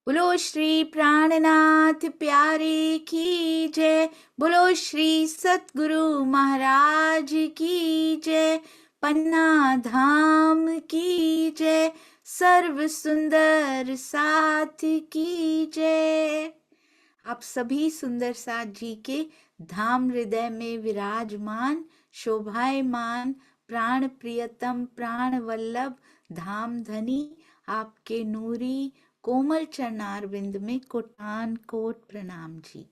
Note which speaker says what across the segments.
Speaker 1: बोलो श्री प्राणनाथ प्यारे की जय। बोलो श्री सतगुरु महाराज की जय। पन्ना धाम की जय। सर्व सुंदर साथ की जय। आप सभी सुंदर साथ जी के धाम हृदय में विराजमान शोभायमान प्राण प्रियतम प्राण वल्लभ धाम धनी आपके नूरी कोमल चरणारविंद में कोटान कोट प्रणाम जी।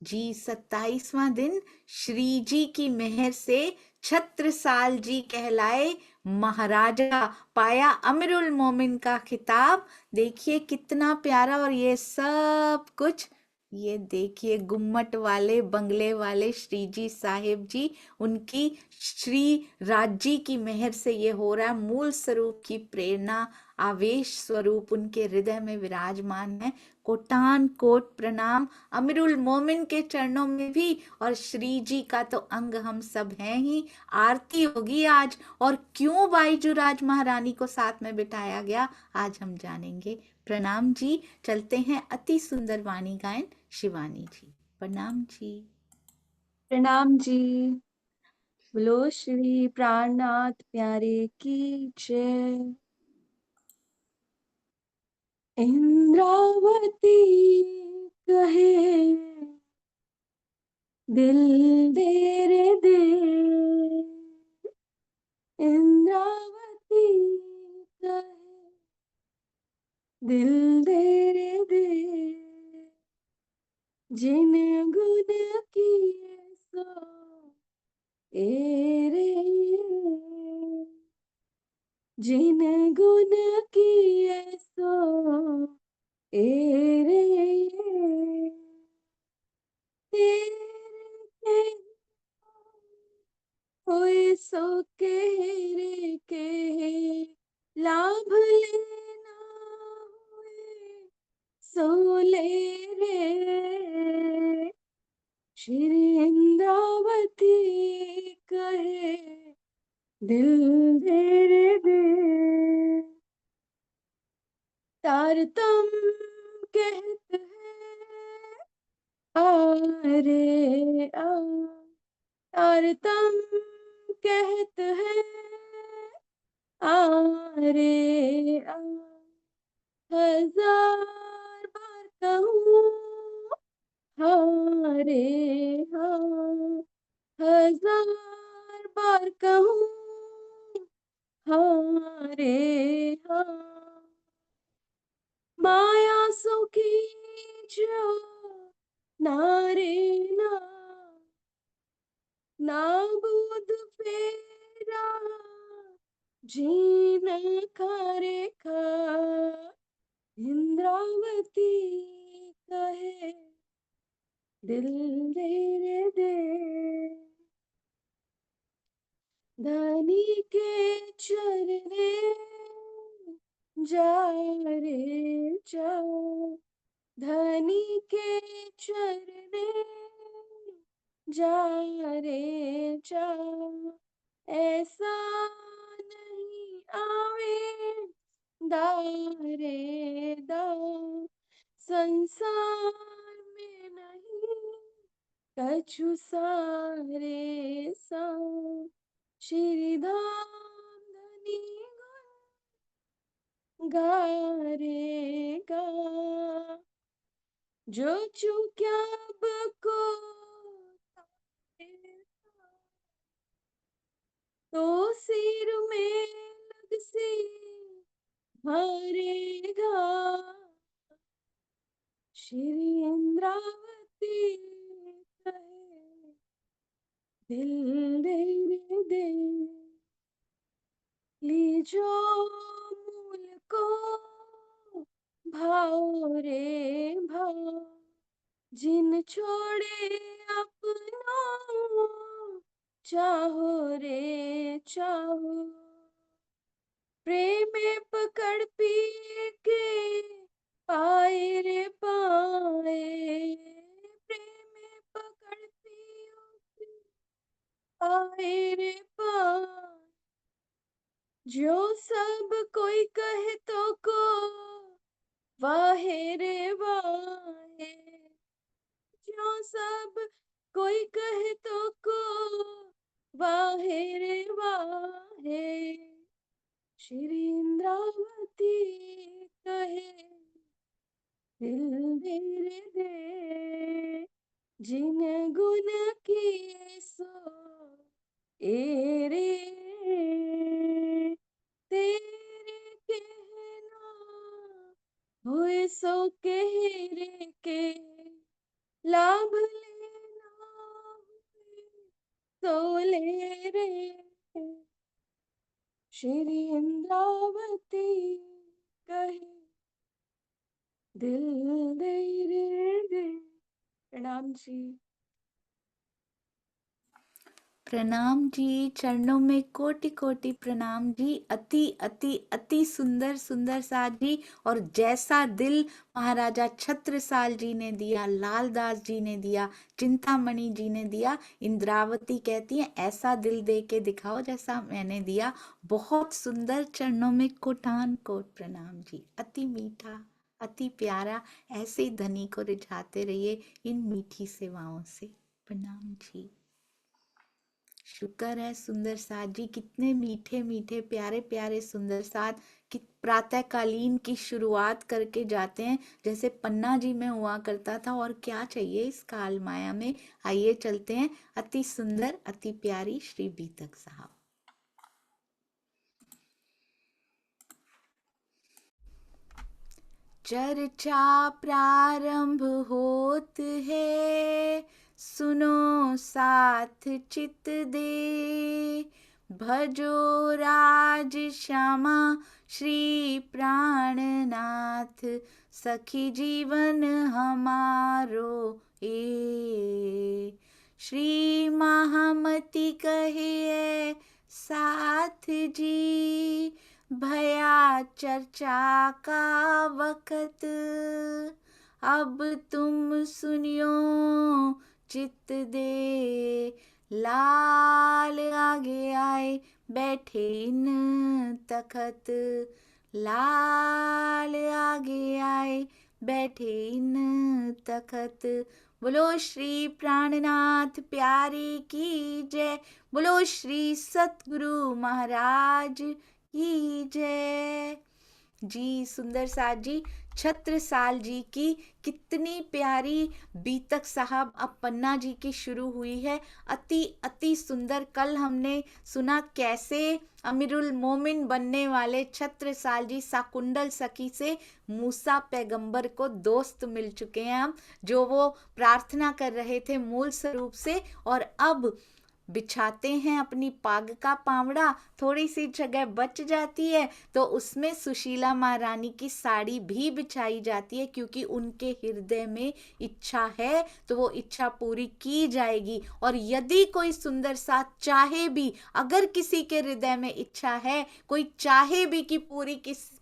Speaker 1: जी 27वां दिन श्री जी की मेहर से छत्रसाल जी कहलाए महाराजा, पाया अमीरुल मोमिन का खिताब। देखिए कितना प्यारा। और ये सब कुछ ये देखिए गुम्मट वाले बंगले वाले श्री जी साहिब जी, उनकी श्री राज्य की मेहर से ये हो रहा है। मूल स्वरूप की प्रेरणा आवेश स्वरूप उनके हृदय में विराजमान है। कोटान कोट प्रणाम अमीरुल मोमिन के चरणों में भी। और श्री जी का तो अंग हम सब हैं ही। आरती होगी आज। और क्यों बाईजूराज महारानी को साथ में बिठाया गया आज हम जानेंगे। प्रणाम जी। चलते हैं अति सुंदर वाणी गायन शिवानी जी। प्रणाम जी।
Speaker 2: प्रणाम जी। बोलो श्री प्राणनाथ प्यारे की जय। इंद्रावती कहे दिल दे रे दे, इंद्रावती कहे दिल दे रे दे, जिन गुण किए सो एरे, जिन गुण किए सो एरे, तेरे होए सो केरे के लाभ लेना हुए सो ले रे, श्री इंद्रावती कहे दिल दे रे दे, तारतम कहते हैं आ रे आ, तारतम कहते हैं आ रे आ, हजार बार कहूँ हाँ रे हाँ, हजार बार कहूँ हाँ रे हाँ, माया सुखी जो नारे ना, नाबूद फेरा जीन खारे खा, इंद्रावती कहे दिल दे रे दे, धनी के चरने जा रे जा, धनी के चरने जा रे जा, ऐसा नहीं आवे दारे दा, संसार में नहीं कछु सारे सा, श्री धाम धनी गुण गा रे गा, जो चूक्या अब को तो सिर में लग सी भरेगा, श्री इंद्रावती कहे दिल दे रे दे, लीजो मूल को भाव रे भाव, जिन छोड़े अपनों चाहो रे चाहो, प्रेम में पकड़ पी के पाए रे पाए, प्रेम में पकड़ पियो के पाए रे पाए, जो सब कोई कहे तो को कोई कहे तो को वाहे रे वाहे, श्री इंद्रावती कहे दिल दे रे दे, जिन गुण किए सो एरे, तेरे कहना होए सो कह रे के, लाभ लेना हुए तो ले रे, श्री इंद्रावती कहे दिल दे रे दे। प्रणाम जी।
Speaker 1: प्रणाम जी, चरणों में कोटि कोटि प्रणाम जी। अति अति अति सुंदर सुंदर साज जी। और जैसा दिल महाराजा छत्रसाल जी ने दिया, लालदास जी ने दिया, चिंतामणि जी ने दिया, इंद्रावती कहती है ऐसा दिल दे के दिखाओ जैसा मैंने दिया। बहुत सुंदर, चरणों में कोटान कोट प्रणाम जी। अति मीठा, अति प्यारा, ऐसे ही धनी को रिझाते रहिए इन मीठी सेवाओं से। प्रणाम जी। शुक्र है सुंदर साथ जी, कितने मीठे मीठे प्यारे प्यारे सुंदर साथ कि प्रातःकालीन की शुरुआत करके जाते हैं जैसे पन्ना जी में हुआ करता था। और क्या चाहिए इस काल माया में। आइए चलते हैं अति सुंदर अति प्यारी श्री बीतक साहब। चर्चा प्रारंभ होत है, सुनो साथ चित दे, भजो राज श्यामा श्री प्राणनाथ, सखी जीवन हमारो ए। श्री महामती कहे साथ जी, भया चर्चा का वक्त, अब तुम सुनियो चित दे। लाल आगे आए बैठे इन तखत, लाल आगे आए बैठे इन तखत। बोलो श्री प्राणनाथ प्यारे की जय, बोलो श्री सतगुरु महाराज की जय जी। सुंदर साथ जी, छत्रसाल जी की कितनी प्यारी बीतक साहब अब पन्ना जी की शुरू हुई है। अति अति सुंदर। कल हमने सुना कैसे अमीरुल मोमिन बनने वाले छत्रसाल जी साकुंडल सखी से मूसा पैगंबर को दोस्त मिल चुके हैं हम, जो वो प्रार्थना कर रहे थे मूल स्वरूप से। और अब बिछाते हैं अपनी पाग का पावड़ा, थोड़ी सी जगह बच जाती है तो उसमें सुशीला महारानी की साड़ी भी बिछाई जाती है, क्योंकि उनके हृदय में इच्छा है तो वो इच्छा पूरी की जाएगी। और यदि कोई सुंदर साथ चाहे भी, अगर किसी के हृदय में इच्छा है, कोई चाहे भी कि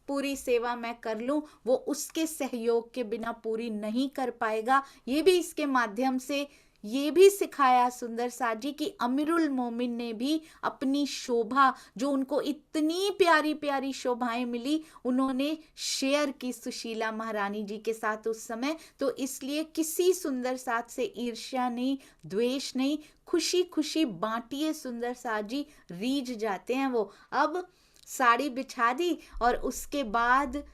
Speaker 1: पूरी सेवा मैं कर लूं, वो उसके सहयोग के बिना पूरी नहीं कर पाएगा। ये भी इसके माध्यम से ये भी सिखाया सुंदर साथ जी कि अमीरुल मोमिन ने भी अपनी शोभा, जो उनको इतनी प्यारी प्यारी शोभाएं मिली, उन्होंने शेयर की सुशीला महारानी जी के साथ उस समय। तो इसलिए किसी सुंदर साथ से ईर्ष्या नहीं, द्वेष नहीं, खुशी खुशी बांटिए सुंदर साथ जी, रीझ जाते हैं वो। अब साड़ी बिछा दी और उसके बाद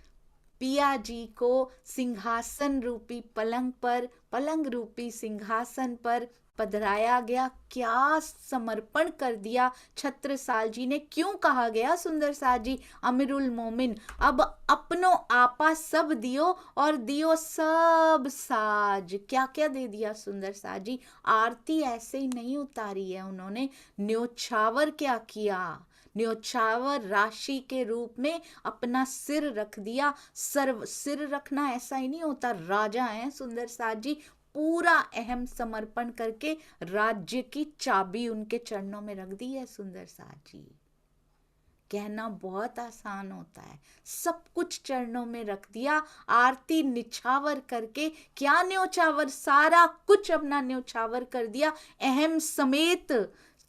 Speaker 1: पिया जी को सिंहासन रूपी पलंग पर, पलंग रूपी सिंहासन पर पधराया गया। क्या समर्पण कर दिया छत्रसाल जी ने। क्यों कहा गया सुंदर साथ जी अमीरुल मोमिन, अब अपनो आपा सब दियो और दियो सब साज। क्या क्या दे दिया सुंदर साथ जी। आरती ऐसे ही नहीं उतारी है उन्होंने, न्योछावर क्या किया, न्योछावर राशि के रूप में अपना सिर रख दिया। सिर रखना ऐसा ही नहीं होता, राजा हैं सुंदर साथ जी, पूरा अहम समर्पण करके राज्य की चाबी उनके चरणों में रख दी है सुंदर साथ जी। कहना बहुत आसान होता है, सब कुछ चरणों में रख दिया, आरती निछावर करके। क्या न्योछावर, सारा कुछ अपना न्योछावर कर दिया, अहम समेत।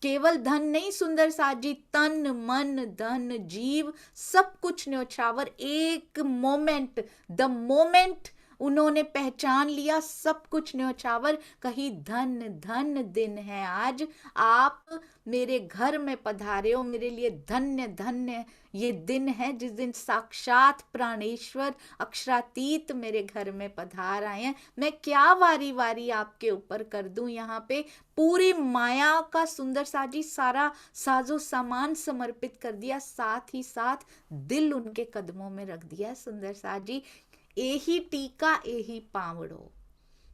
Speaker 1: केवल धन नहीं सुंदर साथ जी, तन मन धन जीव सब कुछ न्योछावर। एक मोमेंट, द मोमेंट उन्होंने पहचान लिया सब कुछ न्योछावर, कही धन धन दिन है आज, आप मेरे घर में पधारे हो, मेरे लिए धन्य धन्य ये दिन है जिस दिन साक्षात प्राणेश्वर अक्षरातीत मेरे घर में पधार आए हैं। मैं क्या वारी वारी आपके ऊपर कर दूं, यहाँ पे पूरी माया का सुंदर साजी सारा साजो सामान समर्पित कर दिया, साथ ही साथ दिल उनके कदमों में रख दिया। सुंदर साजी एही टीका एही पावड़ो,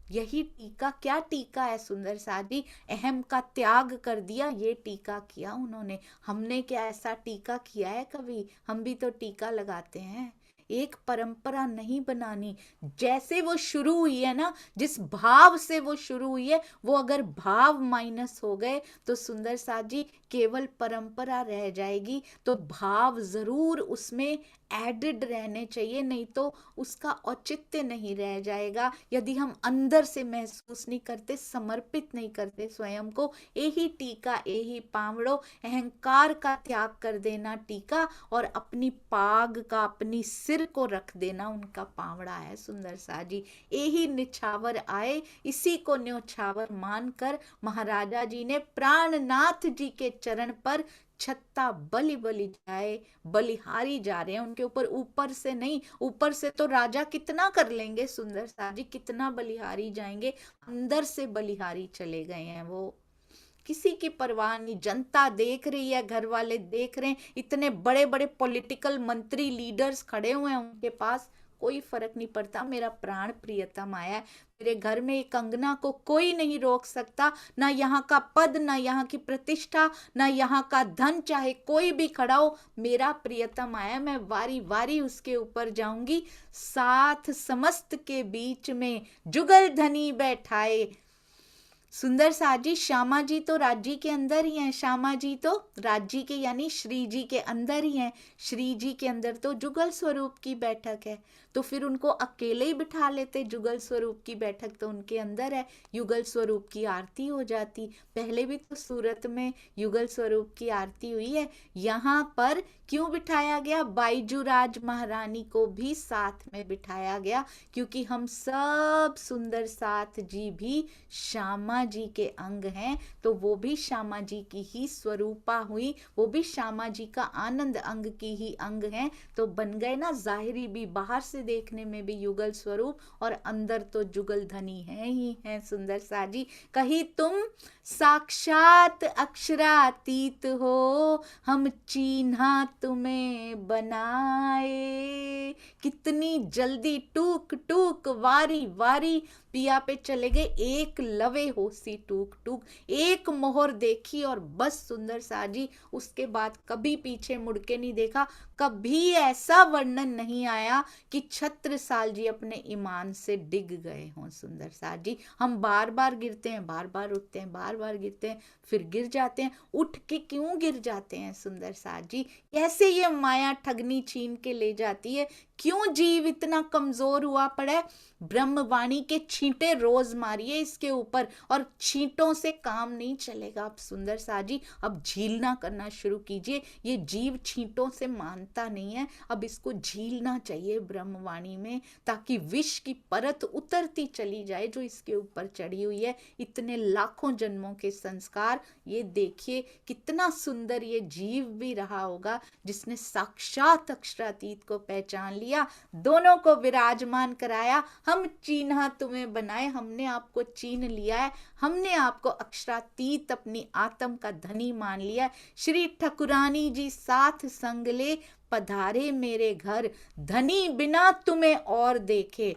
Speaker 1: यही टीका, क्या टीका है सुंदर साजी, अहम का त्याग कर दिया, ये टीका किया उन्होंने। हमने क्या ऐसा टीका किया है कभी? हम भी तो टीका लगाते हैं। एक परंपरा नहीं बनानी, जैसे वो शुरू हुई है ना, जिस भाव से वो शुरू हुई है, वो अगर भाव माइनस हो गए तो सुंदर साजी केवल परंपरा रह जाएगी। तो भाव जरूर उसमें एडेड रहने चाहिए, नहीं तो उसका औचित्य नहीं रह जाएगा। यदि हम अंदर से महसूस नहीं करते, समर्पित नहीं करते स्वयं को, यही टीका यही पावड़ो, अहंकार का त्याग कर देना टीका, और अपनी पाग का, अपनी सिर को रख देना उनका पावड़ा है। सुंदर साजी यही निछावर आए, इसी को न्योछावर मानकर महाराजा जी ने प्राणनाथ जी के चरण पर छत्ता बलि बलि जाए, बलिहारी जा रहे हैं उनके ऊपर, ऊपर से नहीं। ऊपर से तो राजा कितना कर लेंगे सुंदर साजी, कितना बलिहारी जाएंगे, अंदर से बलिहारी चले गए हैं वो। किसी की परवाह नहीं, जनता देख रही है, घर वाले देख रहे हैं, इतने बड़े बड़े पॉलिटिकल मंत्री लीडर्स खड़े हुए हैं उनके पास, कोई फर्क नहीं पड़ता। मेरा प्राण प्रियतम आया है, मेरे घर में एक कंगना को कोई नहीं रोक सकता, ना यहाँ का पद, ना यहाँ की प्रतिष्ठा, ना यहाँ का धन, चाहे कोई भी खड़ा हो, मेरा प्रियतम आया, मैं वारी वारी उसके ऊपर जाऊंगी। साथ समस्त के बीच में जुगल धनी बैठाए। सुंदर साजी श्यामा जी तो राज्य के अंदर ही हैं, श्यामा जी तो राज्य के यानी श्री जी के अंदर ही हैं। श्री जी के अंदर तो जुगल स्वरूप की बैठक है, तो फिर उनको अकेले ही बिठा लेते, जुगल स्वरूप की बैठक तो उनके अंदर है, युगल स्वरूप की आरती हो जाती। पहले भी तो सूरत में युगल स्वरूप की आरती हुई है, यहाँ पर क्यों बिठाया गया? बाईजूराज महारानी को भी साथ में बिठाया गया, क्योंकि हम सब सुंदर साथ जी भी श्यामा जी के अंग हैं, तो वो भी श्यामा जी की ही स्वरूपा हुई, वो भी श्यामा जी का आनंद अंग की ही अंग हैं, तो बन गए ना, जाहिरी भी, बाहर से देखने में भी युगल स्वरूप और अंदर तो जुगल धनी है ही है। सुंदर साजी कही तुम साक्षात अक्षरातीत हो, हम चिन्हा तुम्हें बनाए। कितनी जल्दी टूक टूक वारी वारी पिया पे चले गए, एक लवे होसी टूक टूक, एक मोहर देखी और बस सुंदर साजी, उसके बाद कभी पीछे मुड़ के नहीं देखा। कभी ऐसा वर्णन नहीं आया कि छत्रसाल जी अपने ईमान से डिग गए हों। सुंदर साजी हम बार बार गिरते हैं, बार बार उठते हैं, बार बार गिरते हैं, फिर गिर जाते हैं, उठ के क्यों गिर जाते हैं? सुंदर साजी कैसे ये माया ठगनी छीन के ले जाती है, क्यों जीव इतना कमजोर हुआ पड़ा है? ब्रह्मवाणी के छींटे रोज मारिए इसके ऊपर, और छींटों से काम नहीं चलेगा। अब सुंदर साजी अब झीलना करना शुरू कीजिए, ये जीव छींटों से मानता नहीं है, अब इसको झीलना चाहिए ब्रह्मवाणी में, ताकि विष की परत उतरती चली जाए जो इसके ऊपर चढ़ी हुई है। इतने लाखों जन्मों के संस्कार, ये देखिए कितना सुंदर ये जीव भी रहा होगा जिसने साक्षात अक्षरातीत को पहचान लिया, दोनों को विराजमान कराया। हम चिन्हा तुम्हें बनाए, हमने आपको चीन लिया है, हमने आपको अक्षरातीत अपनी आत्म का धनी मान लिया है। श्री ठकुरानी जी साथ संग ले पधारे मेरे घर, धनी बिना तुम्हें और देखे।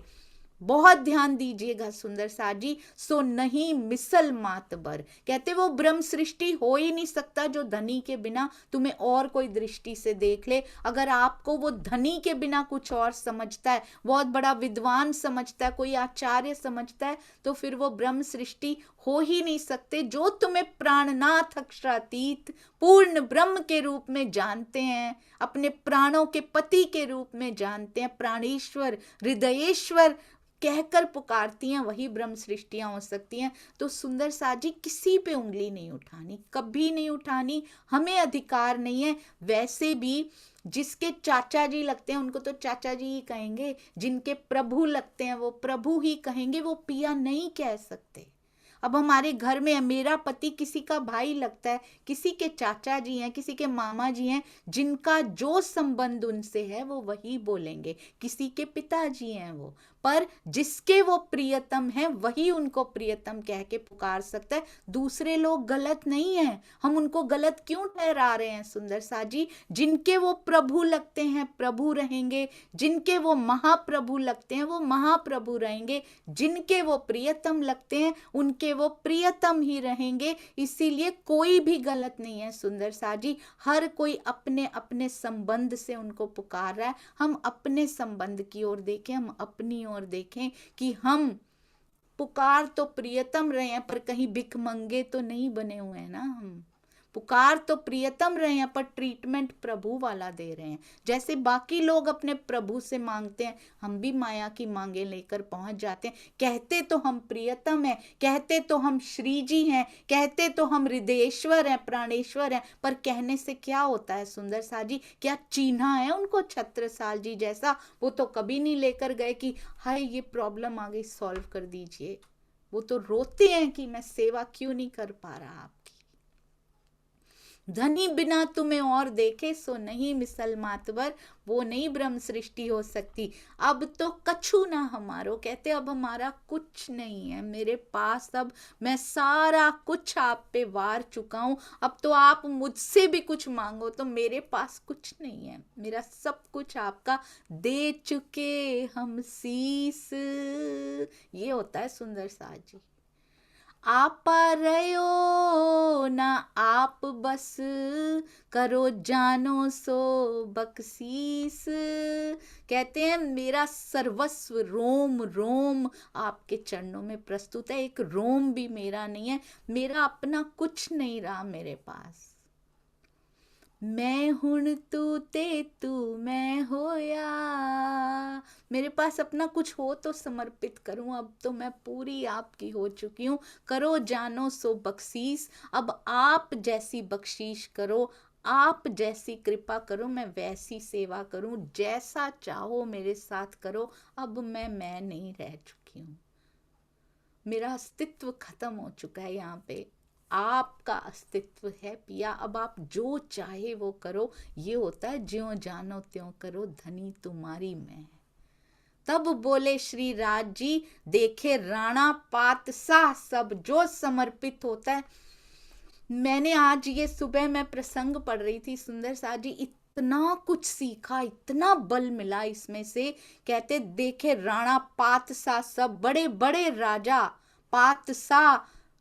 Speaker 1: बहुत ध्यान दीजिएगा सुंदर साजी, सो नहीं मिसल मातबर, कहते वो ब्रह्म सृष्टि हो ही नहीं सकता जो धनी के बिना तुम्हें और कोई दृष्टि से देख ले। अगर आपको वो धनी के बिना कुछ और समझता है, बहुत बड़ा विद्वान समझता है, कोई आचार्य समझता है, तो फिर वो ब्रह्म सृष्टि हो ही नहीं सकते। जो तुम्हें प्राणनाथ अक्षरातीत पूर्ण ब्रह्म के रूप में जानते हैं, अपने प्राणों के पति के रूप में जानते हैं, प्राणेश्वर हृदयेश्वर कहकर पुकारती हैं, वही ब्रह्म सृष्टियां हो सकती हैं। तो सुंदर साजी किसी पे उंगली नहीं उठानी, कभी नहीं उठानी, हमें अधिकार नहीं है। वैसे भी जिसके चाचा जी लगते हैं उनको तो चाचा जी ही कहेंगे, जिनके प्रभु लगते हैं वो प्रभु ही कहेंगे, वो पिया नहीं कह सकते। अब हमारे घर में है, मेरा पति किसी का भाई लगता है, किसी के चाचा जी हैं, किसी के मामा जी हैं, जिनका जो संबंध उनसे है वो वही बोलेंगे, किसी के पिताजी हैं वो, पर जिसके वो प्रियतम है वही उनको प्रियतम कह के पुकार सकता है। दूसरे लोग गलत नहीं है, हम उनको गलत क्यों ठहरा रहे हैं सुंदर सा जी? जिनके वो प्रभु लगते हैं प्रभु रहेंगे, जिनके वो महाप्रभु लगते हैं वो महाप्रभु रहेंगे, जिनके वो प्रियतम लगते हैं उनके वो प्रियतम ही रहेंगे। इसीलिए कोई भी गलत नहीं है सुंदर सा जी, हर कोई अपने अपने संबंध से उनको पुकार रहा है। हम अपने संबंध की ओर देखें, हम अपनी ओर देखें कि हम पुकार तो प्रियतम रहे हैं पर कहीं भिखमंगे तो नहीं बने हुए हैं ना। हम पुकार तो प्रियतम रहे हैं पर ट्रीटमेंट प्रभु वाला दे रहे हैं। जैसे बाकी लोग अपने प्रभु से मांगते हैं, हम भी माया की मांगे लेकर पहुंच जाते हैं। कहते तो हम प्रियतम हैं, कहते तो हम श्री जी हैं, कहते तो हम हृदयेश्वर हैं, प्राणेश्वर हैं, पर कहने से क्या होता है सुंदर सा जी? क्या चिन्हा है उनको छत्रसाल जी जैसा? वो तो कभी नहीं लेकर गए कि हाय ये प्रॉब्लम आ गई सॉल्व कर दीजिए। वो तो रोते हैं कि मैं सेवा क्यों नहीं कर पा रहा आपकी। धनी बिना तुम्हें और देखे सो नहीं मिसल मातवर, वो नहीं ब्रह्म सृष्टि हो सकती। अब तो कछु ना हमारो, कहते अब हमारा कुछ नहीं है मेरे पास, अब मैं सारा कुछ आप पे वार चुका हूं। अब तो आप मुझसे भी कुछ मांगो तो मेरे पास कुछ नहीं है, मेरा सब कुछ आपका दे चुके हम शीस। ये होता है सुंदर सा जी। आप रहो ना आप बस, करो जानो सो बख्शीस। कहते हैं मेरा सर्वस्व रोम रोम आपके चरणों में प्रस्तुत है, एक रोम भी मेरा नहीं है, मेरा अपना कुछ नहीं रहा मेरे पास। मैं हुण तू ते तू मैं होया, मेरे पास अपना कुछ हो तो समर्पित करूं, अब तो मैं पूरी आपकी हो चुकी हूं। करो जानो सो बख्शीस, अब आप जैसी बख्शीश करो, आप जैसी कृपा करो, मैं वैसी सेवा करूं, जैसा चाहो मेरे साथ करो। अब मैं नहीं रह चुकी हूं, मेरा अस्तित्व खत्म हो चुका है यहाँ पे, आपका अस्तित्व है पिया, अब आप जो चाहे वो करो। ये होता है ज्यों जानो त्यों करो, धनी तुम्हारी मैं। तब बोले श्री राज जी, देखे राणा पातशाह सब जो समर्पित होता है। मैंने आज ये सुबह मैं प्रसंग पढ़ रही थी सुंदर सा जी, इतना कुछ सीखा, इतना बल मिला इसमें से। कहते देखे राणा पातशाह सब, बड़े बड़े राजा पातशाह,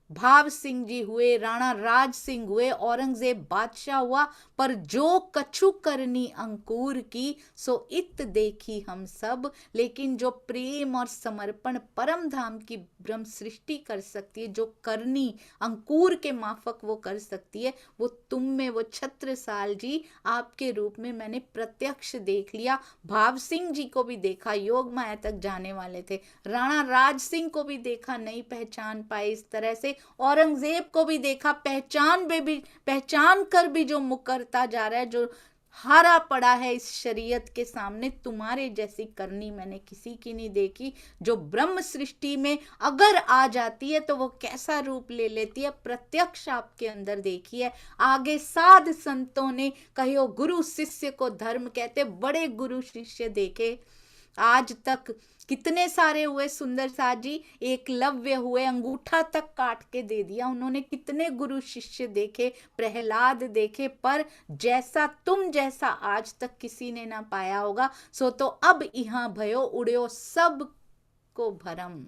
Speaker 1: भाव सिंह जी हुए, राणा राज सिंह हुए, औरंगजेब बादशाह हुआ, पर जो कछु करनी अंकुर की सो इत देखी हम सब। लेकिन जो प्रेम और समर्पण परम धाम की ब्रह्म सृष्टि कर सकती है, जो करनी अंकुर के माफक वो कर सकती है, वो तुम में, वो छत्रसाल जी आपके रूप में मैंने प्रत्यक्ष देख लिया। भाव सिंह जी को भी देखा, योग माया तक जाने वाले थे, राणा राज सिंह को भी देखा, नहीं पहचान पाए इस तरह से, औरंगजेब को भी देखा, पहचान कर भी जो मुकरता जा रहा है, जो हारा पड़ा है इस शरीयत के सामने। तुम्हारे जैसी करनी मैंने किसी की नहीं देखी, जो ब्रह्म सृष्टि में अगर आ जाती है तो वो कैसा रूप ले लेती है, प्रत्यक्ष आपके अंदर देखी है। आगे साध संतों ने कहो गुरु शिष्य को धर्म कहते, बड़े गुरु शिष्य देखे आज तक, कितने सारे हुए सुंदर सा जी, एकलव्य हुए, अंगूठा तक काट के दे दिया उन्होंने। कितने गुरु शिष्य देखे, प्रहलाद देखे, पर जैसा तुम जैसा आज तक किसी ने ना पाया होगा। सो तो अब यहाँ भयो उड़्यो सब को भरम।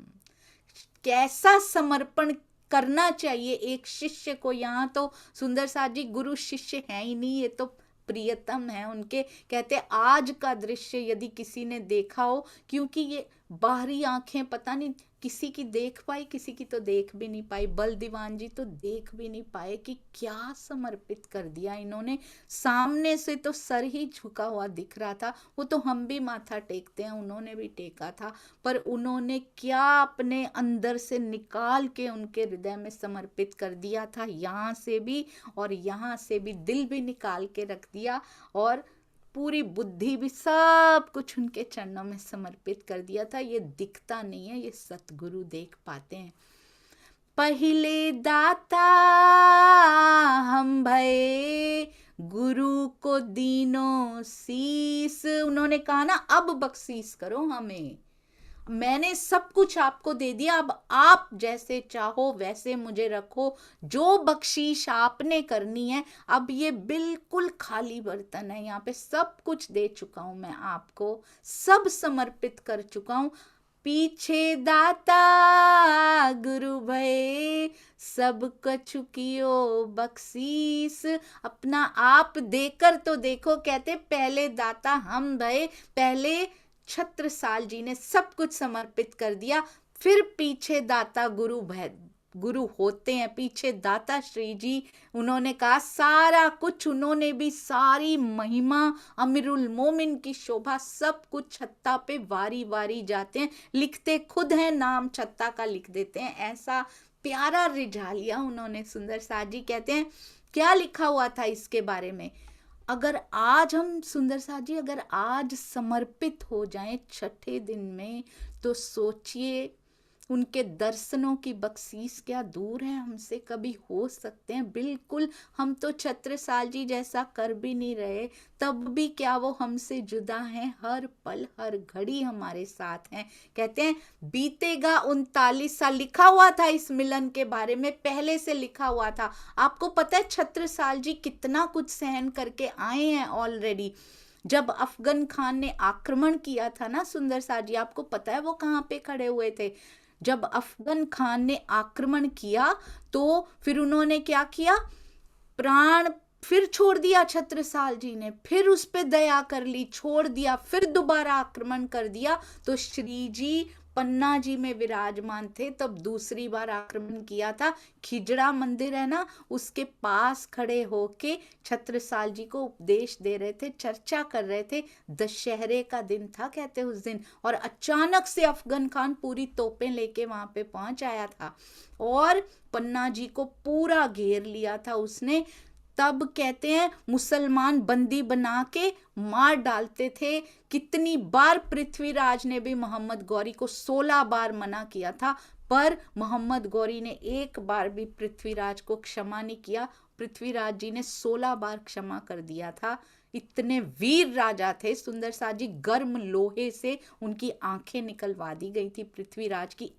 Speaker 1: कैसा समर्पण करना चाहिए एक शिष्य को। यहाँ तो सुंदर सा जी गुरु शिष्य है ही नहीं, ये तो प्रियतम है उनके। कहते आज का दृश्य यदि किसी ने देखा हो, क्योंकि ये बाहरी आंखें पता नहीं किसी की देख पाई, किसी की तो देख भी नहीं पाई, बल दीवान जी तो देख भी नहीं पाए कि क्या समर्पित कर दिया इन्होंने। सामने से तो सर ही झुका हुआ दिख रहा था, वो तो हम भी माथा टेकते हैं, उन्होंने भी टेका था, पर उन्होंने क्या अपने अंदर से निकाल के उनके हृदय में समर्पित कर दिया था। यहाँ से भी और यहाँ से भी दिल भी निकाल के रख दिया, और पूरी बुद्धि भी सब कुछ उनके चरणों में समर्पित कर दिया था। ये दिखता नहीं है, ये सतगुरु देख पाते हैं। पहिले दाता हम भये, गुरु को दीनो शीस। उन्होंने कहा ना, अब बख्शीश करो हमें, मैंने सब कुछ आपको दे दिया, अब आप जैसे चाहो वैसे मुझे रखो, जो बख्शीश आपने करनी है। अब ये बिल्कुल खाली बर्तन है, यहाँ पे सब कुछ दे चुका हूं मैं आपको, सब समर्पित कर चुका हूं। पीछे दाता गुरु भये, सब कछु कियो बख्शीस। अपना आप देकर तो देखो, कहते पहले दाता हम भये, पहले छत्रसाल जी ने सब कुछ समर्पित कर दिया, फिर पीछे दाता गुरु होते हैं, पीछे दाता श्री जी। उन्होंने कहा सारा कुछ, उन्होंने भी सारी महिमा, अमीरुल मोमिन की शोभा, सब कुछ छत्ता पे वारी वारी जाते हैं, लिखते खुद हैं, नाम छत्ता का लिख देते हैं। ऐसा प्यारा रिझालिया उन्होंने सुंदर साज जी कहते हैं। क्या लिखा हुआ था इसके बारे में? अगर आज हम सुंदर साज जी, अगर आज समर्पित हो जाएं छठे दिन में, तो सोचिए उनके दर्शनों की बख्शीश क्या दूर है हमसे कभी हो सकते हैं। बिल्कुल, हम तो छत्रसाल जी जैसा कर भी नहीं रहे, तब भी क्या वो हमसे जुदा हैं? हर पल हर घड़ी हमारे साथ हैं। कहते हैं बीतेगा 39 साल, लिखा हुआ था इस मिलन के बारे में, पहले से लिखा हुआ था। आपको पता है छत्रसाल जी कितना कुछ सहन करके आए हैं ऑलरेडी। जब अफगन खान ने आक्रमण किया था ना सुंदर साज जी, आपको पता है वो कहाँ पे खड़े हुए थे? जब अफगन खान ने आक्रमण किया तो फिर उन्होंने क्या किया? प्राण फिर छोड़ दिया छत्रसाल जी ने, फिर उस पे दया कर ली, छोड़ दिया, फिर दोबारा आक्रमण कर दिया। तो श्री जी पन्ना जी में विराजमान थे, तब दूसरी बार आक्रमण किया था। खिजड़ा मंदिर है ना, उसके पास खड़े होके छत्रसाल जी को उपदेश दे रहे थे, चर्चा कर रहे थे। दशहरे का दिन था कहते उस दिन, और अचानक से अफगन खान पूरी तोपें लेके वहां पे पहुंच आया था और पन्ना जी को पूरा घेर लिया था उसने। तब कहते हैं मुसलमान बंदी बना के मार डालते थे। कितनी बार पृथ्वीराज ने भी मोहम्मद गौरी को 16 बार मना किया था, पर मोहम्मद गौरी ने एक बार भी पृथ्वीराज को क्षमा नहीं किया। पृथ्वीराज जी ने 16 बार क्षमा कर दिया था। इतने वीर राजा थे सुंदर साज जी, गर्म लोहे से उनकी आंखें निकलवा दी गई थी पृथ्वीराज की।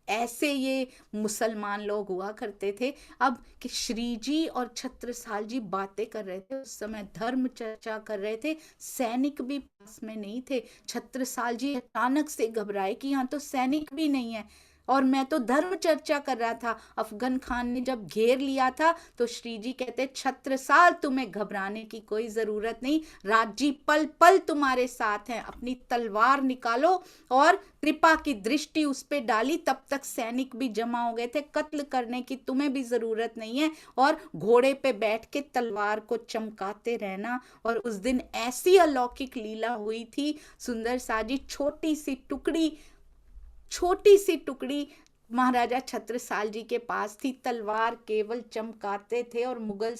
Speaker 1: ऐसे ये मुसलमान लोग हुआ करते थे। अब कि श्री जी और छत्रसाल जी बातें कर रहे थे, उस समय धर्म चर्चा कर रहे थे, सैनिक भी पास में नहीं थे। छत्रसाल जी अचानक से घबराए कि यहाँ तो सैनिक भी नहीं है और मैं तो धर्म चर्चा कर रहा था। अफगन खान ने जब घेर लिया था तो श्री जी कहते छत्रसाल तुम्हें घबराने की कोई जरूरत नहीं, राज्य पल पल तुम्हारे साथ हैं, अपनी तलवार निकालो। और कृपा की दृष्टि उस पे डाली, तब तक सैनिक भी जमा हो गए थे, कत्ल करने की तुम्हें भी जरूरत नहीं है, और घोड़े पे बैठ के तलवार को चमकाते रहना। और उस दिन ऐसी अलौकिक लीला हुई थी सुंदर साजी, छोटी सी टुकड़ी महाराजा छत्रसाल जी के पास थी, तलवार केवल चमकाते थे और मुगल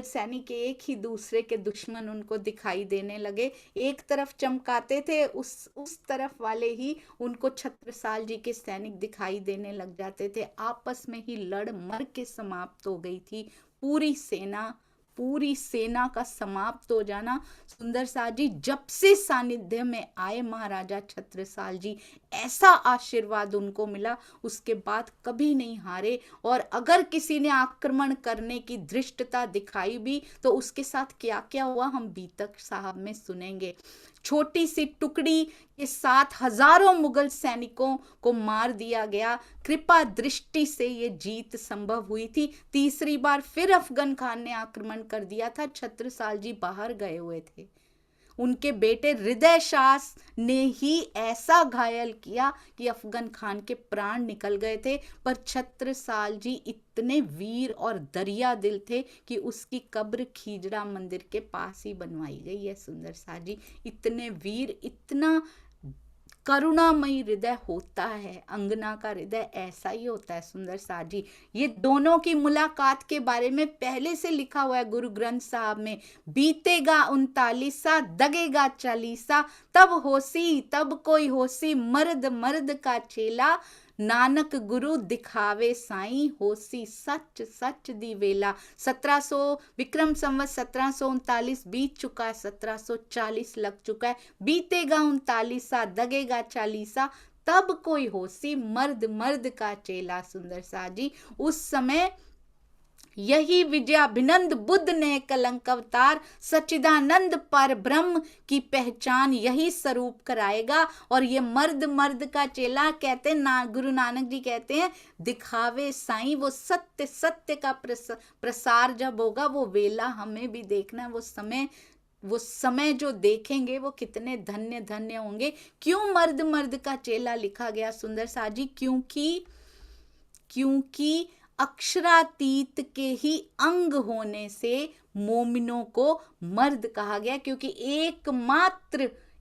Speaker 1: सैनिक एक ही दूसरे के दुश्मन उनको दिखाई देने लगे। एक तरफ चमकाते थे, उस तरफ वाले ही उनको छत्रसाल जी के सैनिक दिखाई देने लग जाते थे। आपस में ही लड़ मर के समाप्त हो गई थी पूरी सेना का समाप्त हो जाना। सुंदर साज जी जब से सानिध्य में आए महाराजा छत्रसाल जी, ऐसा आशीर्वाद उनको मिला, उसके बाद कभी नहीं हारे। और अगर किसी ने आक्रमण करने की धृष्टता दिखाई भी तो उसके साथ क्या क्या हुआ हम बीतक साहब में सुनेंगे। छोटी सी टुकड़ी के साथ हजारों मुगल सैनिकों को मार दिया गया। कृपा दृष्टि से ये जीत संभव हुई थी। तीसरी बार फिर अफगन खान ने आक्रमण कर दिया था, छत्रसाल जी बाहर गए हुए थे। उनके बेटे हृदय शास ने ही ऐसा घायल किया कि अफगन खान के प्राण निकल गए थे, पर छत्रसाल जी इतने वीर और दरिया दिल थे कि उसकी कब्र खिजड़ा मंदिर के पास ही बनवाई गई है। सुंदर साज जी इतने वीर, इतना करुणामयी हृदय होता है, अंगना का हृदय ऐसा ही होता है सुंदर सा जी। ये दोनों की मुलाकात के बारे में पहले से लिखा हुआ है गुरु ग्रंथ साहब में। बीतेगा 39 दगेगा 40, तब होसी तब कोई होसी, मर्द मर्द का चेला, नानक गुरु दिखावे साईं, होसी सच सच दी वेला। 1700 विक्रम संवत 1739 बीत चुका है, 1740 लग चुका है। बीतेगा 39 दगेगा 40, तब कोई होसी, मर्द मर्द का चेला। सुंदर सा जी, उस समय यही विजयाभिनंद बुद्ध ने कलंक अवतार सच्चिदानंद पर ब्रह्म की पहचान यही स्वरूप कराएगा। और ये मर्द मर्द का चेला कहते हैं, गुरु नानक जी कहते हैं, दिखावे साईं। वो सत्य सत्य का प्रसार जब होगा, वो वेला हमें भी देखना है। वो समय जो देखेंगे वो कितने धन्य धन्य होंगे। क्यों मर्द मर्द का चेला लिखा गया सुंदर सा जी? क्योंकि अक्षरातीत के ही अंग होने से मोमिनों को मर्द कहा गया, क्योंकि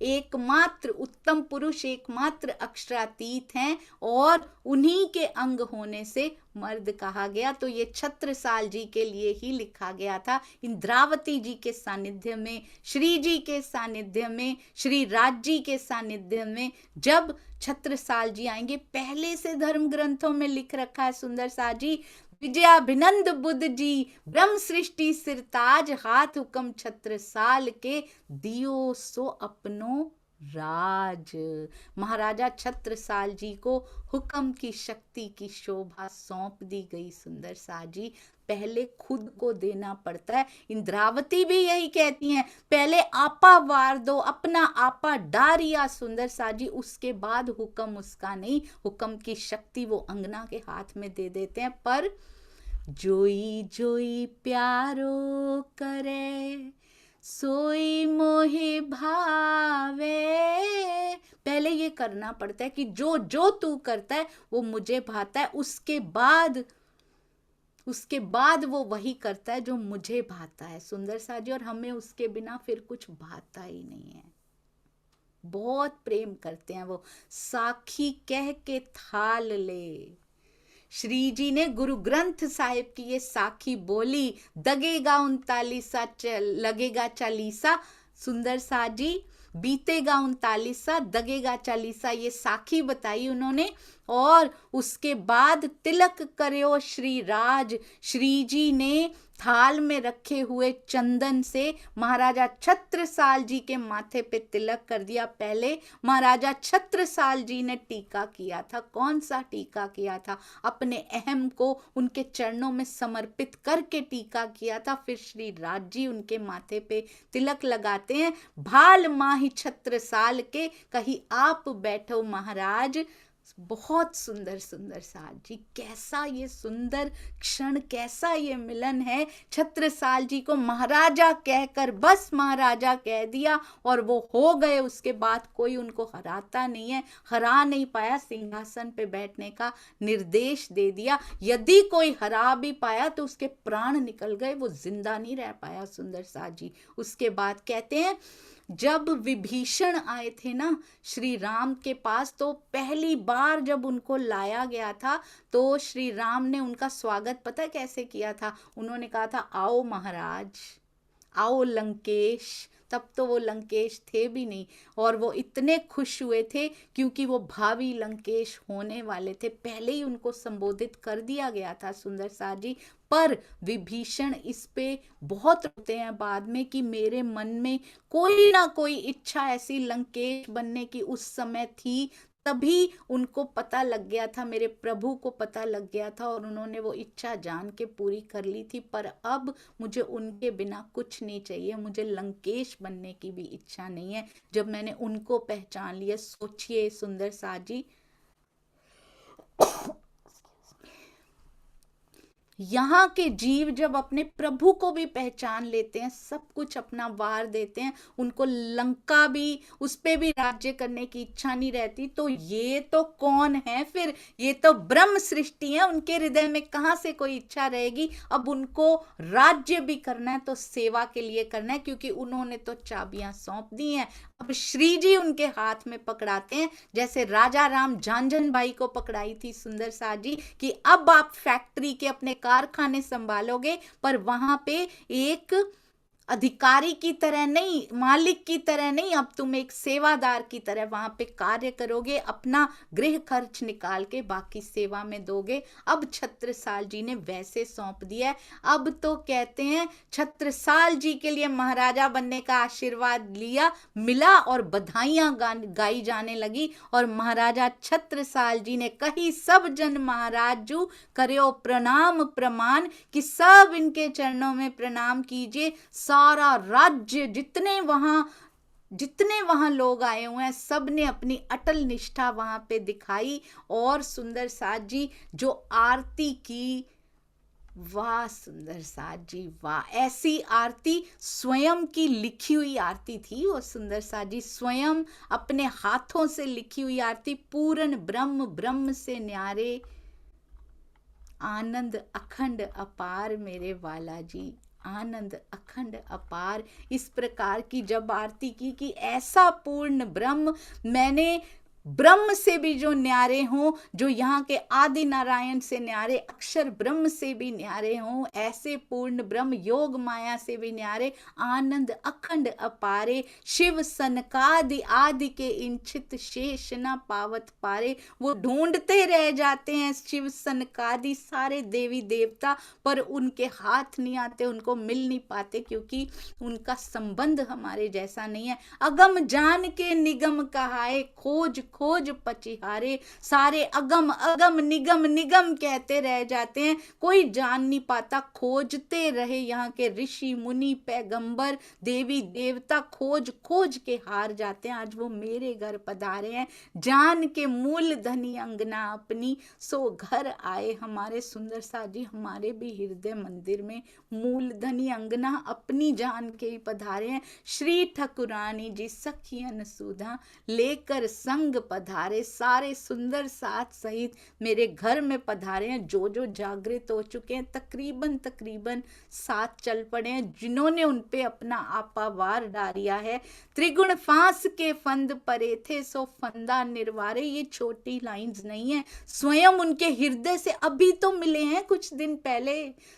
Speaker 1: एकमात्र उत्तम पुरुष एकमात्र अक्षरातीत हैं और उन्हीं के अंग होने से मर्द कहा गया। तो ये छत्रसाल जी के लिए ही लिखा गया था। इंद्रावती जी के सानिध्य में, श्री जी के सानिध्य में, श्री राज जी के सानिध्य में जब छत्रसाल जी आएंगे, पहले से धर्म ग्रंथों में लिख रखा है सुंदर सा जी, विजयाभिनंद बुद्ध जी ब्रह्म सृष्टि सिरताज, हाथ हुक्म छत्रसाल के, दियो सो अपनो राज। महाराजा छत्रसाल जी को हुक्म की शक्ति की शोभा सौंप दी गई सुंदर सा जी। पहले खुद को देना पड़ता है। इंद्रावती भी यही कहती हैं, पहले आपा वार दो, अपना आपा डारिया सुंदर सा जी, उसके बाद हुक्म उसका नहीं, हुक्म की शक्ति वो अंगना के हाथ में दे देते हैं। पर जोई जोई प्यारो करे, सोई मोहे भावे। पहले ये करना पड़ता है कि जो जो तू करता है वो मुझे भाता है, उसके बाद वो वही करता है जो मुझे भाता है सुंदर सा जी। और हमें उसके बिना फिर कुछ भाता ही नहीं है। बहुत प्रेम करते हैं वो। साखी कह के थाल ले, श्री जी ने गुरु ग्रंथ साहिब की ये साखी बोली, दगेगा 39 लगेगा 40, सुंदर सा जी, बीतेगा 39 दगेगा 40, ये साखी बताई उन्होंने। और उसके बाद तिलक करो श्री राज, श्री जी ने थाल में रखे हुए चंदन से महाराजा छत्रसाल जी के माथे पे तिलक कर दिया। पहले महाराजा छत्रसाल जी ने टीका किया था। कौन सा टीका किया था? अपने अहम को उनके चरणों में समर्पित करके टीका किया था। फिर श्री राज जी उनके माथे पे तिलक लगाते हैं। भाल माही छत्रसाल के, कहीं आप बैठो महाराज। बहुत सुंदर सुंदर सा जी, कैसा ये सुंदर क्षण, कैसा ये मिलन है। छत्रसाल जी को महाराजा कहकर बस महाराजा कह दिया और वो हो गए। उसके बाद कोई उनको हराता नहीं है, हरा नहीं पाया। सिंहासन पे बैठने का निर्देश दे दिया। यदि कोई हरा भी पाया तो उसके प्राण निकल गए, वो जिंदा नहीं रह पाया सुंदर सा जी। उसके बाद कहते हैं, जब विभीषण आए थे ना श्री राम के पास, तो पहली बार जब उनको लाया गया था तो श्री राम ने उनका स्वागत पता कैसे किया था? उन्होंने कहा था, आओ महाराज, आओ लंकेश। तब तो वो लंकेश थे भी नहीं और वो इतने खुश हुए थे क्योंकि वो भावी लंकेश होने वाले थे। पहले ही उनको संबोधित कर दिया गया था सुंदर सा जी। पर विभीषण इस पे बहुत रोते हैं बाद में कि मेरे मन में कोई ना कोई इच्छा ऐसी लंकेश बनने की उस समय थी। तभी उनको पता लग गया था, मेरे प्रभु को पता लग गया था और उन्होंने वो इच्छा जान के पूरी कर ली थी। पर अब मुझे उनके बिना कुछ नहीं चाहिए, मुझे लंकेश बनने की भी इच्छा नहीं है जब मैंने उनको पहचान लिया। सोचिए सुंदर सा जी, यहाँ के जीव जब अपने प्रभु को भी पहचान लेते हैं, सब कुछ अपना वार देते हैं, उनको लंका भी, उस पे भी राज्य करने की इच्छा नहीं रहती, तो ये तो कौन है फिर? ये तो ब्रह्म सृष्टि है, उनके हृदय में कहाँ से कोई इच्छा रहेगी? अब उनको राज्य भी करना है तो सेवा के लिए करना है, क्योंकि उन्होंने तो चाबियां सौंप दी हैं। अब श्री जी उनके हाथ में पकड़ाते हैं, जैसे राजा राम झांझन भाई को पकड़ाई थी सुंदर साथ जी कि अब आप फैक्ट्री के अपने कारखाने संभालोगे, पर वहां पे एक अधिकारी की तरह नहीं, मालिक की तरह नहीं, अब तुम एक सेवादार की तरह वहां पे कार्य करोगे, अपना गृह खर्च निकाल के बाकी सेवा में दोगे। अब छत्रसाल जी ने वैसे सौंप दिया है। अब तो कहते हैं छत्रसाल जी के लिए महाराजा बनने का आशीर्वाद लिया, मिला और बधाइयां गाई जाने लगी, और महाराजा छत्रसाल जी ने कही सब जन महाराज जू करो प्रणाम प्रमाण, कि सब इनके चरणों में प्रणाम कीजिए। सारा राज्य जितने वहां लोग आए हुए हैं, सब ने अपनी अटल निष्ठा वहां पे दिखाई। और सुंदर साथ जी जो आरती की, वाह सुंदर साथ जी वाह, ऐसी आरती स्वयं की लिखी हुई आरती थी वो। सुंदर साथ जी स्वयं अपने हाथों से लिखी हुई आरती, पूर्ण ब्रह्म ब्रह्म से न्यारे, आनंद अखंड अपार मेरे वाला जी, आनंद अखंड अपार। इस प्रकार की जब आरती की कि ऐसा पूर्ण ब्रह्म, मैंने ब्रह्म से भी जो न्यारे हों, जो यहाँ के आदि नारायण से न्यारे, अक्षर ब्रह्म से भी न्यारे हों, ऐसे पूर्ण ब्रह्म योग माया से भी न्यारे, आनंद अखंड अपारे, शिव सनकादि आदि के इंचित शेष न पावत पारे। वो ढूंढते रह जाते हैं शिव सनकादि सारे देवी देवता, पर उनके हाथ नहीं आते, उनको मिल नहीं पाते, क्योंकि उनका संबंध हमारे जैसा नहीं है। अगम जान के निगम कहाए, खोज खोज पचिहारे, सारे अगम अगम निगम निगम कहते रह जाते हैं, कोई जान नहीं पाता। खोजते रहे यहाँ के ऋषि मुनि पैगंबर देवी देवता, खोज खोज के हार जाते हैं। आज वो मेरे घर पधारे हैं, जान के मूल धनी अंगना अपनी, सो घर आए हमारे। सुंदर साथ जी हमारे भी हृदय मंदिर में मूल धनी अंगना अपनी जान के ही पधारे हैं। श्री ठकुरानी जी सखियन सुधा लेकर संग पधारे, सारे सुंदर साथ सहित मेरे घर में पधारे हैं। जो जो जागृत हो चुके हैं, तकरीबन साथ चल पड़े हैं, जिन्होंने उन पे अपना आपा वार डालिया है। त्रिगुण फांस के फंद परे थे, सो फंदा निर्वारे। ये छोटी लाइंस नहीं है, स्वयं उनके हृदय से अभी तो मिले हैं कुछ दिन पहले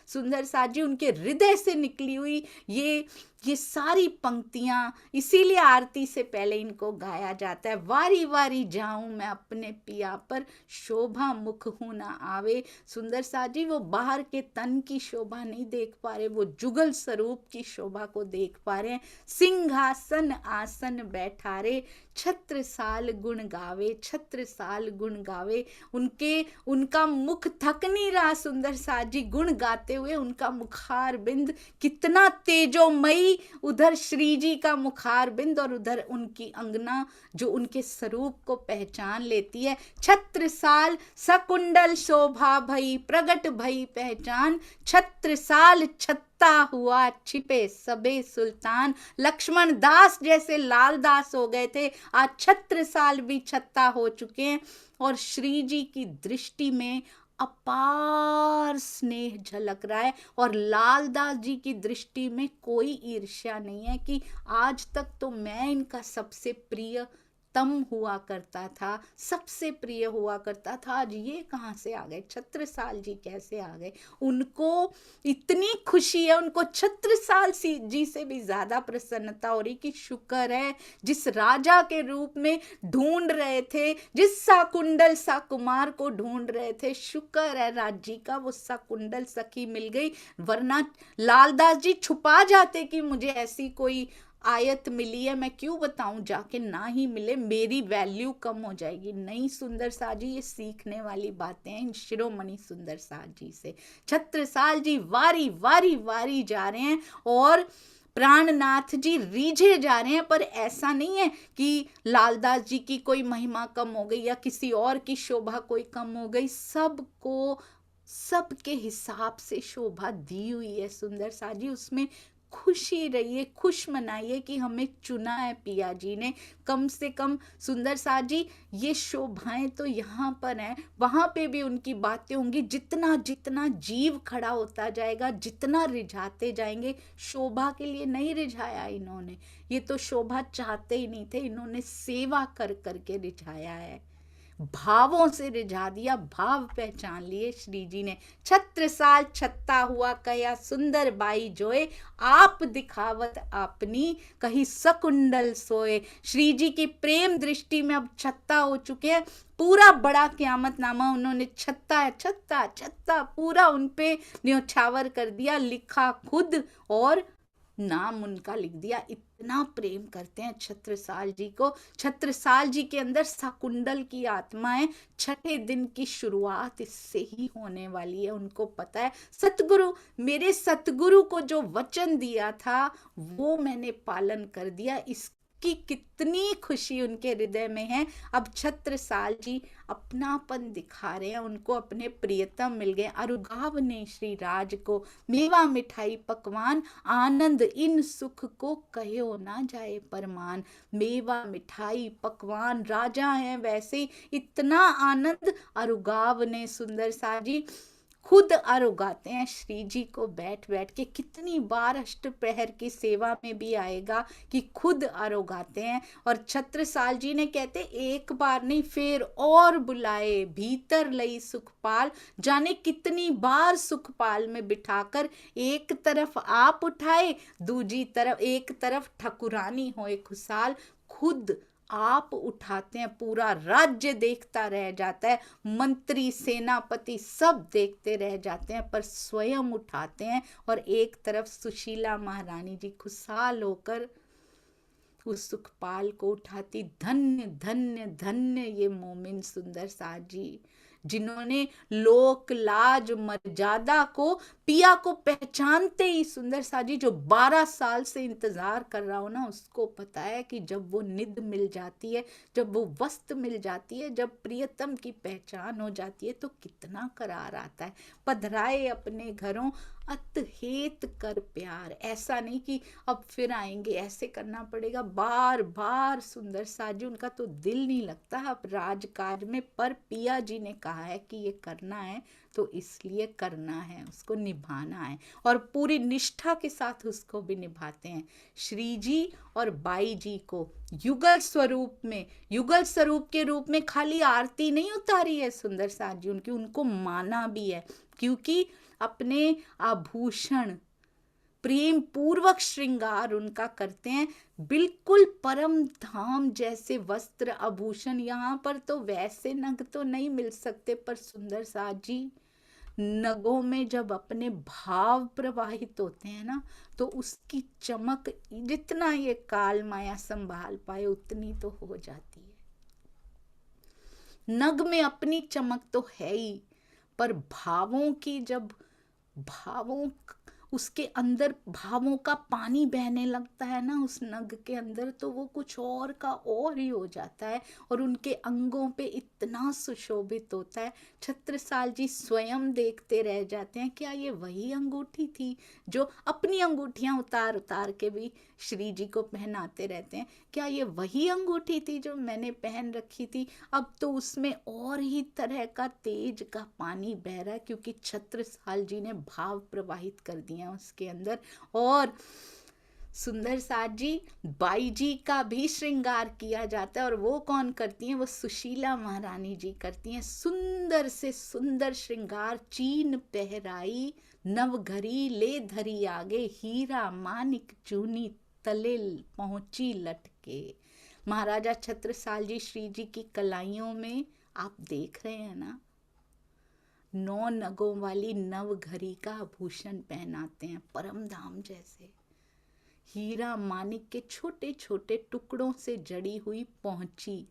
Speaker 1: सुंदर साथ जी, उनके हृदय से निकली हुई ये सारी पंक्तियां, इसीलिए आरती से पहले इनको गाया जाता है। वारी वारी जाऊं मैं अपने पिया पर, शोभा मुख हूं ना आवे। सुंदर साथ जी वो बाहर के तन की शोभा नहीं देख पा रहे, वो जुगल स्वरूप की शोभा को देख पा रहे हैं। सिंहासन आसन बैठारे, छत्रसाल गुण गावे, छत्रसाल गुण गावे। उनका मुख थक नहीं रहा सुंदर साथ जी गुण गाते हुए। उनका मुखार बिंद कितना तेजोमयी, उधर श्री जी का मुखार बिंद और उधर उनकी अंगना जो उनके स्वरूप को पहचान लेती है। छत्रसाल सकुंडल शोभा भई, प्रगट भई पहचान, छत्रसाल छत्ता हुआ छिपे सबे सुल्तान। लक्ष्मण दास जैसे लाल दास हो गए थे, आज छत्रसाल भी छत्ता हो चुके हैं। और श्री जी की दृष्टि में अपार स्नेह झलक रहा है, और लालदास जी की दृष्टि में कोई ईर्ष्या नहीं है कि आज तक तो मैं इनका सबसे प्रिय तम हुआ करता था, सबसे प्रिय हुआ करता था, आज ये कहाँ से आ गए, छत्रसाल जी कैसे आ गए। उनको इतनी खुशी है, उनको छत्रसाल जी से भी ज्यादा प्रसन्नता हो रही कि शुक्र है जिस राजा के रूप में ढूंढ रहे थे, जिस साकुंडल साकुमार को ढूंढ रहे थे, शुक्र है राज्य का वो साकुंडल सखी मिल गई। वरना लालदास जी छुपा जाते कि मुझे ऐसी कोई आयत मिली है, मैं क्यों बताऊं, जाके ना ही मिले मेरी वैल्यू कम हो जाएगी। नहीं सुंदर साथ जी, ये सीखने वाली बातें हैं इन शिरोमणि सुंदर साथ जी से। छत्रसाल जी वारी वारी वारी जा रहे हैं और प्राणनाथ जी रीझे जा रहे हैं, पर ऐसा नहीं है कि लालदास जी की कोई महिमा कम हो गई या किसी और की शोभा कोई कम हो गई। सबको सबके हिसाब से शोभा दी हुई है सुंदर सा जी, उसमें खुशी रहिए, खुश मनाइए कि हमें चुना है पिया जी ने। कम से कम सुंदर सा जी, ये शोभाएं तो यहाँ पर हैं, वहां पे भी उनकी बातें होंगी। जितना जितना जीव खड़ा होता जाएगा, जितना रिझाते जाएंगे, शोभा के लिए नहीं रिझाया इन्होंने, ये तो शोभा चाहते ही नहीं थे, इन्होंने सेवा कर करके रिझाया है, भावों से रिझा दिया, भाव पहचान लिए श्री जी ने। छत्रसाल छत्ता हुआ कया सुंदर बाई जोए, आप दिखावत अपनी कही सकुंडल सोए। श्री जी की प्रेम दृष्टि में अब छत्ता हो चुके हैं, पूरा बड़ा क़यामतनामा उन्होंने छत्ता छत्ता छत्ता पूरा उनपे न्योछावर कर दिया, लिखा खुद और नाम उनका लिख दिया। इतना प्रेम करते हैं छत्रसाल जी को। छत्रसाल जी के अंदर शकुंडल की आत्मा है, छठे दिन की शुरुआत इससे ही होने वाली है। उनको पता है सतगुरु, मेरे सतगुरु को जो वचन दिया था वो मैंने पालन कर दिया, इसकी कितनी खुशी उनके हृदय में है। अब छत्रसाल जी अपनापन दिखा रहे हैं, उनको अपने प्रियतम मिल गए। अरुगाव ने श्री राज को मेवा मिठाई पकवान, आनंद इन सुख को कहो ना जाए परमान। मेवा मिठाई पकवान, राजा हैं वैसे इतना आनंद अरुगाव ने सुंदर सा जी खुद अरुगाते हैं श्री जी को बैठ बैठ के। कितनी बार अष्टप्रहर की सेवा में भी आएगा कि खुद अरुगाते हैं। और छत्रसाल जी ने कहते एक बार नहीं फेर और बुलाए, भीतर लई सुखपाल, जाने कितनी बार सुखपाल में बिठाकर एक तरफ आप उठाए, दूजी तरफ एक तरफ ठकुरानी होए खुशहाल, खुद आप उठाते हैं, पूरा राज्य देखता रह जाता है, मंत्री सेनापति सब देखते रह जाते हैं, पर स्वयं उठाते हैं। और एक तरफ सुशीला महारानी जी खुशहाल होकर उस सुखपाल को उठाती। धन्य धन्य धन्य ये मोमिन सुंदर सा जी, जिन्होंने लोक लाज मर्यादा को, पिया को पहचानते ही सुंदर सा जी, जो 12 साल से इंतजार कर रहा हो ना, उसको पता है कि जब वो निद मिल जाती है, जब वो वस्त मिल जाती है, जब प्रियतम की पहचान हो जाती है, तो कितना करार आता है। पधराए अपने घरों अतहेत कर प्यार, ऐसा नहीं कि अब फिर आएंगे, ऐसे करना पड़ेगा बार बार। सुंदर सा जी, उनका तो दिल नहीं लगता अब राजकाज में, पर पिया जी ने कहा है कि ये करना है तो इसलिए करना है, उसको निभाना है, और पूरी निष्ठा के साथ उसको भी निभाते हैं। श्री जी और बाई जी को युगल स्वरूप में, युगल स्वरूप के रूप में खाली आरती नहीं उतारी है सुंदर सा जी उनकी, उनको माना भी है, क्योंकि अपने आभूषण प्रेम पूर्वक श्रृंगार उनका करते हैं, बिल्कुल परम धाम जैसे वस्त्र आभूषण। यहाँ पर तो वैसे नग तो नहीं मिल सकते, पर सुंदर सा जी नगों में जब अपने भाव प्रवाहित होते हैं ना, तो उसकी चमक जितना ये काल माया संभाल पाए उतनी तो हो जाती है। नग में अपनी चमक तो है ही, पर भावों की, जब भावों उसके अंदर भावों का पानी बहने लगता है ना उस नग के अंदर, तो वो कुछ और का और ही हो जाता है, और उनके अंगों पे इतना सुशोभित होता है। छत्रसाल जी स्वयं देखते रह जाते हैं, क्या ये वही अंगूठी थी जो, अपनी अंगूठियां उतार उतार के भी श्री जी को पहनाते रहते हैं, क्या ये वही अंगूठी थी जो मैंने पहन रखी थी। अब तो उसमें और ही तरह का तेज का पानी बह रहा है, क्योंकि छत्रसाल जी ने भाव प्रवाहित कर दिए उसके अंदर। और सुंदर सा जी बाई जी का भी श्रृंगार किया जाता है, और वो कौन करती हैं, वो सुशीला महारानी जी करती हैं। सुंदर से सुंदर श्रृंगार, चीन पहराई नवघरी ले धरी आगे, हीरा मानिक चूनी तले पहुंची लटके। महाराजा छत्रसाल जी श्री जी की कलाइयों में आप देख रहे हैं ना, 9 नगों वाली नवघरी का आभूषण पहनाते हैं, परम धाम जैसे। हीरा मानिक के छोटे छोटे टुकड़ों से जड़ी हुई पहुंची,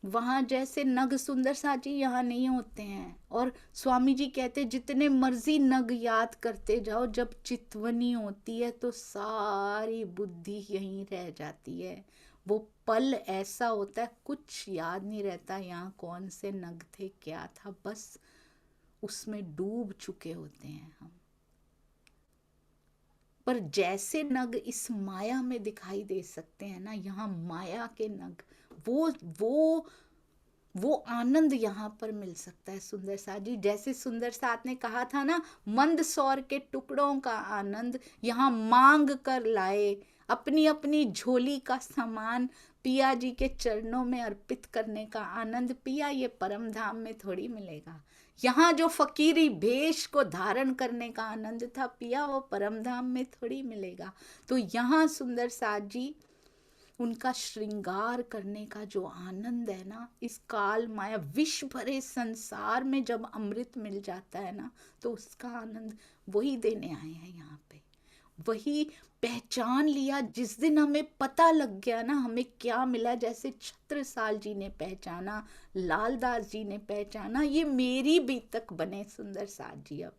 Speaker 1: वहां जैसे नग सुंदर सा जी यहाँ नहीं होते हैं। और स्वामी जी कहते जितने मर्जी नग याद करते जाओ, जब चितवनी होती है तो सारी बुद्धि यहीं रह जाती है। वो पल ऐसा होता है, कुछ याद नहीं रहता यहाँ कौन से नग थे, क्या था, बस उसमें डूब चुके होते हैं हम। पर जैसे नग इस माया में दिखाई दे सकते हैं ना, यहाँ माया के नग, वो वो आनंद यहाँ पर मिल सकता है सुंदर साथ जी। जैसे सुंदर साथ ने कहा था ना, मंद सौर के टुकड़ों का आनंद यहाँ मांग कर लाए, अपनी अपनी झोली का सामान पिया जी के चरणों में अर्पित करने का आनंद पिया ये परम धाम में थोड़ी मिलेगा। यहाँ जो फकीरी भेष को धारण करने का आनंद था पिया, वो परम धाम में थोड़ी मिलेगा। तो यहाँ सुंदर साथ जी उनका श्रृंगार करने का जो आनंद है ना, इस काल माया विश्व भरे संसार में जब अमृत मिल जाता है ना, तो उसका आनंद वही देने आए हैं यहाँ पे। वही पहचान लिया जिस दिन हमें पता लग गया ना हमें क्या मिला। जैसे छत्रसाल जी ने पहचाना, लालदास जी ने पहचाना, ये मेरी बीतक बने सुंदर साथ जी। अब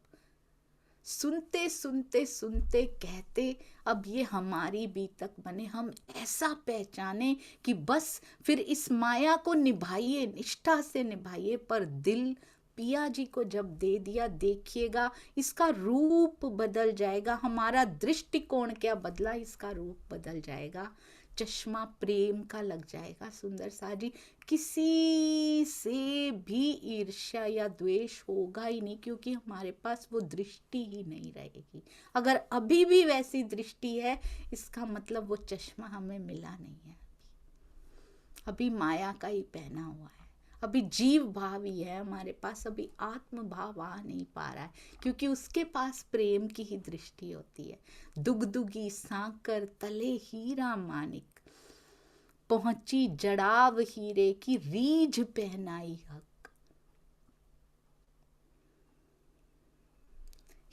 Speaker 1: सुनते सुनते सुनते कहते अब ये हमारी बीतक बने, हम ऐसा पहचाने कि बस फिर इस माया को निभाइए, निष्ठा से निभाइए। पर दिल पिया जी को जब दे दिया, देखिएगा इसका रूप बदल जाएगा। हमारा दृष्टिकोण क्या बदला, इसका रूप बदल जाएगा। चश्मा प्रेम का लग जाएगा सुंदर साथ जी। किसी से भी ईर्ष्या या द्वेष होगा ही नहीं, क्योंकि हमारे पास वो दृष्टि ही नहीं रहेगी। अगर अभी भी वैसी दृष्टि है, इसका मतलब वो चश्मा हमें मिला नहीं है। अभी माया का ही पहना हुआ है, अभी जीव भाव ही है हमारे पास, अभी आत्म भाव आ नहीं पा रहा है, क्योंकि उसके पास प्रेम की ही दृष्टि होती है। दुगदुगी सांकर तले हीरा मानिक, पहुंची जड़ाव हीरे की रीझ पहनाई हक।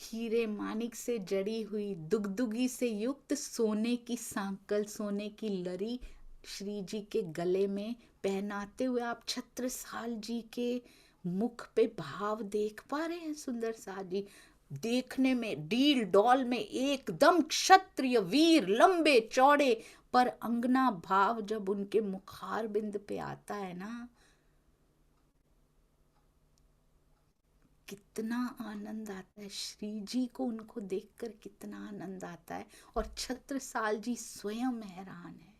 Speaker 1: हीरे मानिक से जड़ी हुई, दुगदुगी से युक्त सोने की सांकल, सोने की लरी श्री जी के गले में पहनाते हुए आप छत्रसाल जी के मुख पे भाव देख पा रहे हैं सुंदर साथ जी। देखने में डील डॉल में एकदम क्षत्रिय वीर, लंबे चौड़े, पर अंगना भाव जब उनके मुखार बिंद पे आता है ना, कितना आनंद आता है। श्री जी को उनको देखकर कितना आनंद आता है। और छत्रसाल जी स्वयं हैरान है,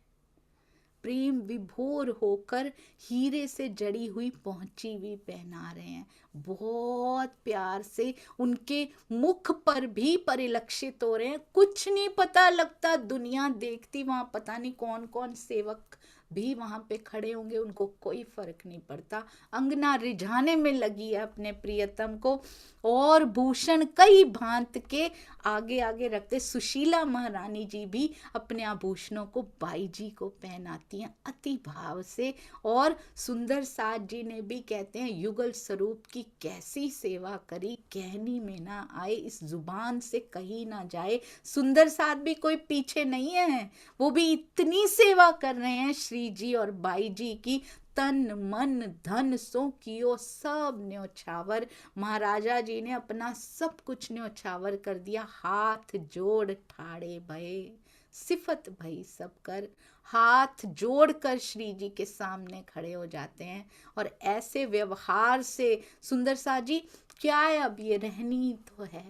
Speaker 1: प्रेम विभोर होकर हीरे से जड़ी हुई पहुंची भी पहना रहे हैं। बहुत प्यार से उनके मुख पर भी परिलक्षित हो रहे हैं। कुछ नहीं पता लगता, दुनिया देखती, वहां पता नहीं कौन कौन सेवक भी वहां पे खड़े होंगे, उनको कोई फर्क नहीं पड़ता। अंगना रिझाने में लगी है अपने प्रियतम को, और भूषण कई भांत के आगे आगे रखते। सुशीला महारानी जी भी अपने आभूषणों को बाई जी को पहनाती हैं अति भाव से। और सुंदर साथ जी ने भी कहते हैं, युगल स्वरूप की कैसी सेवा करी, कहनी में ना आए, इस जुबान से कही ना जाए। सुंदर साथ भी कोई पीछे नहीं है, वो भी इतनी सेवा कर रहे हैं श्री जी और बाई जी की, तन मन धन सो कियो सब न्योछावर। महाराजा जी ने अपना सब कुछ न्योछावर कर दिया। हाथ जोड़ ठाड़े भये, सिफत भई सब कर। हाथ जोड़कर श्री जी के सामने खड़े हो जाते हैं। और ऐसे व्यवहार से सुंदर साथ जी क्या है, अब ये रहनी तो है।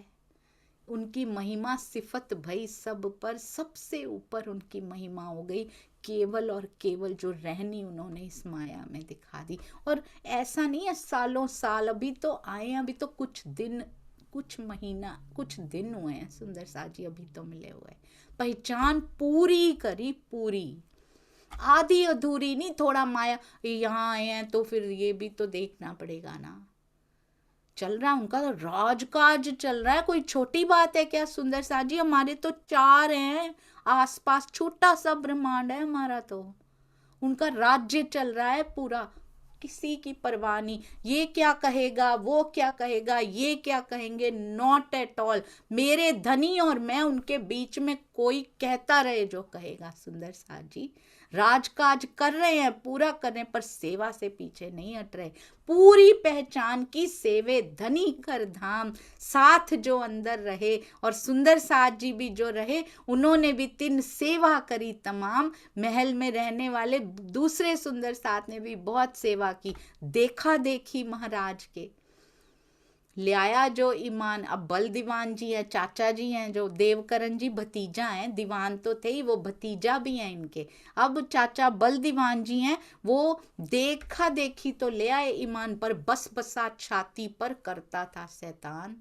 Speaker 1: उनकी महिमा सिफत भई सब पर, सबसे ऊपर उनकी महिमा हो गई। केवल और केवल जो रहनी उन्होंने इस माया में दिखा दी। और ऐसा नहीं है सालों साल, अभी तो आए हैं, अभी तो कुछ दिन, कुछ महीना, कुछ दिन हुए हैं सुंदर साथ जी अभी तो मिले हुए। पहचान पूरी करी, पूरी, आधी अधूरी नहीं। थोड़ा माया यहाँ आए हैं तो फिर ये भी तो देखना पड़ेगा ना। चल रहा है उनका तो राजकाज चल रहा है, कोई छोटी बात है क्या सुंदर साथ जी? हमारे तो 4 हैं आसपास, छोटा सा ब्रह्मांड है हमारा, तो उनका राज्य चल रहा है पूरा, किसी की परवाह नहीं। ये क्या कहेगा, वो क्या कहेगा, ये क्या कहेंगे, नॉट एट ऑल। मेरे धनी और मैं उनके बीच में, कोई कहता रहे जो कहेगा। सुंदर साथ जी राजकाज कर रहे हैं, पूरा कर रहे हैं, पर सेवा से पीछे नहीं हट रहे। पूरी पहचान की सेवे धनी कर धाम, साथ जो अंदर रहे। और सुंदर साथ जी भी जो रहे, उन्होंने भी 3 सेवा करी तमाम। महल में रहने वाले दूसरे सुंदर साथ ने भी बहुत सेवा की। देखा देखी महाराज के ले आया जो ईमान। अब बल दीवान जी है, चाचा जी हैं, जो देवकरण जी भतीजा हैं, दीवान तो थे ही, वो भतीजा भी हैं इनके। अब चाचा बल दीवान जी हैं, वो देखा देखी तो ले आए ईमान, पर बस बसा छाती पर करता था शैतान।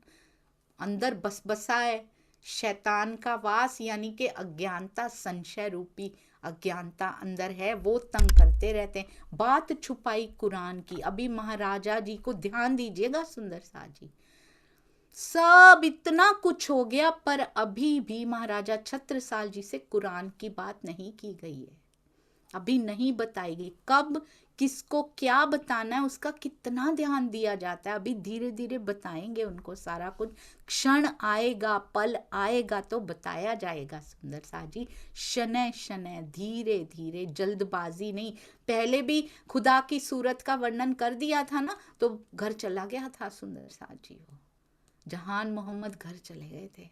Speaker 1: अंदर बस बसा है शैतान का वास, यानी कि अज्ञानता, संशय रूपी अज्ञानता अंदर है, वो तंग करते रहते हैं। बात छुपाई कुरान की। अभी महाराजा जी को ध्यान दीजिएगा सुंदर सा जी, सब इतना कुछ हो गया पर अभी भी महाराजा छत्रसाल जी से कुरान की बात नहीं की गई है, अभी नहीं बताई गई। कब किसको क्या बताना है उसका कितना ध्यान दिया जाता है, अभी धीरे धीरे बताएंगे उनको सारा कुछ। क्षण आएगा, पल आएगा तो बताया जाएगा सुंदर सा जी, शनै शनै, धीरे धीरे, जल्दबाजी नहीं। पहले भी खुदा की सूरत का वर्णन कर दिया था ना, तो घर चला गया था सुंदर सा जी, वो जहान मोहम्मद घर चले गए थे,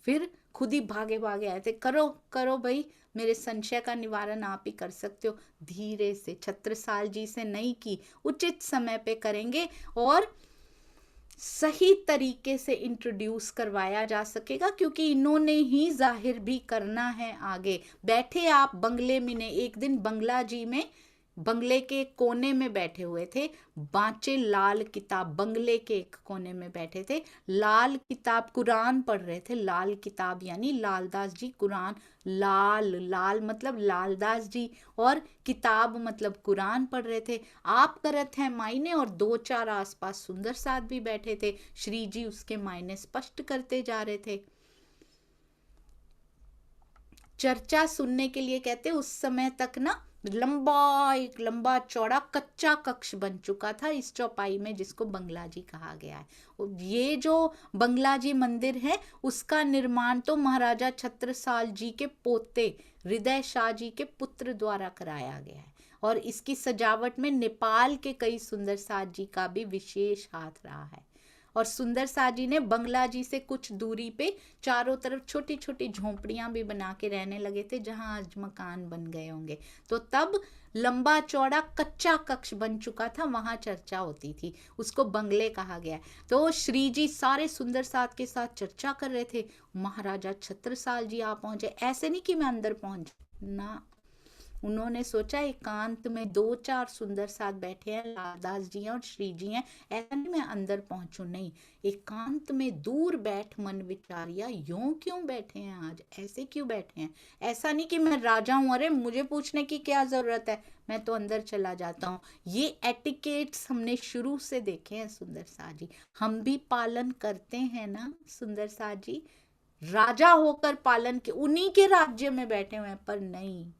Speaker 1: फिर खुद ही भागे भागे आए थे, करो करो भाई, मेरे संशय का निवारण आप ही कर सकते हो। धीरे से, छत्रसाल जी से नहीं की, उचित समय पे करेंगे और सही तरीके से इंट्रोड्यूस करवाया जा सकेगा, क्योंकि इन्होंने ही जाहिर भी करना है आगे। बैठे आप बंगले में ने, एक दिन बंगला जी में, बंगले के एक कोने में बैठे हुए थे, बांचे लाल किताब, बंगले के एक कोने में बैठे थे, लाल किताब कुरान पढ़ रहे थे। लाल किताब यानी लालदास जी कुरान, लाल, लाल मतलब लालदास जी, और किताब मतलब कुरान पढ़ रहे थे। आप करत हैं मायने, और दो चार आसपास सुंदर साथ भी बैठे थे, श्री जी उसके मायने स्पष्ट करते जा रहे थे। चर्चा सुनने के लिए कहते उस समय तक ना लंबा, एक लंबा चौड़ा कच्चा कक्ष बन चुका था इस चौपाई में, जिसको बंगला जी कहा गया है। ये जो बंगला जी मंदिर है उसका निर्माण तो महाराजा छत्रसाल जी के पोते हृदय शाह जी के पुत्र द्वारा कराया गया है, और इसकी सजावट में नेपाल के कई सुंदर साथ जी का भी विशेष हाथ रहा है। और सुंदर सा जी ने बंगला जी से कुछ दूरी पे चारों तरफ छोटी छोटी झोंपड़ियां भी बना के रहने लगे थे, जहां आज मकान बन गए होंगे। तो तब लंबा चौड़ा कच्चा कक्ष बन चुका था, वहां चर्चा होती थी, उसको बंगले कहा गया। तो श्री जी सारे सुंदर साथ के साथ चर्चा कर रहे थे, महाराजा छत्रसाल जी आ पहुंचे। ऐसे नहीं कि मैं अंदर पहुंच ना, उन्होंने सोचा एकांत में दो चार सुंदर साथ बैठे हैं, लालदास जी हैं और श्री जी हैं, ऐसा नहीं मैं अंदर पहुंचू, नहीं, एकांत में दूर बैठ मन विचारिया, यूं क्यों बैठे हैं आज, ऐसे क्यों बैठे हैं। ऐसा नहीं कि मैं राजा हूं, अरे मुझे पूछने की क्या जरूरत है, मैं तो अंदर चला जाता हूँ। ये एटिकेट्स हमने शुरू से देखे हैं सुंदर सा जी, हम भी पालन करते हैं ना सुंदर सा जी, राजा होकर पालन के, उन्हीं के राज्य में बैठे हुए हैं, पर नहीं,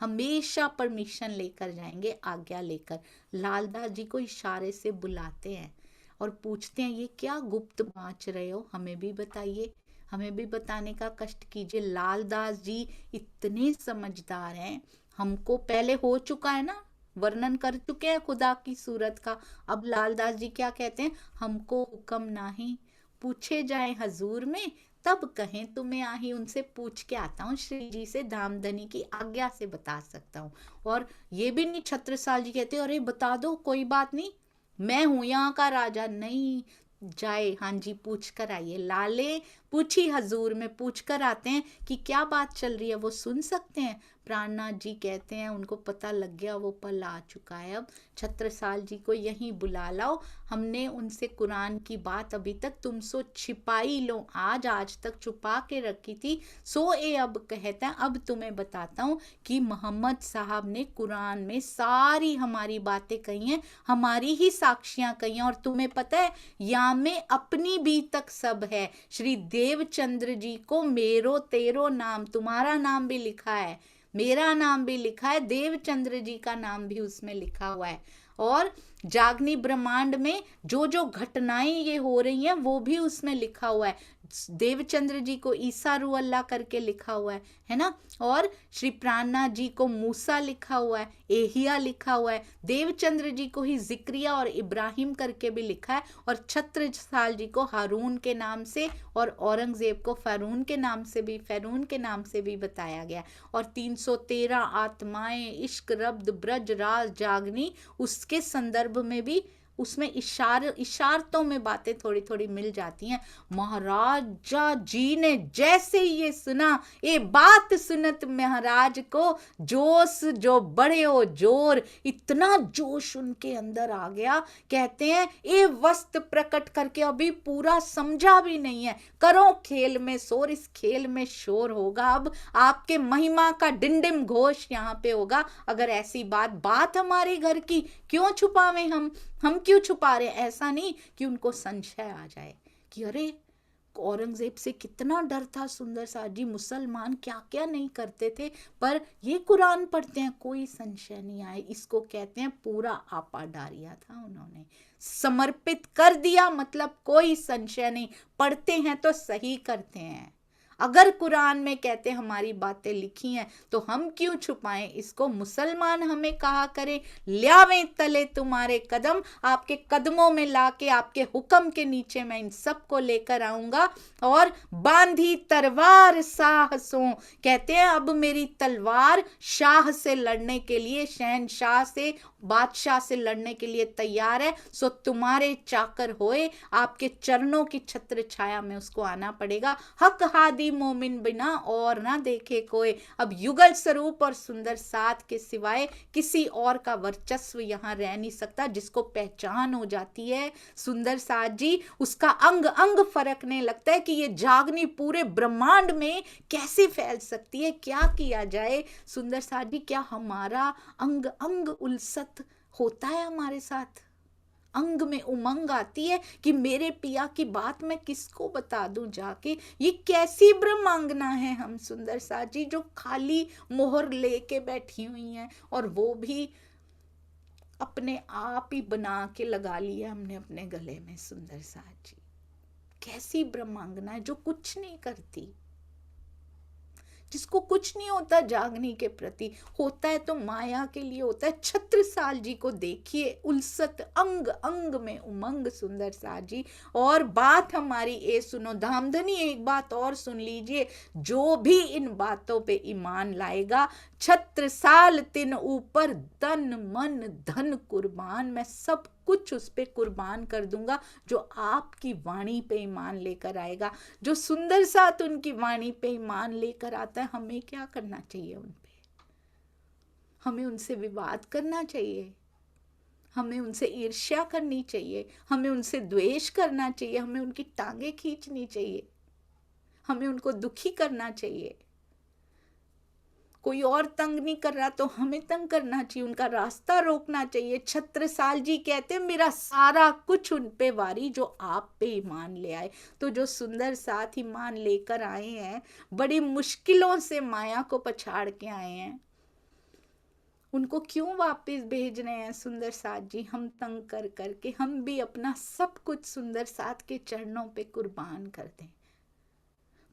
Speaker 1: हमेशा परमिशन लेकर जाएंगे, आज्ञा लेकर। लालदास जी को इशारे से बुलाते हैं और पूछते हैं ये क्या गुप्त बाँच रहे हो, हमें भी बताइए, हमें भी बताने का कष्ट कीजिए। लालदास जी इतने समझदार हैं, हमको पहले हो चुका है ना, वर्णन कर चुके हैं खुदा की सूरत का। अब लालदास जी क्या कहते हैं, हमको हुक्म नाही पूछे जाए हजूर में, तब कहें तुम्हें आही। उनसे पूछ के आता हूँ श्री जी से, धामधनी की आज्ञा से बता सकता हूँ। और ये भी नहीं छत्रसाल जी कहते अरे बता दो कोई बात नहीं, मैं हूं यहाँ का राजा, नहीं, जाए, हाँ जी पूछ कर आइए। लाले पूछी हजूर में, पूछ कर आते हैं कि क्या बात चल रही है, वो सुन सकते हैं। प्राणनाथ जी कहते हैं उनको पता लग गया वो पल आ चुका है, अब छत्रसाल जी को यहीं बुला लाओ, हमने उनसे कुरान की बात अभी तक तुमसे छिपाई लो, आज तक छुपा के रखी थी, सो ए अब कहते हैं अब तुम्हें बताता हूँ कि मोहम्मद साहब ने कुरान में सारी हमारी बातें कही हैं, हमारी ही साक्षियां कही हैं, और तुम्हें पता है या में अपनी भी तक सब है। श्री देवचंद्र जी को मेरो तेरो नाम, तुम्हारा नाम भी लिखा है, मेरा नाम भी लिखा है, देवचंद्र जी का नाम भी उसमें लिखा हुआ है, और जागनी ब्रह्मांड में जो जो घटनाएं ये हो रही हैं वो भी उसमें लिखा हुआ है। देवचंद्र जी को ईसा रू अल्लाह करके लिखा हुआ है ना, और श्री प्राणनाथ जी को मूसा लिखा हुआ है, एहिया लिखा हुआ है, देवचंद्र जी को ही जिक्रिया और इब्राहिम करके भी लिखा है, और छत्रसाल जी को हारून के नाम से और औरंगजेब को फैरून के नाम से भी बताया गया। और 313 आत्माएं, इश्क, रब्द, ब्रज, राज, जागनी, उसके संदर्भ में भी उसमें इशारतों में बातें थोड़ी थोड़ी मिल जाती हैं। महाराजा जी ने जैसे ही ये सुना, ये बात सुनत महाराज को जोश जो बढ़े हो जोर, इतना जोश उनके अंदर आ गया। कहते हैं ये वस्त्र प्रकट करके अभी पूरा समझा भी नहीं है, करो खेल में शोर, इस खेल में शोर होगा, अब आपके महिमा का डिंडिम घोष यहाँ पे होगा। अगर ऐसी बात हमारे घर की क्यों छुपावे, हम क्यों छुपा रहे? ऐसा नहीं कि उनको संशय आ जाए कि अरे औरंगजेब से कितना डर था सुंदर सा जी, मुसलमान क्या क्या नहीं करते थे, पर ये कुरान पढ़ते हैं, कोई संशय नहीं आए। इसको कहते हैं पूरा आपा डारिया था, उन्होंने समर्पित कर दिया, मतलब कोई संशय नहीं, पढ़ते हैं तो सही करते हैं। अगर कुरान में कहते हमारी बातें लिखी हैं तो हम क्यों छुपाएं इसको? मुसलमान हमें कहा करें ल्यावें तले तुम्हारे कदम, आपके कदमों में लाके आपके हुक्म के नीचे मैं इन सबको लेकर आऊंगा। और बांधी तलवार साहसों, कहते हैं अब मेरी तलवार शाह से लड़ने के लिए, शहनशाह से, बादशाह से लड़ने के लिए तैयार है। सो तुम्हारे चाकर होए, आपके चरणों की छत्र छाया में उसको आना पड़ेगा। हक हादी मोमिन बिना और ना देखे कोई, अब युगल स्वरूप और सुंदर साथ के सिवाय किसी और का वर्चस्व यहाँ रह नहीं सकता। जिसको पहचान हो जाती है सुंदर साथ जी, उसका अंग अंग फरकने लगता है कि ये जागनी पूरे ब्रह्मांड में कैसे फैल सकती है, क्या किया जाए। सुंदर साथ जी, क्या हमारा अंग अंग उलसत होता है हमारे साथ? अंग में उमंग आती है कि मेरे पिया की बात मैं किसको बता दूं जाके? ये कैसी ब्रह्मांगना है हम सुंदर साथ जी, जो खाली मोहर लेके बैठी हुई हैं, और वो भी अपने आप ही बना के लगा लिया हमने अपने गले में। सुंदर साथ जी, कैसी ब्रह्मांगना है जो कुछ नहीं करती, जिसको कुछ नहीं होता जागनी के प्रति, होता है तो माया के लिए होता है। छत्रसाल जी को देखिए, उलसत अंग अंग में उमंग सुंदर साथ जी। और बात हमारी ए सुनो धामधनी, एक बात और सुन लीजिए, जो भी इन बातों पे ईमान लाएगा, छत्रसाल तिन ऊपर तन मन धन कुर्बान, मैं सब कुछ उस पे कुर्बान कर दूंगा जो आपकी वाणी पे ईमान लेकर आएगा। जो सुंदर साथ उनकी वाणी पे ईमान लेकर आता है, हमें क्या करना चाहिए उन पे? हमें उनसे विवाद करना चाहिए, हमें उनसे ईर्ष्या करनी चाहिए, हमें उनसे द्वेष करना चाहिए, हमें उनकी टांगे खींचनी चाहिए, हमें उनको दुखी करना चाहिए। कोई और तंग नहीं कर रहा तो हमें तंग करना चाहिए, उनका रास्ता रोकना चाहिए। छत्रसाल जी कहते हैं मेरा सारा कुछ उन पे वारी जो आप पे ईमान ले आए। तो जो सुंदर साथ ईमान लेकर आए हैं, बड़ी मुश्किलों से माया को पछाड़ के आए हैं, उनको क्यों वापस भेज रहे हैं सुंदर साथ जी? हम तंग कर करके हम भी अपना सब कुछ सुंदर साथ के चरणों पे कुर्बान कर दें।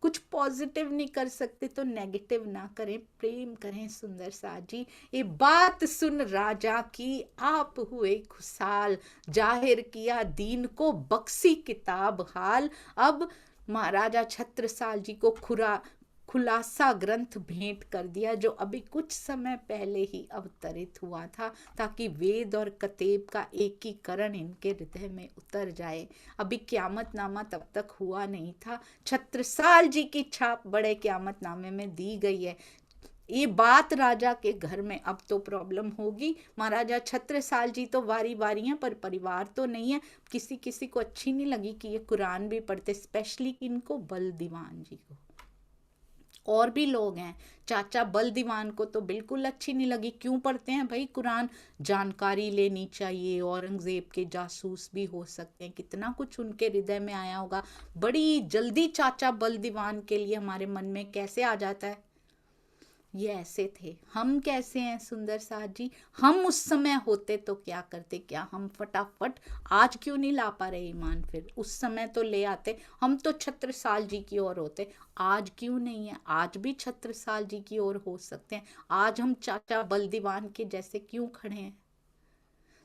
Speaker 1: कुछ पॉजिटिव नहीं कर सकते तो नेगेटिव ना करें, प्रेम करें सुंदर साथ जी। ये बात सुन राजा की आप हुए खुशहाल, जाहिर किया दीन को बख्शी किताब हाल। अब महाराजा छत्रसाल जी को खुलासा ग्रंथ भेंट कर दिया, जो अभी कुछ समय पहले ही अवतरित हुआ था, ताकि वेद और कतेब का एकीकरण इनके हृदय में उतर जाए। अभी क़यामतनामा तब तक हुआ नहीं था, छत्रसाल जी की छाप बड़े क़यामतनामे में दी गई है। ये बात राजा के घर में अब तो प्रॉब्लम होगी। महाराजा छत्रसाल जी तो वारी वारी हैं, पर परिवार तो नहीं है। किसी किसी को अच्छी नहीं लगी कि ये कुरान भी पढ़ते, स्पेशली इनको बल दीवान जी को। और भी लोग हैं, चाचा बल दीवान को तो बिल्कुल अच्छी नहीं लगी। क्यों पढ़ते हैं भाई कुरान? जानकारी लेनी चाहिए, औरंगजेब के जासूस भी हो सकते हैं, कितना कुछ उनके हृदय में आया होगा। बड़ी जल्दी चाचा बल दीवान के लिए हमारे मन में कैसे आ जाता है? ये ऐसे थे। हम कैसे हैं सुंदर साथ जी? हम उस समय होते तो क्या करते? क्या हम फटाफट आज क्यों नहीं ला पा रहे ईमान? फिर उस समय तो ले आते, हम तो छत्रसाल जी की ओर होते। आज क्यों नहीं है? आज भी छत्रसाल जी की ओर हो सकते हैं। आज हम चाचा बल दीवान के जैसे क्यों खड़े हैं?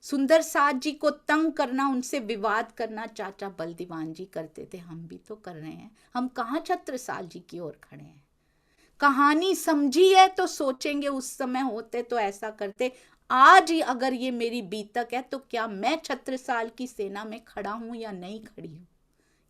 Speaker 1: सुंदर साथ जी को तंग करना, उनसे विवाद करना चाचा बल दीवान जी करते थे, हम भी तो कर रहे हैं। हम कहाँ छत्रसाल जी की ओर खड़े हैं? कहानी समझी है तो सोचेंगे उस समय होते तो ऐसा करते, आज ही अगर ये मेरी बीतक है तो क्या मैं छत्रसाल की सेना में खड़ा हूं या नहीं खड़ी हूं,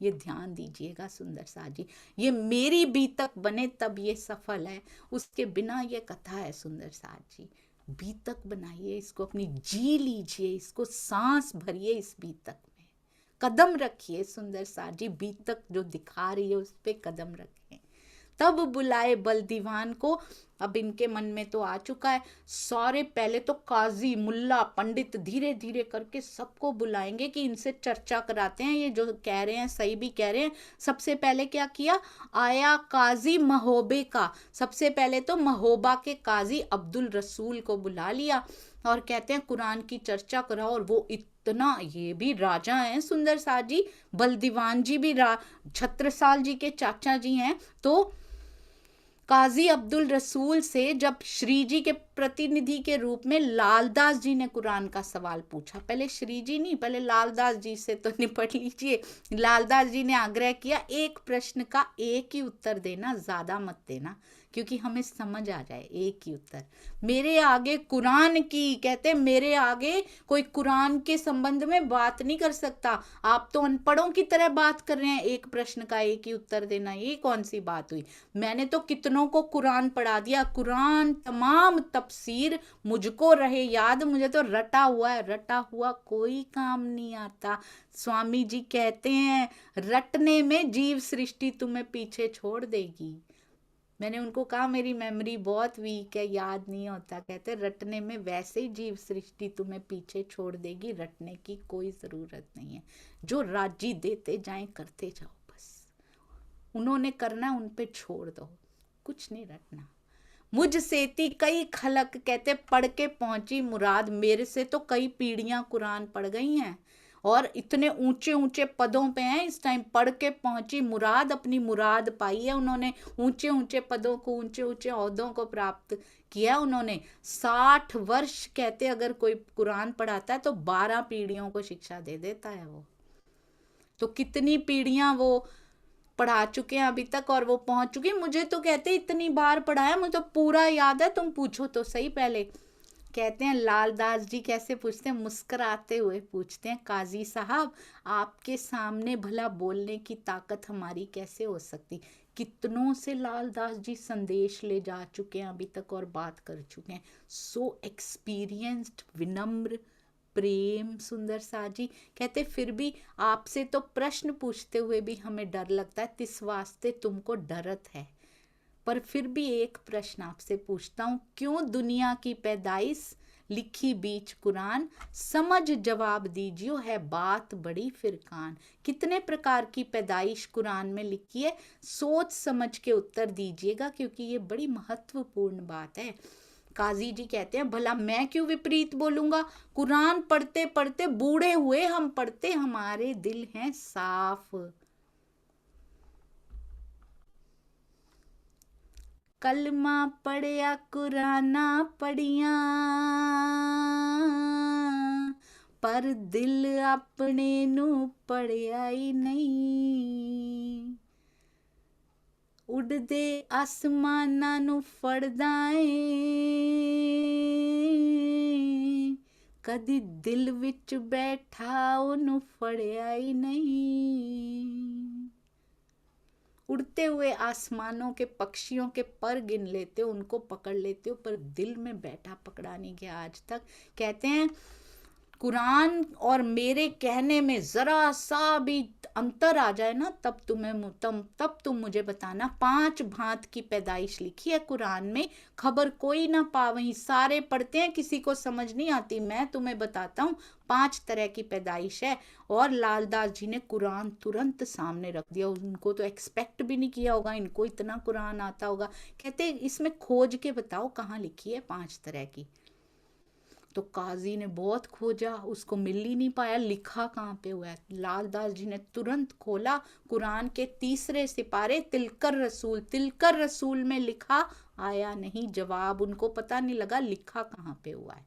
Speaker 1: ये ध्यान दीजिएगा सुंदर सा जी। ये मेरी बीतक बने तब ये सफल है, उसके बिना ये कथा है सुंदर सा जी। बीतक बनाइए, इसको अपनी जी लीजिए, इसको सांस भरिए इस बीतक में, कदम रखिए सुंदर सा जी। बीतक जो दिखा रही है उस पे कदम रखें, तब बुलाए बलदीवान को। अब इनके मन में तो आ चुका है, सारे पहले तो काजी मुल्ला पंडित धीरे धीरे करके सबको बुलाएंगे कि इनसे चर्चा कराते हैं, ये जो कह रहे हैं सही भी कह रहे हैं। सबसे पहले क्या किया, आया काजी महोबे का, सबसे पहले तो महोबा के काजी अब्दुल रसूल को बुला लिया और कहते हैं कुरान की चर्चा कराओ। और वो इतना, ये भी राजा हैं सुंदर सा जी, बलदीवान जी भी छत्रसाल जी के चाचा जी हैं। तो काजी अब्दुल रसूल से जब श्री जी के प्रतिनिधि के रूप में लालदास जी ने कुरान का सवाल पूछा, पहले श्री जी नहीं, पहले लालदास जी से तो निपट लीजिए। लालदास जी ने आग्रह किया, एक प्रश्न का एक ही उत्तर देना, ज्यादा मत देना, क्योंकि हमें समझ आ जाए, एक ही उत्तर। मेरे आगे कुरान की, कहते मेरे आगे कोई कुरान के संबंध में बात नहीं कर सकता, आप तो अनपढ़ों की तरह बात कर रहे हैं, एक प्रश्न का एक ही उत्तर देना, ये कौन सी बात हुई। मैंने तो कितनों को कुरान पढ़ा दिया, कुरान तमाम तफसीर मुझको रहे याद, मुझे तो रटा हुआ है, रटा हुआ कोई काम नहीं आता। स्वामी जी कहते हैं रटने में जीव सृष्टि तुम्हें पीछे छोड़ देगी। मैंने उनको कहा मेरी मेमोरी बहुत वीक है, याद नहीं होता। कहते रटने में वैसे ही जीव सृष्टि तुम्हें पीछे छोड़ देगी, रटने की कोई जरूरत नहीं है। जो राजी देते जाएं करते जाओ, बस उन्होंने करना उन पे छोड़ दो, कुछ नहीं रटना। मुझ सेती कई खलक, कहते पढ़ के पहुंची मुराद, मेरे से तो कई पीढ़ियां कुरान पढ़ गई हैं और इतने ऊंचे ऊंचे पदों पे हैं इस टाइम, पढ़ के पहुंची मुराद, अपनी मुराद पाई है उन्होंने, ऊंचे ऊंचे पदों को, ऊंचे ऊंचे ओहदों को प्राप्त किया उन्होंने। 60 वर्ष कहते अगर कोई कुरान पढ़ाता है तो 12 पीढ़ियों को शिक्षा दे देता है वो। तो कितनी पीढ़ियां वो पढ़ा चुके हैं अभी तक और वो पहुंच चुके। मुझे तो कहते इतनी बार पढ़ाया, मुझे तो पूरा याद है, तुम पूछो तो सही पहले। कहते हैं लालदास जी कैसे पूछते हैं, मुस्कुराते हुए पूछते हैं, काजी साहब आपके सामने भला बोलने की ताकत हमारी कैसे हो सकती। कितनों से लालदास जी संदेश ले जा चुके हैं अभी तक और बात कर चुके हैं। सो एक्सपीरियंस्ड, विनम्र, प्रेम सुंदर सा जी। कहते फिर भी आपसे तो प्रश्न पूछते हुए भी हमें डर लगता है, तिस वास्ते तुमको डरत है। पर फिर भी एक प्रश्न आपसे पूछता हूँ, क्यों दुनिया की पैदाइश लिखी बीच कुरान, समझ जवाब दीजियो है बात बड़ी फिरकान। कितने प्रकार की पैदाइश कुरान में लिखी है, सोच समझ के उत्तर दीजिएगा, क्योंकि ये बड़ी महत्वपूर्ण बात है। काजी जी कहते हैं भला मैं क्यों विपरीत बोलूंगा, कुरान पढ़ते पढ़ते बूढ़े हुए हम पढ़ते, हमारे दिल हैं साफ। कलमा पढ़िया कुराना पढ़िया, पर दिल अपने नू पढ़िया ही नहीं। उड़दे आसमाना नू फड़दा ਏ, कदी दिल विच बैठा ओनू फड़िया ही नहीं। उड़ते हुए आसमानों के पक्षियों के पर गिन लेते हो, उनको पकड़ लेते हो, पर दिल में बैठा पकड़ा नहीं गया आज तक। कहते हैं कुरान और मेरे कहने में जरा सा भी अंतर आ जाए ना, तब तुम मुझे बताना। 5 भांत की पैदाइश लिखी है कुरान में, खबर कोई ना पावहीं, सारे पढ़ते हैं किसी को समझ नहीं आती। मैं तुम्हें बताता हूँ 5 तरह की पैदाइश है। और लालदास जी ने कुरान तुरंत सामने रख दिया, उनको तो एक्सपेक्ट भी नहीं किया होगा इनको इतना कुरान आता होगा। कहते इसमें खोज के बताओ कहाँ लिखी है 5 तरह की। तो काजी ने बहुत खोजा, उसको मिल ही नहीं पाया, लिखा कहाँ पे हुआ है। लालदास जी ने तुरंत खोला, कुरान के 3रे सिपारे तिलकर रसूल में लिखा, आया नहीं जवाब, उनको पता नहीं लगा लिखा कहाँ पे हुआ है।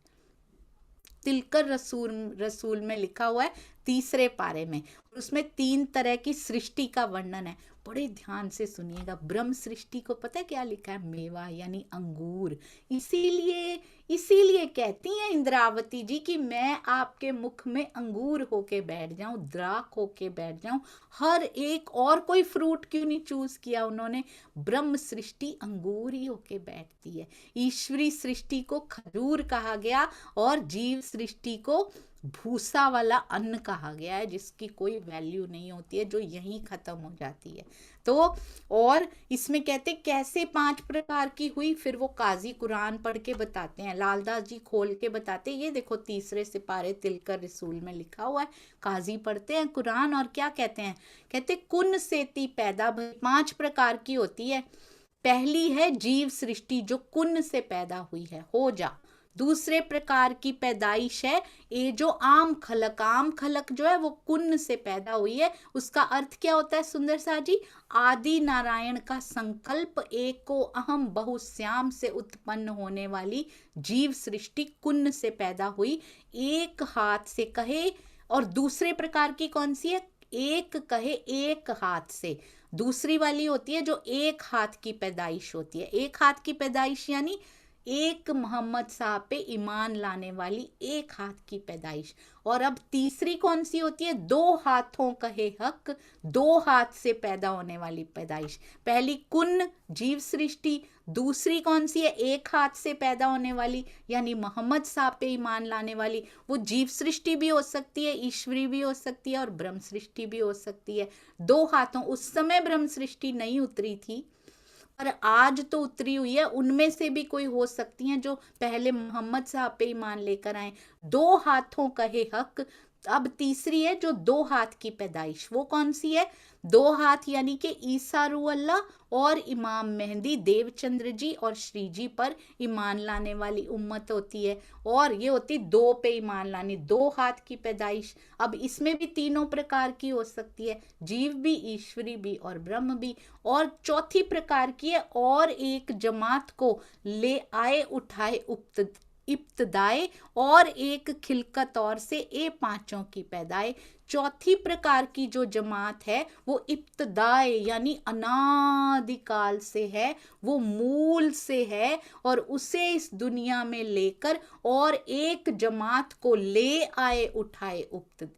Speaker 1: तिलकर रसूल रसूल में लिखा हुआ है, तीसरे पारे में। उसमें 3 तरह की सृष्टि का वर्णन है, बड़े ध्यान से सुनिएगा। ब्रह्म सृष्टि को पता है क्या लिखा है? मेवा यानी अंगूर। इसीलिए कहती हैं इंद्रावती जी कि मैं आपके मुख में अंगूर होके बैठ जाऊं, द्राख होके बैठ जाऊं। हर एक और कोई फ्रूट क्यों नहीं चूज किया उन्होंने? ब्रह्म सृष्टि अंगूर ही होके बैठती है। ईश्वरी सृष्टि को खजूर कहा गया और जीव सृष्टि को भूसा वाला अन्न कहा गया है, जिसकी कोई वैल्यू नहीं होती है, जो यहीं खत्म हो जाती है। तो और इसमें कहते कैसे 5 प्रकार की हुई, फिर वो काजी कुरान पढ़ के बताते हैं, लालदास जी खोल के बताते हैं। ये देखो तीसरे सिपारे तिलकर रसूल में लिखा हुआ है, काजी पढ़ते हैं कुरान और क्या कहते हैं? कहते कुन सेती पैदा भई, 5 प्रकार की होती है। पहली है जीव सृष्टि जो कुन से पैदा हुई है, हो जा। दूसरे प्रकार की पैदाइश है ये जो आम खलक जो है वो कुन से पैदा हुई है। उसका अर्थ क्या होता है सुंदर सा जी? आदि नारायण का संकल्प एक को अहम बहुश्याम से उत्पन्न होने वाली जीव सृष्टि कुन से पैदा हुई, एक हाथ से कहे। और दूसरे प्रकार की कौन सी है? एक कहे एक हाथ से। दूसरी वाली होती है जो एक हाथ की पैदाइश होती है। एक हाथ की पैदाइश यानी एक मोहम्मद साहब पे ईमान लाने वाली एक हाथ की पैदाइश। और अब तीसरी कौन सी होती है? 2 हाथों कहे हक, 2 हाथ से पैदा होने वाली पैदाइश। पहली कुन जीव सृष्टि, दूसरी कौन सी है? एक हाथ से पैदा होने वाली यानी मोहम्मद साहब पे ईमान लाने वाली। वो जीव सृष्टि भी हो सकती है, ईश्वरी भी हो सकती है और ब्रह्म सृष्टि भी हो सकती है। 2 हाथों, उस समय ब्रह्म सृष्टि नहीं उतरी थी पर आज तो उतरी हुई है। उनमें से भी कोई हो सकती हैं जो पहले मोहम्मद साहब पे ईमान लेकर आए। 2 हाथों कहे हक। अब तीसरी है जो 2 हाथ की पैदाइश, वो कौन सी है? 2 हाथ यानी कि ईसा रूह अल्लाह और इमाम मेहंदी देवचंद्र जी और श्री जी पर ईमान लाने वाली उम्मत होती है। और ये होती 2 पे ईमान लानी, 2 हाथ की पैदाइश। अब इसमें भी तीनों प्रकार की हो सकती है, जीव भी, ईश्वरी भी और ब्रह्म भी। और चौथी प्रकार की है और एक जमात को ले आए उठाए इब्तदाए और एक खिलकत और से ए 5 की पैदाए। चौथी प्रकार की जो जमात है वो इब्तदाए यानी अनादिकाल से है, वो मूल से है और उसे इस दुनिया में लेकर और एक जमात को ले आए उठाए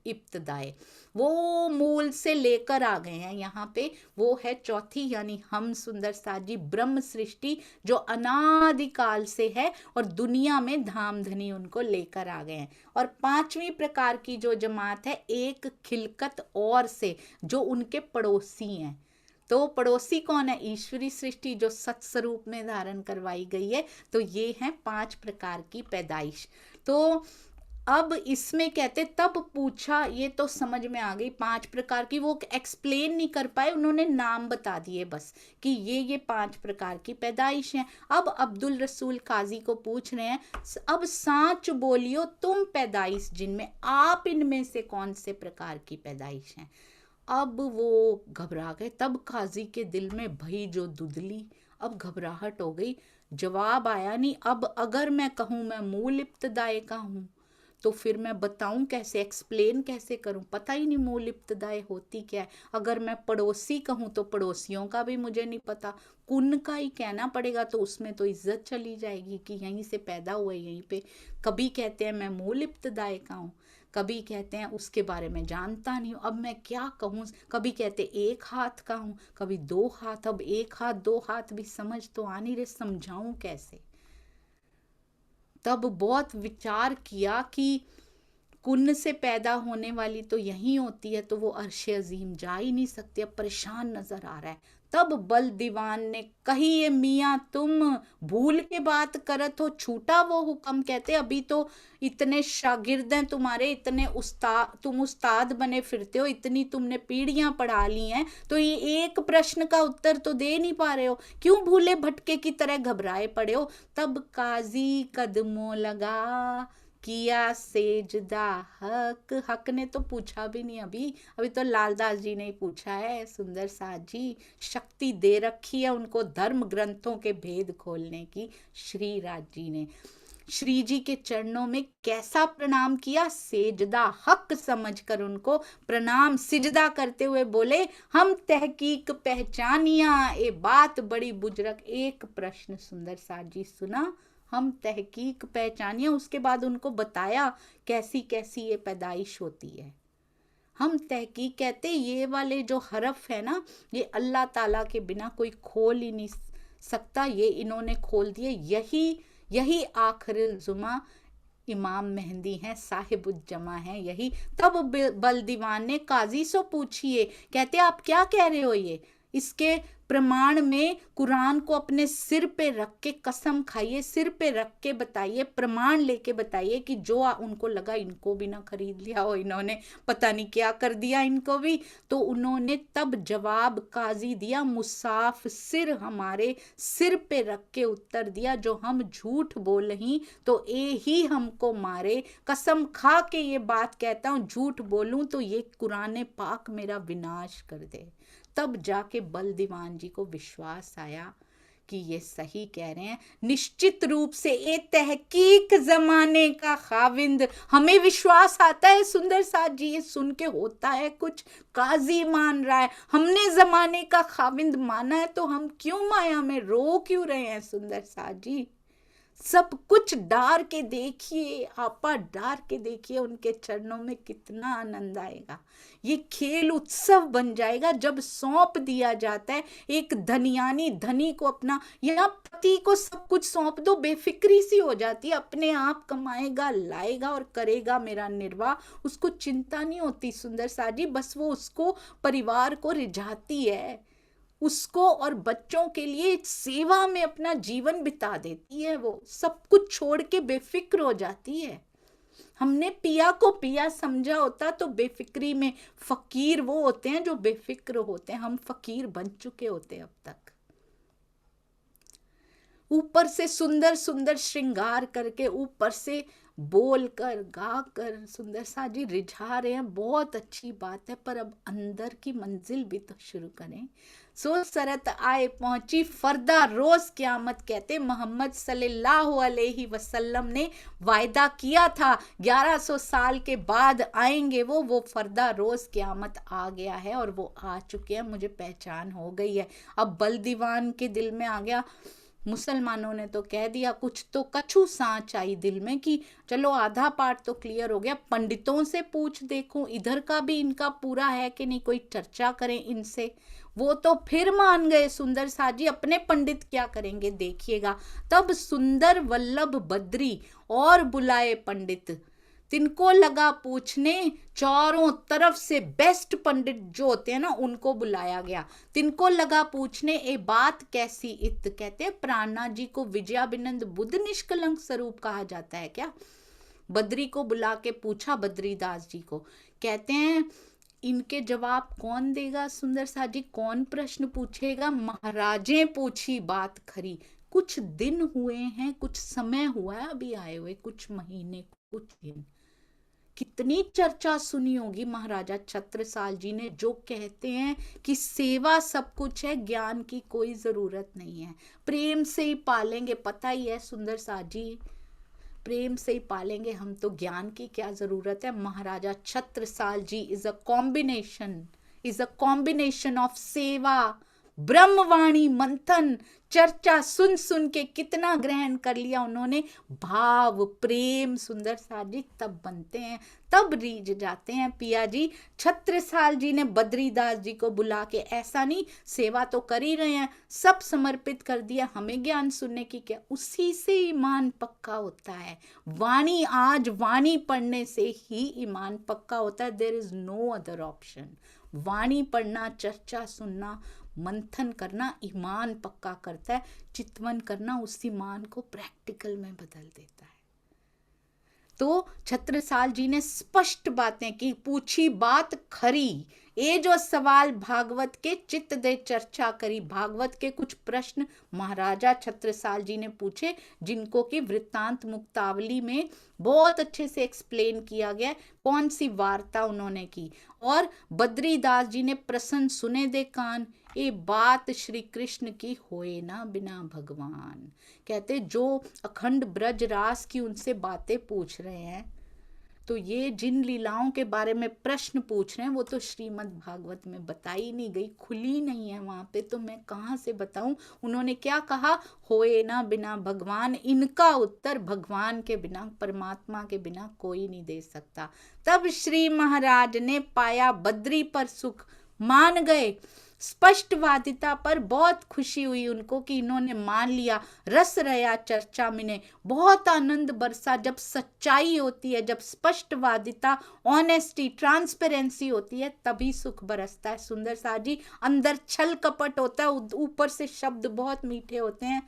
Speaker 1: इब्तदाए, वो मूल से लेकर आ गए हैं यहाँ पे। वो है चौथी यानी हम सुंदर साजी ब्रह्म सृष्टि जो अनादिकाल से है और दुनिया में धाम धनी उनको लेकर आ गए हैं। और 5वीं प्रकार की जो जमात है एक खिलकत और से, जो उनके पड़ोसी हैं। तो पड़ोसी कौन है? ईश्वरी सृष्टि जो सत्स्वरूप में धारण करवाई गई है। तो ये हैं 5 प्रकार की पैदाइश। तो अब इसमें कहते तब पूछा, ये तो समझ में आ गई 5 प्रकार की। वो एक्सप्लेन नहीं कर पाए, उन्होंने नाम बता दिए बस कि ये 5 प्रकार की पैदाइश हैं। अब अब्दुल रसूल काजी को पूछ रहे हैं, अब सांच बोलियो तुम पैदाइश जिनमें, आप इनमें से कौन से प्रकार की पैदाइश हैं? अब वो घबरा गए। तब काजी के दिल में भई जो दुदली, अब घबराहट हो गई, जवाब आया नहीं। अब अगर मैं कहूँ मैं मूल इब्तदाए का हूँ तो फिर मैं बताऊं कैसे, एक्सप्लेन कैसे करूं? पता ही नहीं मूल इब्तदाए होती क्या है। अगर मैं पड़ोसी कहूं तो पड़ोसियों का भी मुझे नहीं पता, कुन का ही कहना पड़ेगा तो उसमें तो इज्जत चली जाएगी कि यहीं से पैदा हुए यहीं पे। कभी कहते हैं मैं मूल इब्तदाए का हूँ, कभी कहते हैं उसके बारे में जानता नहीं हूँ, अब मैं क्या कहूँ? कभी कहते एक हाथ का हूँ, कभी 2 हाथ। अब 1 हाथ 2 हाथ भी समझ तो आ नहीं रहे, समझाऊं कैसे? तब बहुत विचार किया कि कुन से पैदा होने वाली तो यहीं होती है, तो वो अर्श अजीम जा ही नहीं सकती। अब परेशान नजर आ रहा है। तब बल दीवान ने कही, ये मियाँ तुम भूल के बात करत हो, छूटा वो हुक्म। कहते अभी तो इतने शागिर्द हैं तुम्हारे, इतने उस्ताद, तुम उस्ताद बने फिरते हो, इतनी तुमने पीढ़ियां पढ़ा ली हैं, तो ये एक प्रश्न का उत्तर तो दे नहीं पा रहे हो, क्यों भूले भटके की तरह घबराए पड़े हो? तब काजी कदमों लगा किया सेजदा हक ने तो पूछा भी नहीं, अभी तो लालदास जी ने ही पूछा है। सुंदर साथ जी शक्ति दे रखी है उनको धर्म ग्रंथों के भेद खोलने की, श्री राज जी ने। श्री जी के चरणों में कैसा प्रणाम किया, सेजदा हक समझकर उनको प्रणाम सिजदा करते हुए बोले, हम तहकीक पहचानिया ए बात बड़ी बुजुर्ग। एक प्रश्न सुंदर साथ जी सुना, हम तहकीक पहचानिया, उसके बाद उनको बताया कैसी कैसी ये पैदाइश होती है। हम तहकीक कहते ये वाले जो हरफ है ना, ये अल्लाह ताला के बिना कोई खोल ही नहीं सकता, ये इन्होंने खोल दिए। यही आखिरुल जुमा इमाम मेहंदी हैं, साहिबुज्जमा हैं यही। तब बलदीवान ने काजी से पूछिए, कहते आप क्या कह रहे हो, ये इसके प्रमाण में कुरान को अपने सिर पे रख के कसम खाइए, सिर पे रख के बताइए, प्रमाण लेके बताइए कि जो उनको लगा इनको भी ना खरीद लिया हो, इन्होंने पता नहीं क्या कर दिया इनको भी। तो उन्होंने तब जवाब काजी दिया, मुसाफ सिर हमारे सिर पे रख के उत्तर दिया, जो हम झूठ बोल ही तो ए ही हमको मारे, कसम खा के ये बात कहता हूँ, झूठ बोलूं तो ये कुरान पाक मेरा विनाश कर दे। तब जाके बलदीवान जी को विश्वास आया कि ये सही कह रहे हैं। निश्चित रूप से ए तहकीक जमाने का खाविंद, हमें विश्वास आता है सुंदर साथ जी, ये सुन के होता है कुछ, काजी मान रहा है, हमने जमाने का खाविंद माना है, तो हम क्यों माया में रो क्यों रहे हैं सुंदर साथ जी। सब कुछ डार के देखिए, आपा डार के देखिए, उनके चरणों में कितना आनंद आएगा। ये खेल उत्सव बन जाएगा जब सौंप दिया जाता है एक धनियानी धनी को अपना, या पति को सब कुछ सौंप दो, बेफिक्री सी हो जाती है, अपने आप कमाएगा लाएगा और करेगा मेरा निर्वाह, उसको चिंता नहीं होती सुंदर साजी, बस वो उसको परिवार को रिझाती है, उसको और बच्चों के लिए सेवा में अपना जीवन बिता देती है, वो सब कुछ छोड़ के बेफिक्र हो जाती है। हमने पिया को पिया समझा होता तो बेफिक्री में, फकीर वो होते हैं जो बेफिक्र होते हैं, हम फकीर बन चुके होते हैं अब तक। ऊपर से सुंदर सुंदर श्रृंगार करके, ऊपर से बोलकर गाकर सुंदर सा जी रिझा रहे हैं, बहुत अच्छी बात है, पर अब अंदर की मंजिल भी तो शुरू करें। सो सरत आए पहुंची फरदा रोज क्यामत, कहते मोहम्मद सल्लल्लाहु अलैहि वसल्लम ने वायदा किया था 1100 साल के बाद आएंगे वो फरदा रोज क्यामत आ गया है और वो आ चुके हैं, मुझे पहचान हो गई है। अब बलदीवान के दिल में आ गया, मुसलमानों ने तो कह दिया, कुछ तो कछु सांच आई दिल में कि चलो आधा पार्ट तो क्लियर हो गया, पंडितों से पूछ देखूं इधर का भी इनका पूरा है कि नहीं, कोई चर्चा करें इनसे। वो तो फिर मान गए सुंदर साजी, अपने पंडित क्या करेंगे देखिएगा। तब सुंदर वल्लभ बद्री और बुलाए पंडित, तिनको लगा पूछने, चारों तरफ से बेस्ट पंडित जो होते हैं ना उनको बुलाया गया। तिनको लगा पूछने ए बात कैसी इत, कहते हैं प्राणा जी को विजयाभिनंद बुद्ध निष्कलंक स्वरूप कहा जाता है क्या। बद्री को बुला के पूछा, बद्रीदास जी को, कहते हैं इनके जवाब कौन देगा सुंदर सा जी, कौन प्रश्न पूछेगा, महाराजे पूछी बात खरी। कुछ दिन हुए हैं, कुछ समय हुआ है अभी आए हुए, कुछ महीने कुछ दिन, कितनी चर्चा सुनी होगी महाराजा छत्रसाल जी ने, जो कहते हैं कि सेवा सब कुछ है, ज्ञान की कोई जरूरत नहीं है, प्रेम से ही पालेंगे, पता ही है सुंदर सा जी, प्रेम से ही पालेंगे हम तो, ज्ञान की क्या जरूरत है। महाराजा Chhatrasal ji is a combination of सेवा, ब्रह्मवाणी, मंथन, चर्चा सुन सुन के कितना ग्रहण कर लिया उन्होंने, भाव प्रेम सुंदर सा जी तब बनते हैं, तब रीझ जाते हैं पिया जी। छत्रसाल जी ने बद्रीदास जी को बुला के, ऐसा नहीं सेवा तो कर ही रहे हैं, सब समर्पित कर दिया, हमें ज्ञान सुनने की क्या, उसी से ईमान पक्का होता है। वाणी, आज वाणी पढ़ने से ही ईमान पक्का होता है, there is no other option. वाणी पढ़ना, चर्चा सुनना, मंथन करना ईमान पक्का करता है, चितवन करना उस ईमान को प्रैक्टिकल में बदल देता है। तो छत्रसाल जी ने स्पष्ट बातें की, पूछी बात खरी, ये जो सवाल भागवत के चित्त दे चर्चा करी। भागवत के कुछ प्रश्न महाराजा छत्रसाल जी ने पूछे, जिनको कि वृत्तांत मुक्तावली में बहुत अच्छे से एक्सप्लेन किया गया, कौन सी वार्ता उन्होंने की। और बद्रीदास जी ने प्रश्न सुने दे कान, ये बात श्री कृष्ण की होए ना बिना भगवान। कहते जो अखंड ब्रज रास की उनसे बातें पूछ रहे हैं, तो ये जिन लीलाओं के बारे में प्रश्न पूछ रहे हैं वो तो श्रीमद् भागवत में बताई नहीं गई, खुली नहीं है वहां पे, तो मैं कहाँ से बताऊं। उन्होंने क्या कहा, होए ना बिना भगवान, इनका उत्तर भगवान के बिना, परमात्मा के बिना कोई नहीं दे सकता। तब श्री महाराज ने पाया बद्री पर सुख, मान गए। स्पष्टवादिता पर बहुत खुशी हुई उनको कि इन्होंने मान लिया। रस रया चर्चा में, बहुत आनंद बरसा। जब सच्चाई होती है, जब स्पष्टवादिता, ऑनेस्टी, ट्रांसपेरेंसी होती है, तभी सुख बरसता है। सुंदर सा जी, अंदर छल कपट होता है, ऊपर से शब्द बहुत मीठे होते हैं,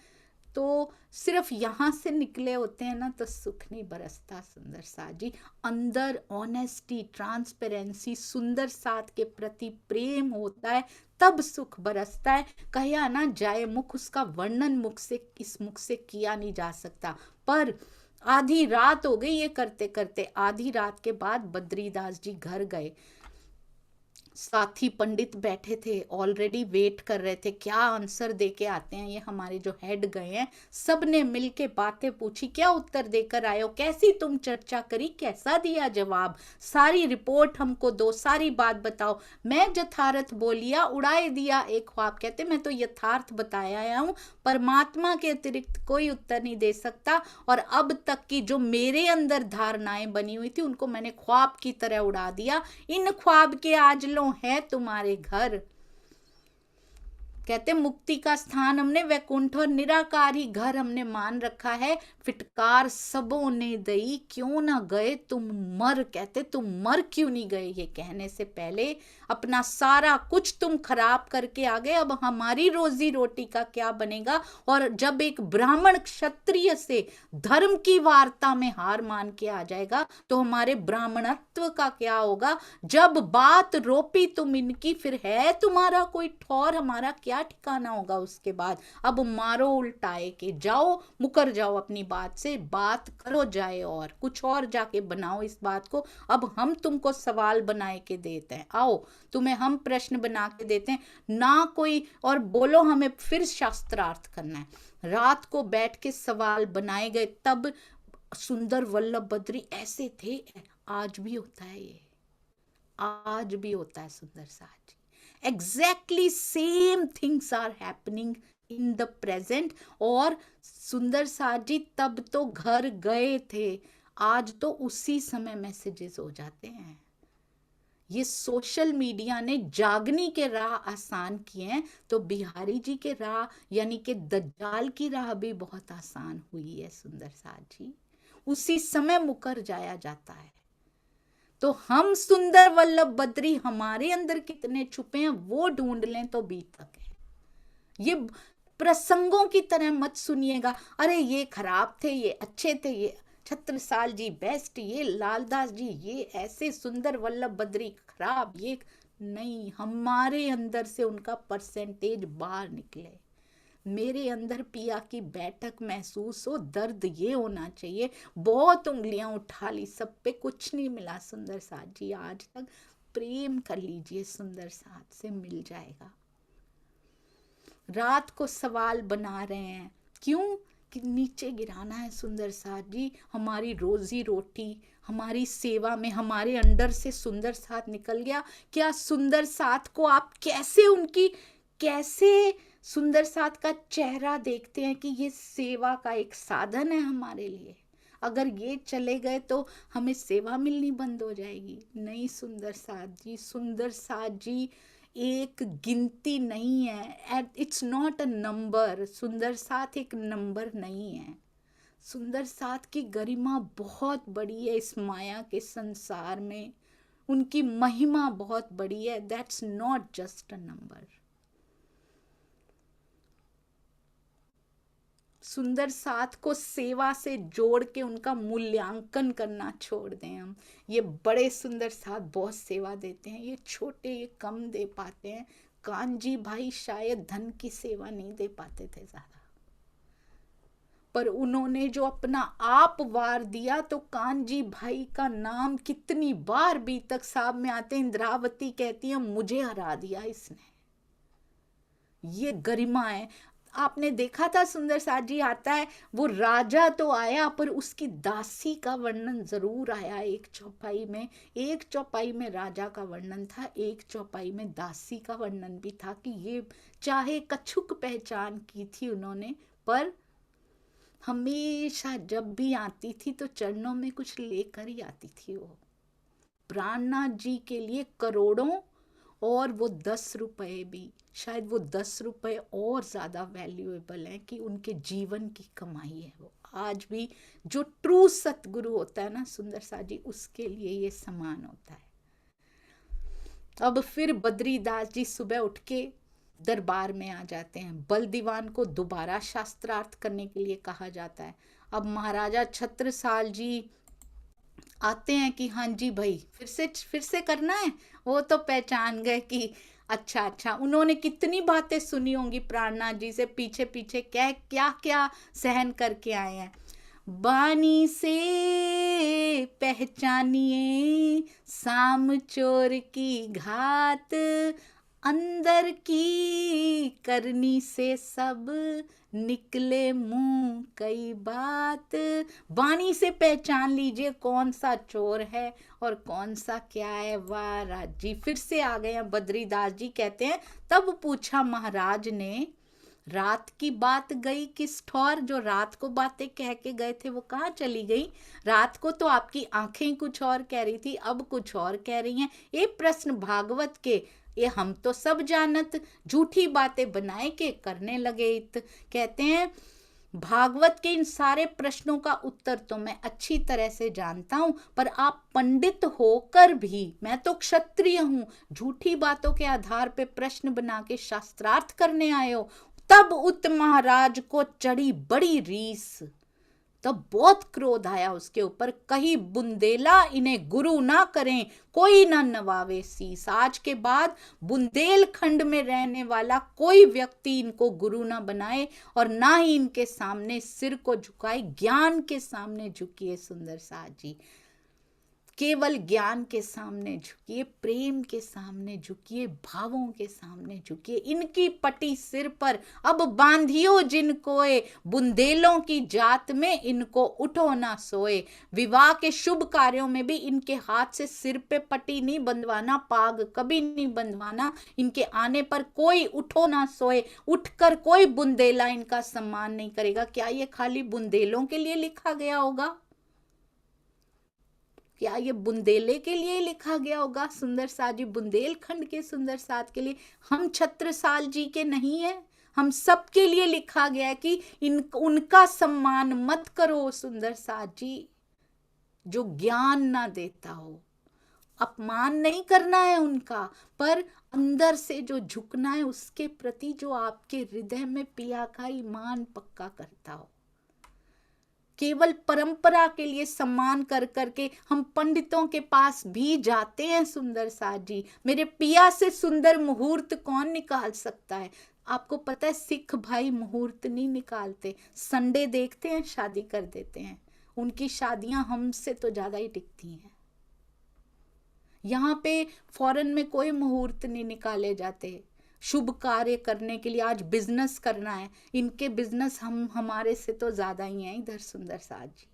Speaker 1: तो सिर्फ यहाँ से निकले होते हैं ना, तो सुख नहीं बरसता। सुंदर साथ जी, अंदर ऑनेस्टी, ट्रांसपेरेंसी, सुंदर साथ के प्रति प्रेम होता है, तब सुख बरसता है। कहा ना जाए मुख, उसका वर्णन मुख से, इस मुख से किया नहीं जा सकता। पर आधी रात हो गई ये करते करते। आधी रात के बाद बद्रीदास जी घर गए। साथी पंडित बैठे थे, ऑलरेडी वेट कर रहे थे, क्या आंसर दे के आते हैं ये हमारे जो हेड गए हैं। सब ने मिलके बातें पूछी, क्या उत्तर देकर आए हो, कैसी तुम चर्चा करी, कैसा दिया जवाब, सारी रिपोर्ट हमको दो, सारी बात बताओ। मैं यथार्थ बोलिया, उड़ाए दिया एक ख्वाब। कहते मैं तो यथार्थ बताया हूँ, परमात्मा के अतिरिक्त कोई उत्तर नहीं दे सकता। और अब तक की जो मेरे अंदर धारणाएं बनी हुई थी, उनको मैंने ख्वाब की तरह उड़ा दिया। इन ख्वाब के आज लो है तुम्हारे घर। कहते मुक्ति का स्थान हमने वैकुंठ और निराकार ही घर हमने मान रखा है। फिटकार सबों ने दई, क्यों ना गए तुम मर। कहते तुम मर क्यों नहीं गए, ये कहने से पहले अपना सारा कुछ तुम खराब करके आ गए, अब हमारी रोजी रोटी का क्या बनेगा। और जब एक ब्राह्मण क्षत्रिय से धर्म की वार्ता में हार मान के आ जाएगा, तो हमारे ब्राह्मणत्व का क्या होगा। जब बात रोपी तुम इनकी, फिर है तुम्हारा कोई ठौर, हमारा क्या ठिकाना होगा उसके बाद। अब मारो उल्टाए के, जाओ मुकर जाओ अपनी बात से, बात करो जाए और कुछ और जाके बनाओ इस बात को। अब हम तुमको सवाल बनाए के देते हैं, आओ तुम्हें हम प्रश्न बना के देते हैं ना कोई, और बोलो हमें फिर शास्त्रार्थ करना है। रात को बैठ के सवाल बनाए गए। तब सुंदर वल्लभ बद्री ऐसे थे, आज भी होता है ये, आज भी होता है सुंदर साथ जी। Exactly same things are happening in the present। और सुंदर साथ जी तब तो घर गए थे, आज तो उसी समय मैसेजेस हो जाते हैं। ये सोशल मीडिया ने जागनी के राह आसान किए हैं, तो बिहारी जी के राह यानी कि दज्जाल की राह भी बहुत आसान हुई है सुंदर साथ जी। उसी समय मुकर जाया जाता है। तो हम सुंदर वल्लभ बद्री, हमारे अंदर कितने छुपे हैं वो ढूंढ लें तो भी तक है। ये प्रसंगों की तरह मत सुनिएगा, अरे ये खराब थे, ये अच्छे थे, ये छत्रसाल जी बेस्ट, ये लालदास जी ये ऐसे, सुंदर वल्लभ बद्री खराब, ये नहीं। हमारे अंदर से उनका परसेंटेज बाहर निकले। मेरे अंदर पिया की बैठक महसूस हो, दर्द ये होना चाहिए। बहुत उंगलियां उठा ली, सब पे कुछ नहीं मिला सुंदर साथ जी आज तक। प्रेम कर लीजिए, सुंदर साथ से मिल जाएगा। रात को सवाल बना रहे हैं, क्यों कि नीचे गिराना है सुंदर साथ जी। हमारी रोजी रोटी, हमारी सेवा में हमारे अंदर से सुंदर साथ निकल गया। क्या सुंदर साथ को आप कैसे उनकी, कैसे सुंदर साथ का चेहरा देखते हैं कि ये सेवा का एक साधन है हमारे लिए। अगर ये चले गए तो हमें सेवा मिलनी बंद हो जाएगी। नहीं सुंदर साथ जी, सुंदर साथ जी एक गिनती नहीं है, इट्स नॉट अ नंबर। सुंदर साथ एक नंबर नहीं है। सुंदर साथ की गरिमा बहुत बड़ी है इस माया के संसार में, उनकी महिमा बहुत बड़ी है। That's not just a number. सुंदर साथ को सेवा से जोड़ के उनका मूल्यांकन करना छोड़ दें हम। ये बड़े सुंदर साथ बहुत सेवा देते हैं, ये छोटे, ये कम दे पाते हैं। कानजी भाई शायद धन की सेवा नहीं दे पाते थे ज्यादा, पर उन्होंने जो अपना आप वार दिया, तो कानजी भाई का नाम कितनी बार बीतक साहब में आते। इंद्रावती कहती है मुझे हरा दिया इसने। ये गरिमा है। आपने देखा था सुंदर साथ जी आता है, वो राजा तो आया पर उसकी दासी का वर्णन जरूर आया एक चौपाई में। एक चौपाई में राजा का वर्णन था, एक चौपाई में दासी का वर्णन भी था कि ये चाहे कछुक पहचान की थी उन्होंने, पर हमेशा जब भी आती थी तो चरणों में कुछ लेकर ही आती थी। वो प्राणनाथ जी के लिए करोड़ों, और वो 10 रुपए भी, शायद वो 10 रुपए और ज्यादा वैल्यूएबल है कि उनके जीवन की कमाई है। वो आज भी जो ट्रू सतगुरु होता है ना सुंदर सा जी, उसके लिए ये समान होता है। अब फिर बद्रीदास जी सुबह उठ के दरबार में आ जाते हैं। बल दीवान को दोबारा शास्त्रार्थ करने के लिए कहा जाता है। अब महाराजा छत्रसाल जी आते हैं कि हाँ जी भाई फिर से करना है। वो तो पहचान गए कि अच्छा अच्छा, उन्होंने कितनी बातें सुनी होंगी प्राणनाथ जी से, पीछे पीछे क्या क्या क्या सहन करके आए हैं। बानी से पहचानिए साम चोर की घात, अंदर की करनी से सब निकले मुंह कई बात। वाणी से पहचान लीजिए कौन सा चोर है और कौन सा क्या है। वाह राज जी, फिर से आ गए हैं बद्रीदास जी। कहते हैं तब पूछा महाराज ने, रात की बात गई किस ठौर। जो रात को बातें कह के गए थे वो कहाँ चली गई। रात को तो आपकी आंखें कुछ और कह रही थी, अब कुछ और कह रही हैं। ये प्रश्न भागवत के, ये हम तो सब जानत, झूठी बातें बनाए के करने लगे इत। कहते हैं भागवत के इन सारे प्रश्नों का उत्तर तो मैं अच्छी तरह से जानता हूं, पर आप पंडित होकर भी, मैं तो क्षत्रिय हूं, झूठी बातों के आधार पे प्रश्न बना के शास्त्रार्थ करने आए हो। तब उत महाराज को चढ़ी बड़ी रीस, तब बहुत क्रोध आया उसके ऊपर। कही बुंदेला इन्हें गुरु ना करें, कोई ना नवावे शीस। आज के बाद बुंदेलखंड में रहने वाला कोई व्यक्ति इनको गुरु ना बनाए और ना ही इनके सामने सिर को झुकाए। ज्ञान के सामने झुकिए सुंदर साथ जी, केवल ज्ञान के सामने झुकिए, प्रेम के सामने झुकिए, भावों के सामने झुकिए। इनकी पटी सिर पर अब बांधियो जिनकोए, बुंदेलों की जात में इनको उठो ना सोए। विवाह के शुभ कार्यों में भी इनके हाथ से सिर पे पटी नहीं बंधवाना, पाग कभी नहीं बंधवाना। इनके आने पर कोई उठो ना सोए, उठकर कोई बुंदेला इनका सम्मान नहीं करेगा। क्या ये खाली बुंदेलों के लिए लिखा गया होगा? क्या ये बुंदेले के लिए लिखा गया होगा? सुंदर साथ जी बुंदेलखंड के सुंदर साथ के लिए, हम छत्रसाल जी के नहीं है, हम सबके लिए लिखा गया है कि उनका सम्मान मत करो सुंदर साथ जी, जो ज्ञान ना देता हो। अपमान नहीं करना है उनका, पर अंदर से जो झुकना है उसके प्रति जो आपके हृदय में पिया का ईमान पक्का करता हो। केवल परंपरा के लिए सम्मान कर करके हम पंडितों के पास भी जाते हैं सुंदर साथ जी। मेरे पिया से सुंदर मुहूर्त कौन निकाल सकता है? आपको पता है सिख भाई मुहूर्त नहीं निकालते, संडे देखते हैं शादी कर देते हैं। उनकी शादियां हमसे तो ज्यादा ही टिकती हैं। यहाँ पे फॉरेन में कोई मुहूर्त नहीं निकाले जाते शुभ कार्य करने के लिए। आज बिजनेस करना है, इनके बिजनेस हमारे से तो ज्यादा ही हैं इधर सुंदर साथ जी।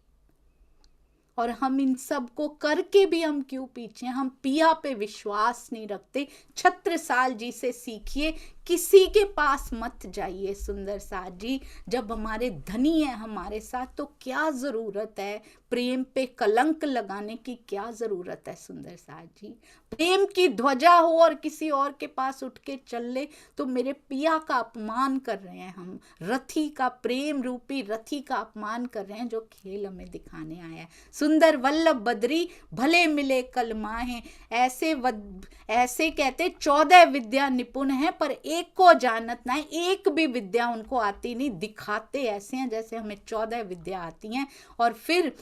Speaker 1: और हम इन सब को करके भी हम क्यों पीछे? हम पिया पे विश्वास नहीं रखते। छत्रसाल जी से सीखिए, किसी के पास मत जाइए सुंदर साथ जी। जब हमारे धनी है हमारे साथ तो क्या जरूरत है प्रेम पे कलंक लगाने की? क्या जरूरत है सुंदर साथ जी? प्रेम की ध्वजा हो और किसी और के पास उठ के चल ले तो मेरे पिया का अपमान कर रहे हैं हम। रथी का, प्रेम रूपी रथी का अपमान कर रहे हैं जो खेल हमें दिखाने आया है। सुंदर वल्लभ बद्री भले मिले कल माहे, ऐसे कहते 14 विद्या निपुण है पर एक को जानत ना है। एक भी विद्या उनको आती नहीं, दिखाते ऐसे हैं जैसे हमें 14 विद्या आती हैं। और फिर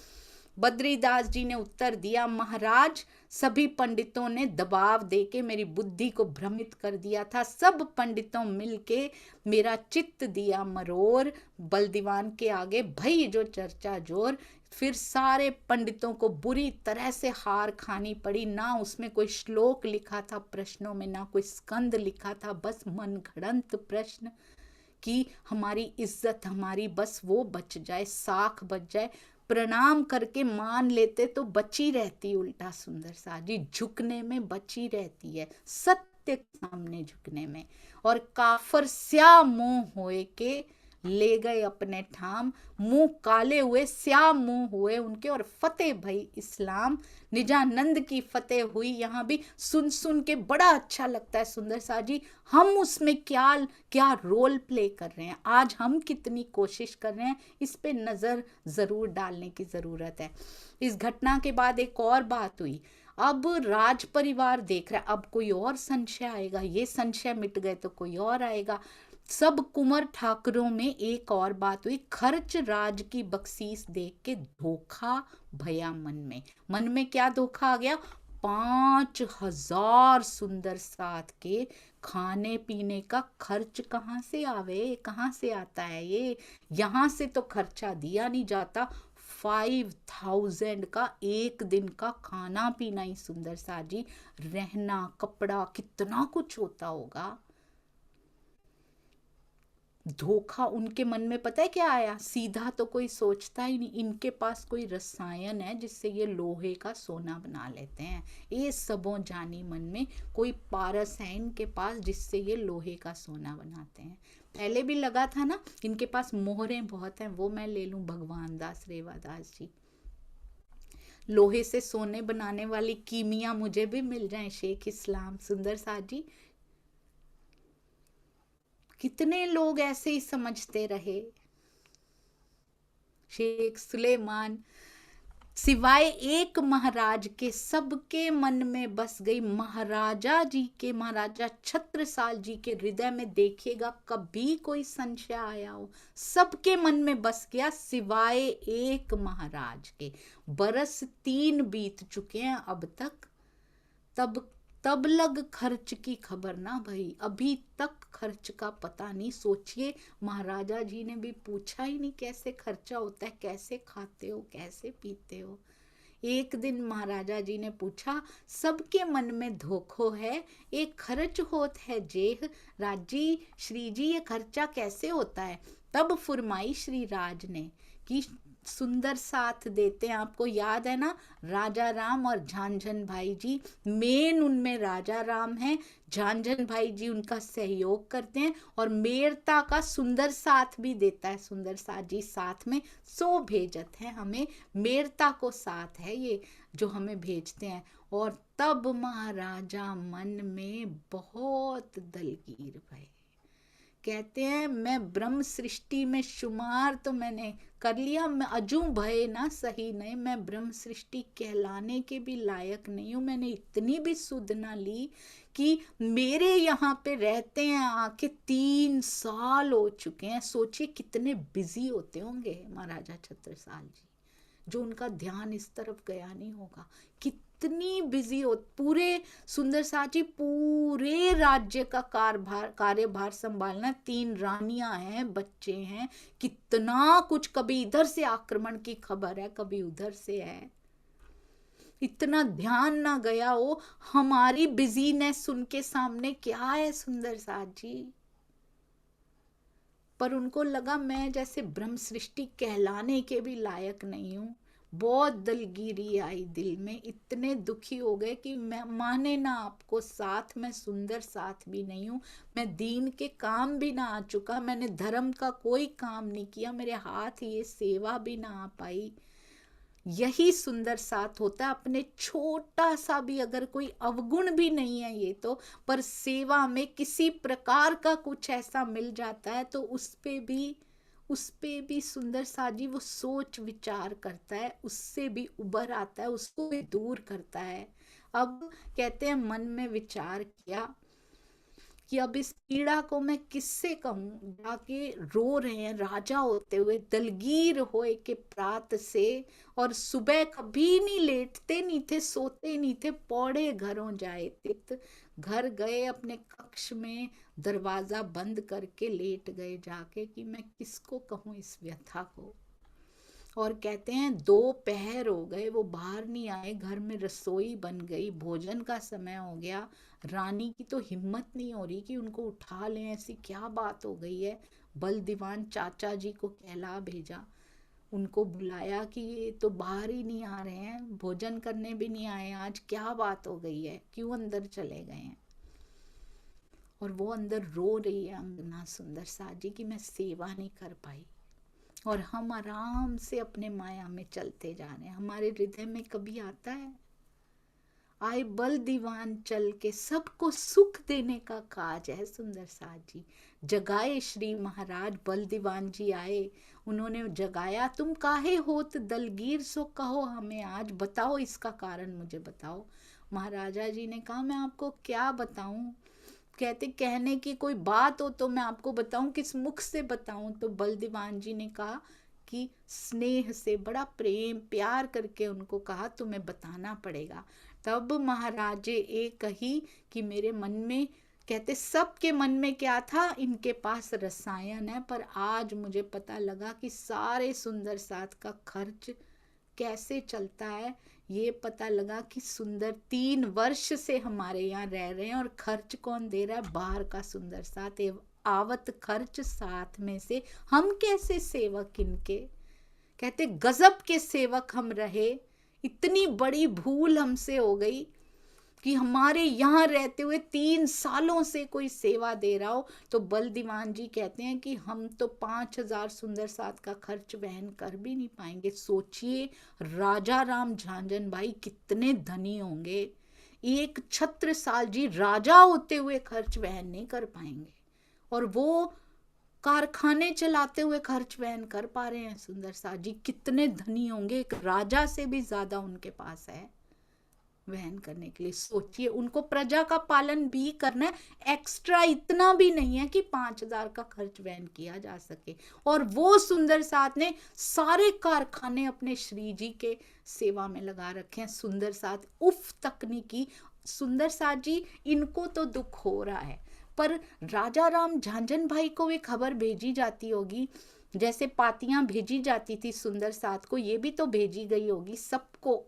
Speaker 1: बद्रीदास जी ने उत्तर दिया, महाराज सभी पंडितों ने दबाव देके मेरी बुद्धि को भ्रमित कर दिया था, सब पंडितों मिलके मेरा चित्त दिया मरोर, बलदीवान के आगे भई जो चर्चा जोर। फिर सारे पंडितों को बुरी तरह से हार खानी पड़ी, ना उसमें कोई श्लोक लिखा था प्रश्नों में, ना कोई स्कंद लिखा था, बस मनगढ़ंत प्रश्न कि हमारी इज्जत, हमारी बस वो बच जाए, साख बच जाए। प्रणाम करके मान लेते तो बची रहती, उल्टा सुंदर सा जी झुकने में बची रहती है, सत्य के सामने झुकने में। और काफर स्या मुंह होए के ले गए अपने ठाम, मुंह काले हुए स्या मुंह हुए उनके, और फतेह भई इस्लाम। निजानंद की फतेह हुई। यहाँ भी सुन सुन के बड़ा अच्छा लगता है सुंदर सा जी, हम उसमें क्या क्या रोल प्ले कर रहे हैं, आज हम कितनी कोशिश कर रहे हैं, इस पे नजर जरूर डालने की जरूरत है। इस घटना के बाद एक और बात हुई, अब राज परिवार देख रहा है, अब कोई और संशय आएगा, ये संशय मिट गए तो कोई और आएगा। सब कुंवर ठाकुरों में एक और बात हुई, खर्च राज की बख्शीश देख के धोखा भया मन में क्या धोखा आ गया, 5,000 सुंदर साथ के खाने पीने का खर्च कहाँ से आवे, कहाँ से आता है ये, यहाँ से तो खर्चा दिया नहीं जाता। 5,000 का एक दिन का खाना पीना ही सुंदर सा जी, रहना कपड़ा कितना कुछ होता होगा। धोखा उनके मन में पता है क्या आया, सीधा तो कोई सोचता ही नहीं, इनके पास कोई रसायन है जिससे ये लोहे का सोना बना लेते हैं, ये सबों जानी मन में कोई पारस है इनके पास जिससे ये लोहे का सोना बनाते हैं। पहले भी लगा था ना इनके पास मोहरें बहुत हैं, वो मैं ले लूं भगवान दास रेवादास जी, लोहे से सोने बनाने वाली कीमिया मुझे भी मिल जाए, शेख इस्लाम सुंदर सा जी। कितने लोग ऐसे ही समझते रहे। शेख सुलेमान सिवाय एक महाराज के सबके मन में बस गई, महाराजा जी के, महाराजा छत्रसाल जी के हृदय में देखिएगा कभी कोई संशय आया हो, सबके मन में बस गया सिवाय एक महाराज के। बरस 3 बीत चुके हैं अब तक, तब लग खर्च की खबर ना भई, अभी तक खर्च का पता नहीं। सोचिए महाराजा जी ने भी पूछा ही नहीं कैसे खर्चा होता है, कैसे खाते हो, कैसे पीते हो। एक दिन महाराजा जी ने पूछा, सबके मन में धोखो है, एक खर्च होत है जेह, राजी श्री जी ये खर्चा कैसे होता है। तब फुरमाई श्री राज ने कि सुंदर साथ देते हैं, आपको याद है ना राजा राम और झांझन भाई जी, मेन उनमें राजा राम है, झांझन भाई जी उनका सहयोग करते हैं, और मेरता का सुंदर साथ भी देता है, सुंदर साथ जी साथ में 100 भेजत है हमें, मेरता को साथ है ये जो हमें भेजते हैं। और तब महाराजा मन में बहुत दलगीर भय, कहते हैं मैं ब्रह्म सृष्टि में शुमार तो मैंने कर लिया, मैं अजू भय ना सही नहीं, मैं ब्रह्म सृष्टि कहलाने के भी लायक नहीं हूँ, मैंने इतनी भी सुध ना ली कि मेरे यहाँ पे रहते हैं आके 3 साल हो चुके हैं। सोचिए कितने बिजी होते होंगे महाराजा छत्रसाल जी, जो उनका ध्यान इस तरफ गया नहीं होगा, कितनी बिजी हो, पूरे सुंदर साची पूरे राज्य का कार्यभार संभालना, 3 रानियां हैं, बच्चे हैं, कितना कुछ, कभी इधर से आक्रमण की खबर है, कभी उधर से है, इतना ध्यान ना गया हो। हमारी बिजीनेस उनके सामने क्या है सुंदर साथ जी। पर उनको लगा मैं जैसे ब्रह्म सृष्टि कहलाने के भी लायक नहीं हूं। बहुत दलगीरी आई दिल में, इतने दुखी हो गए कि मैं माने ना आपको साथ, मैं सुंदर साथ भी नहीं हूं, मैं दीन के काम भी ना आ चुका, मैंने धर्म का कोई काम नहीं किया, मेरे हाथ ये सेवा भी ना आ पाई। यही सुंदर साथ होता है, अपने छोटा सा भी अगर कोई अवगुण भी नहीं है ये तो, पर सेवा में किसी प्रकार का कुछ ऐसा मिल जाता है तो उस पे भी सुंदर साजी वो सोच विचार करता है, उससे भी उबर आता है, उसको भी दूर करता है। अब कहते हैं मन में विचार किया कि अब इस पीड़ा को मैं किससे कहूं। जाके रो रहे हैं राजा होते हुए, दलगीर होए के प्रात से, और सुबह कभी नहीं लेटते नहीं थे, सोते नहीं थे, पौड़े घरों जाए तित। घर गए अपने कक्ष में, दरवाजा बंद करके लेट गए जाके कि मैं किसको कहूं इस व्यथा को। और कहते हैं 2 पहर हो गए वो बाहर नहीं आए, घर में रसोई बन गई, भोजन का समय हो गया। रानी की तो हिम्मत नहीं हो रही कि उनको उठा लें, ऐसी क्या बात हो गई है। बल दीवान चाचा जी को कहला भेजा, उनको बुलाया कि ये तो बाहर ही नहीं आ रहे हैं, भोजन करने भी नहीं आए आज, क्या बात हो गई है, क्यों अंदर चले गए हैं। और वो अंदर रो रही है अंगना सुंदर सा जी की मैं सेवा नहीं कर पाई। और हम आराम से अपने माया में चलते जा रहे हैं। हमारे हृदय में कभी आता है, आए बल दीवान चल के सबको सुख देने का काज है सुंदर साथ जी। जगाए श्री महाराज, बल दीवान जी आए, उन्होंने जगाया, तुम काहे होत दलगीर, सो कहो हमें आज, बताओ इसका कारण मुझे बताओ। महाराजा जी ने कहा मैं आपको क्या बताऊं। कहते कहने की कोई बात हो तो मैं आपको बताऊं, किस मुख से बताऊं। तो बल दीवान जी ने कहा कि स्नेह से, बड़ा प्रेम प्यार करके उनको कहा तुम्हें बताना पड़ेगा। तब महाराजे एक कही कि मेरे मन में, कहते सबके मन में क्या था, इनके पास रसायन है, पर आज मुझे पता लगा कि सारे सुंदर साथ का खर्च कैसे चलता है। ये पता लगा कि सुंदर 3 वर्ष से हमारे यहाँ रह रहे हैं, और खर्च कौन दे रहा है, बाहर का सुंदर साथ। आवत खर्च साथ में से हम कैसे सेवक इनके। कहते गजब के सेवक हम रहे, इतनी बड़ी भूल हमसे हो गई कि हमारे यहाँ रहते हुए 3 सालों से कोई सेवा दे रहा हो। तो बल दीवान जी कहते हैं कि हम तो 5,000 सुंदर साथ का खर्च वहन कर भी नहीं पाएंगे। सोचिए राजा राम झांझन भाई कितने धनी होंगे, एक छत्रसाल जी राजा होते हुए खर्च वहन नहीं कर पाएंगे, और वो कारखाने चलाते हुए खर्च वहन कर पा रहे हैं। सुंदर साथ जी कितने धनी होंगे, एक राजा से भी ज्यादा उनके पास है वहन करने के लिए। सोचिए उनको प्रजा का पालन भी करना है, एक्स्ट्रा इतना भी नहीं है कि 5,000 का खर्च वहन किया जा सके। और वो सुंदर साथ ने सारे कारखाने अपने श्री जी के सेवा में लगा रखे हैं। सुंदर साथ उफ तकनीकी, सुंदर साथ जी इनको तो दुख हो रहा है, पर राजा राम झांझन भाई को भी खबर भेजी जाती होगी, जैसे पातियां भेजी जाती थी सुंदर साथ को, ये भी तो भेजी गई होगी सबको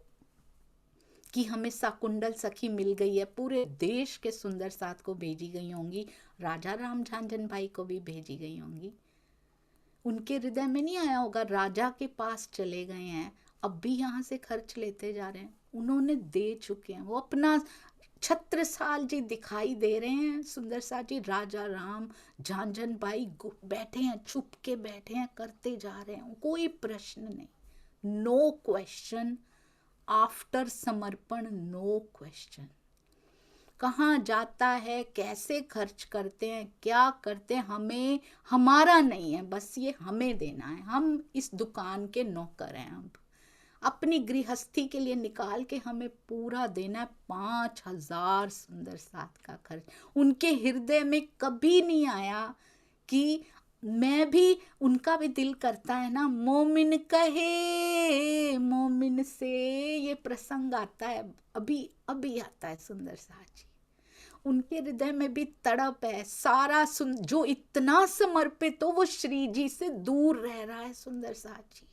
Speaker 1: कि हमें साकुंडल सखी मिल गई है। पूरे देश के सुंदर साथ को भेजी गई होंगी, राजा राम झांझन भाई को भी भेजी गई होंगी। उनके हृदय में नहीं आया होगा राजा के पास चले गए हैं, अब भी यहाँ से खर्च लेते जा रहे हैं। उन्होंने दे चुके हैं, वो अपना छत्रसाल जी दिखाई दे रहे हैं सुंदर साथ जी। राजा राम झांझन भाई बैठे हैं, चुप के बैठे हैं, करते जा रहे हैं, कोई प्रश्न नहीं, नो क्वेश्चन आफ्टर समर्पण, नो क्वेश्चन। कहाँ जाता है, कैसे खर्च करते हैं, क्या करते हैं, हमें हमारा नहीं है, बस ये हमें देना है। हम इस दुकान के नौकर हैं, अब अपनी गृहस्थी के लिए निकाल के हमें पूरा देना है। 5,000 सुंदर साथ का खर्च। उनके हृदय में कभी नहीं आया कि मैं भी, उनका भी दिल करता है ना, मोमिन कहे मोमिन से, ये प्रसंग आता है, अभी अभी आता है सुंदर साथ जी। उनके हृदय में भी तड़प है, सारा जो इतना समर्पित हो वो श्री जी से दूर रह रहा है सुंदर साथ जी,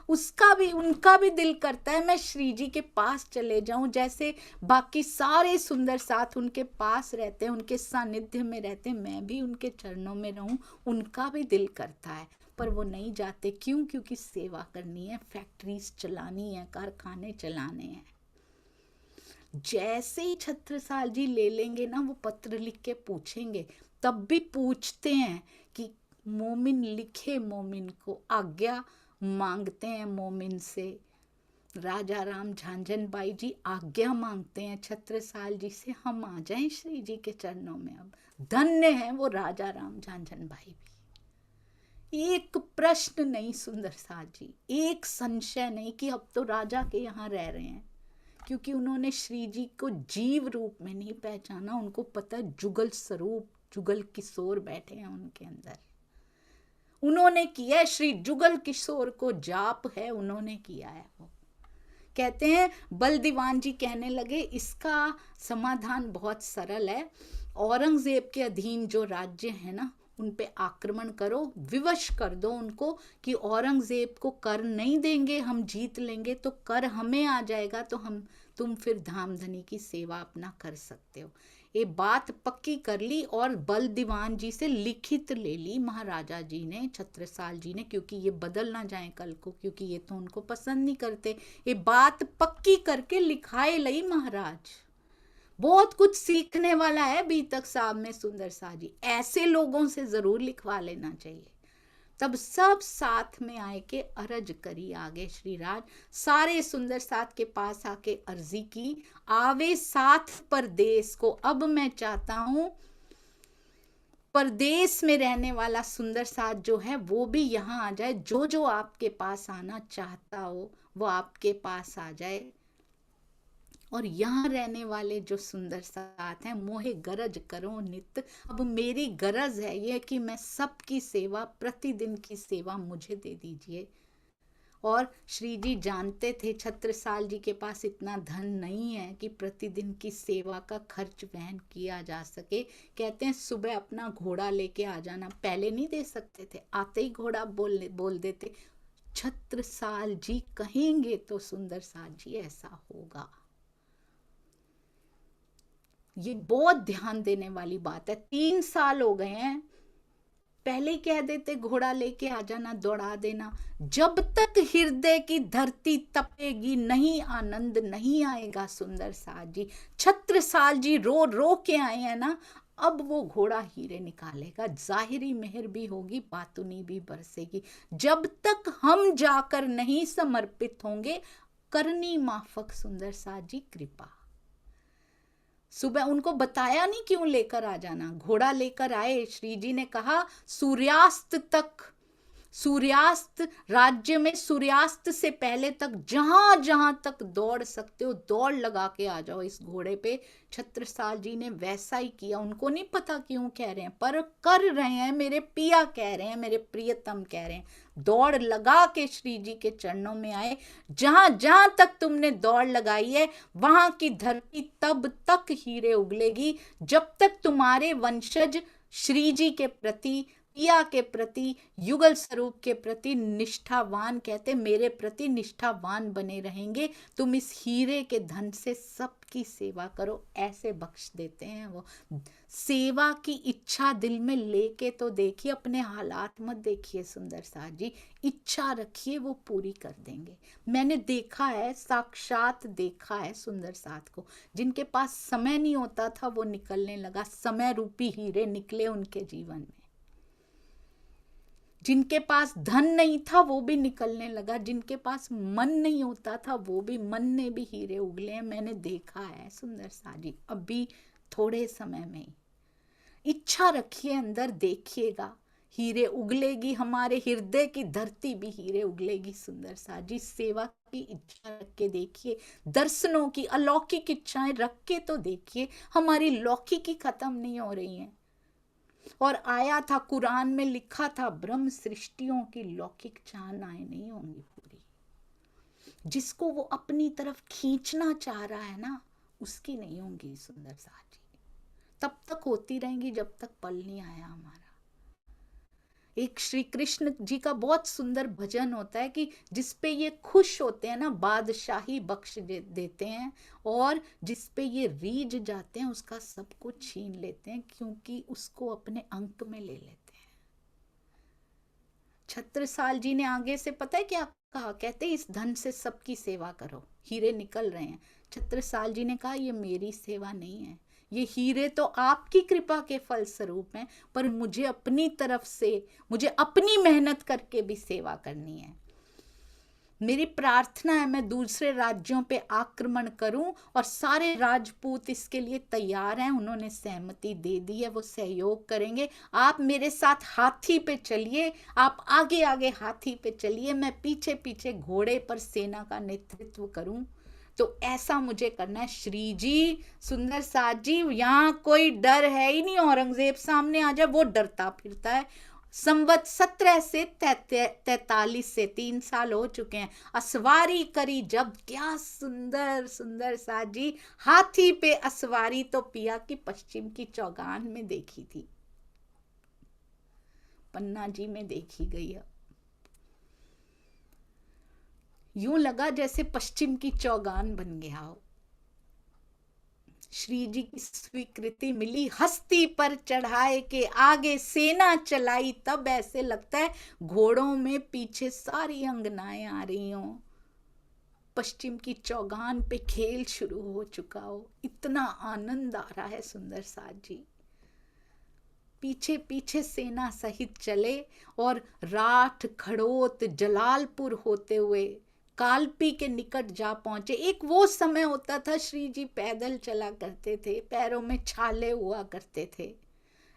Speaker 1: उसका भी, उनका भी दिल करता है मैं श्री जी के पास चले जाऊं, जैसे बाकी सारे सुंदर साथ उनके पास रहते हैं, उनके सानिध्य में रहते हैं, मैं भी उनके चरणों में रहूं, उनका भी दिल करता है, पर वो नहीं जाते। क्यों? क्योंकि सेवा करनी है, फैक्ट्रीज चलानी है, कारखाने चलाने हैं। जैसे ही छत्रसाल जी ले लेंगे ना, वो पत्र लिख के पूछेंगे, तब भी पूछते हैं कि मोमिन लिखे, मोमिन को आज्ञा मांगते हैं मोमिन से। राजा राम झांझन भाई जी आज्ञा मांगते हैं छत्रसाल जी से, हम आ जाएं श्री जी के चरणों में। अब धन्य है वो राजा राम झांझन भाई भी। एक प्रश्न नहीं सुंदर साथ जी, एक संशय नहीं कि अब तो राजा के यहाँ रह रहे हैं, क्योंकि उन्होंने श्री जी को जीव रूप में नहीं पहचाना, उनको पता है जुगल स्वरूप जुगल किशोर बैठे हैं उनके अंदर, उन्होंने किया है, श्री जुगल किशोर को जाप है, उन्होंने किया है। वो कहते हैं, बल दीवान जी कहने लगे इसका समाधान बहुत सरल है, औरंगजेब के अधीन जो राज्य है ना उन पे आक्रमण करो, विवश कर दो उनको कि औरंगजेब को कर नहीं देंगे, हम जीत लेंगे तो कर हमें आ जाएगा, तो तुम फिर धामधनी की सेवा अपना कर सकते हो। ये बात पक्की कर ली और बल दीवान जी से लिखित ले ली महाराजा जी ने, छत्रसाल जी ने, क्योंकि ये बदल ना जाए कल को, क्योंकि ये तो उनको पसंद नहीं करते। ये बात पक्की करके लिखाए लई महाराज। बहुत कुछ सीखने वाला है बीतक साहब में सुंदर शाह जी, ऐसे लोगों से जरूर लिखवा लेना चाहिए। तब सब साथ में आए के अरज करी आगे श्री राज, सारे सुंदर साथ के पास आके अर्जी की, आवे साथ परदेश को, अब मैं चाहता हूं परदेश में रहने वाला सुंदर साथ जो है वो भी यहाँ आ जाए, जो जो आपके पास आना चाहता हो वो आपके पास आ जाए। और यहाँ रहने वाले जो सुंदर साथ हैं, मोहे गरज करो नित, अब मेरी गरज है ये कि मैं सबकी सेवा, प्रतिदिन की सेवा मुझे दे दीजिए। और श्री जी जानते थे छत्रसाल जी के पास इतना धन नहीं है कि प्रतिदिन की सेवा का खर्च वहन किया जा सके। कहते हैं सुबह अपना घोड़ा लेके आ जाना, पहले नहीं दे सकते थे, आते ही घोड़ा बोल देते, छत्रसाल जी कहेंगे तो सुंदर साथ जी ऐसा होगा। ये बहुत ध्यान देने वाली बात है। 3 साल हो गए हैं, पहले कह देते घोड़ा लेके आ जाना, दौड़ा देना। जब तक हृदय की धरती तपेगी नहीं आनंद नहीं आएगा सुंदर साथ जी। छत्रसाल जी रो रो के आए हैं ना, अब वो घोड़ा हीरे निकालेगा, जाहिरी मेहर भी होगी, बातुनी भी बरसेगी। जब तक हम जाकर नहीं समर्पित होंगे, करनी माफक सुंदर साथ जी कृपा। सुबह उनको बताया नहीं क्यों लेकर आ जाना, घोड़ा लेकर आए। श्री जी ने कहा सूर्यास्त तक, सूर्यास्त राज्य में सूर्यास्त से पहले तक जहां जहां तक दौड़ सकते हो दौड़ लगा के आ जाओ इस घोड़े पे। छत्रसाल जी ने वैसा ही किया, उनको नहीं पता क्यों कह रहे हैं पर कर रहे हैं, मेरे पिया कह रहे हैं, मेरे प्रियतम कह रहे हैं। दौड़ लगा के श्री जी के चरणों में आए, जहां जहां तक तुमने दौड़ लगाई है वहां की धरती तब तक हीरे उगलेगी जब तक तुम्हारे वंशज श्री जी के प्रति, पिया के प्रति, युगल स्वरूप के प्रति निष्ठावान, कहते मेरे प्रति निष्ठावान बने रहेंगे। तुम इस हीरे के धन से सबकी सेवा करो, ऐसे बख्श देते हैं वो। सेवा की इच्छा दिल में लेके तो देखिए, अपने हालात मत देखिए सुंदर साथ जी, इच्छा रखिए वो पूरी कर देंगे। मैंने देखा है, साक्षात देखा है सुंदर साथ को, जिनके पास समय नहीं होता था वो निकलने लगा, समय रूपी हीरे निकले उनके जीवन में। जिनके पास धन नहीं था वो भी निकलने लगा, जिनके पास मन नहीं होता था वो भी मन ने भी हीरे उगले हैं। मैंने देखा है सुंदर साथ जी, अभी थोड़े समय में ही। इच्छा रखिए अंदर, देखिएगा हीरे उगलेगी, हमारे हृदय की धरती भी हीरे उगलेगी सुंदर साथ जी। सेवा की इच्छा रख के देखिए, दर्शनों की अलौकिक इच्छाएं रख के तो देखिए, हमारी लौकिक ही खत्म नहीं हो रही हैं। और आया था कुरान में लिखा था, ब्रह्म सृष्टियों की लौकिक चाहनाएं नहीं होंगी पूरी। जिसको वो अपनी तरफ खींचना चाह रहा है ना, उसकी नहीं होंगी सुंदर साथ जी। तब तक होती रहेंगी जब तक पल नहीं आया हमारा। एक श्री कृष्ण जी का बहुत सुंदर भजन होता है कि जिसपे ये खुश होते हैं ना, बादशाही बख्श देते हैं, और जिसपे ये रीझ जाते हैं उसका सब कुछ छीन लेते हैं, क्योंकि उसको अपने अंक में ले लेते हैं। छत्रसाल जी ने आगे से पता है क्या कहा, कहते इस धन से सबकी सेवा करो, हीरे निकल रहे हैं। छत्रसाल जी ने कहा ये मेरी सेवा नहीं है, ये हीरे तो आपकी कृपा के फल स्वरूप हैं, पर मुझे अपनी तरफ से, मुझे अपनी मेहनत करके भी सेवा करनी है। मेरी प्रार्थना है मैं दूसरे राज्यों पे आक्रमण करूं, और सारे राजपूत इसके लिए तैयार हैं, उन्होंने सहमति दे दी है, वो सहयोग करेंगे। आप मेरे साथ हाथी पे चलिए, आप आगे आगे हाथी पे चलिए, मैं पीछे पीछे घोड़े पर सेना का नेतृत्व करूं। तो ऐसा मुझे करना है। श्री जी, सुंदर साथ जी, यहाँ कोई डर है ही नहीं, औरंगजेब सामने आ जाए वो डरता फिरता है। संवत 17 से 43 से 3 साल हो चुके हैं। असवारी करी जब, क्या सुंदर सुंदर साथ जी, हाथी पे असवारी तो पिया की पश्चिम की चौगान में देखी थी, पन्ना जी में देखी गई है। यूं लगा जैसे पश्चिम की चौगान बन गया हो। श्री जी की स्वीकृति मिली, हस्ती पर चढ़ाए के आगे सेना चलाई, तब ऐसे लगता है घोड़ों में पीछे सारी अंगनाएं आ रही हो, पश्चिम की चौगान पे खेल शुरू हो चुका हो। इतना आनंद आ रहा है सुंदर साथ जी। पीछे पीछे सेना सहित चले और राठ, खड़ोत, जलालपुर होते हुए कालपी के निकट जा पहुंचे। एक वो समय होता था, श्री जी पैदल चला करते थे, पैरों में छाले हुआ करते थे।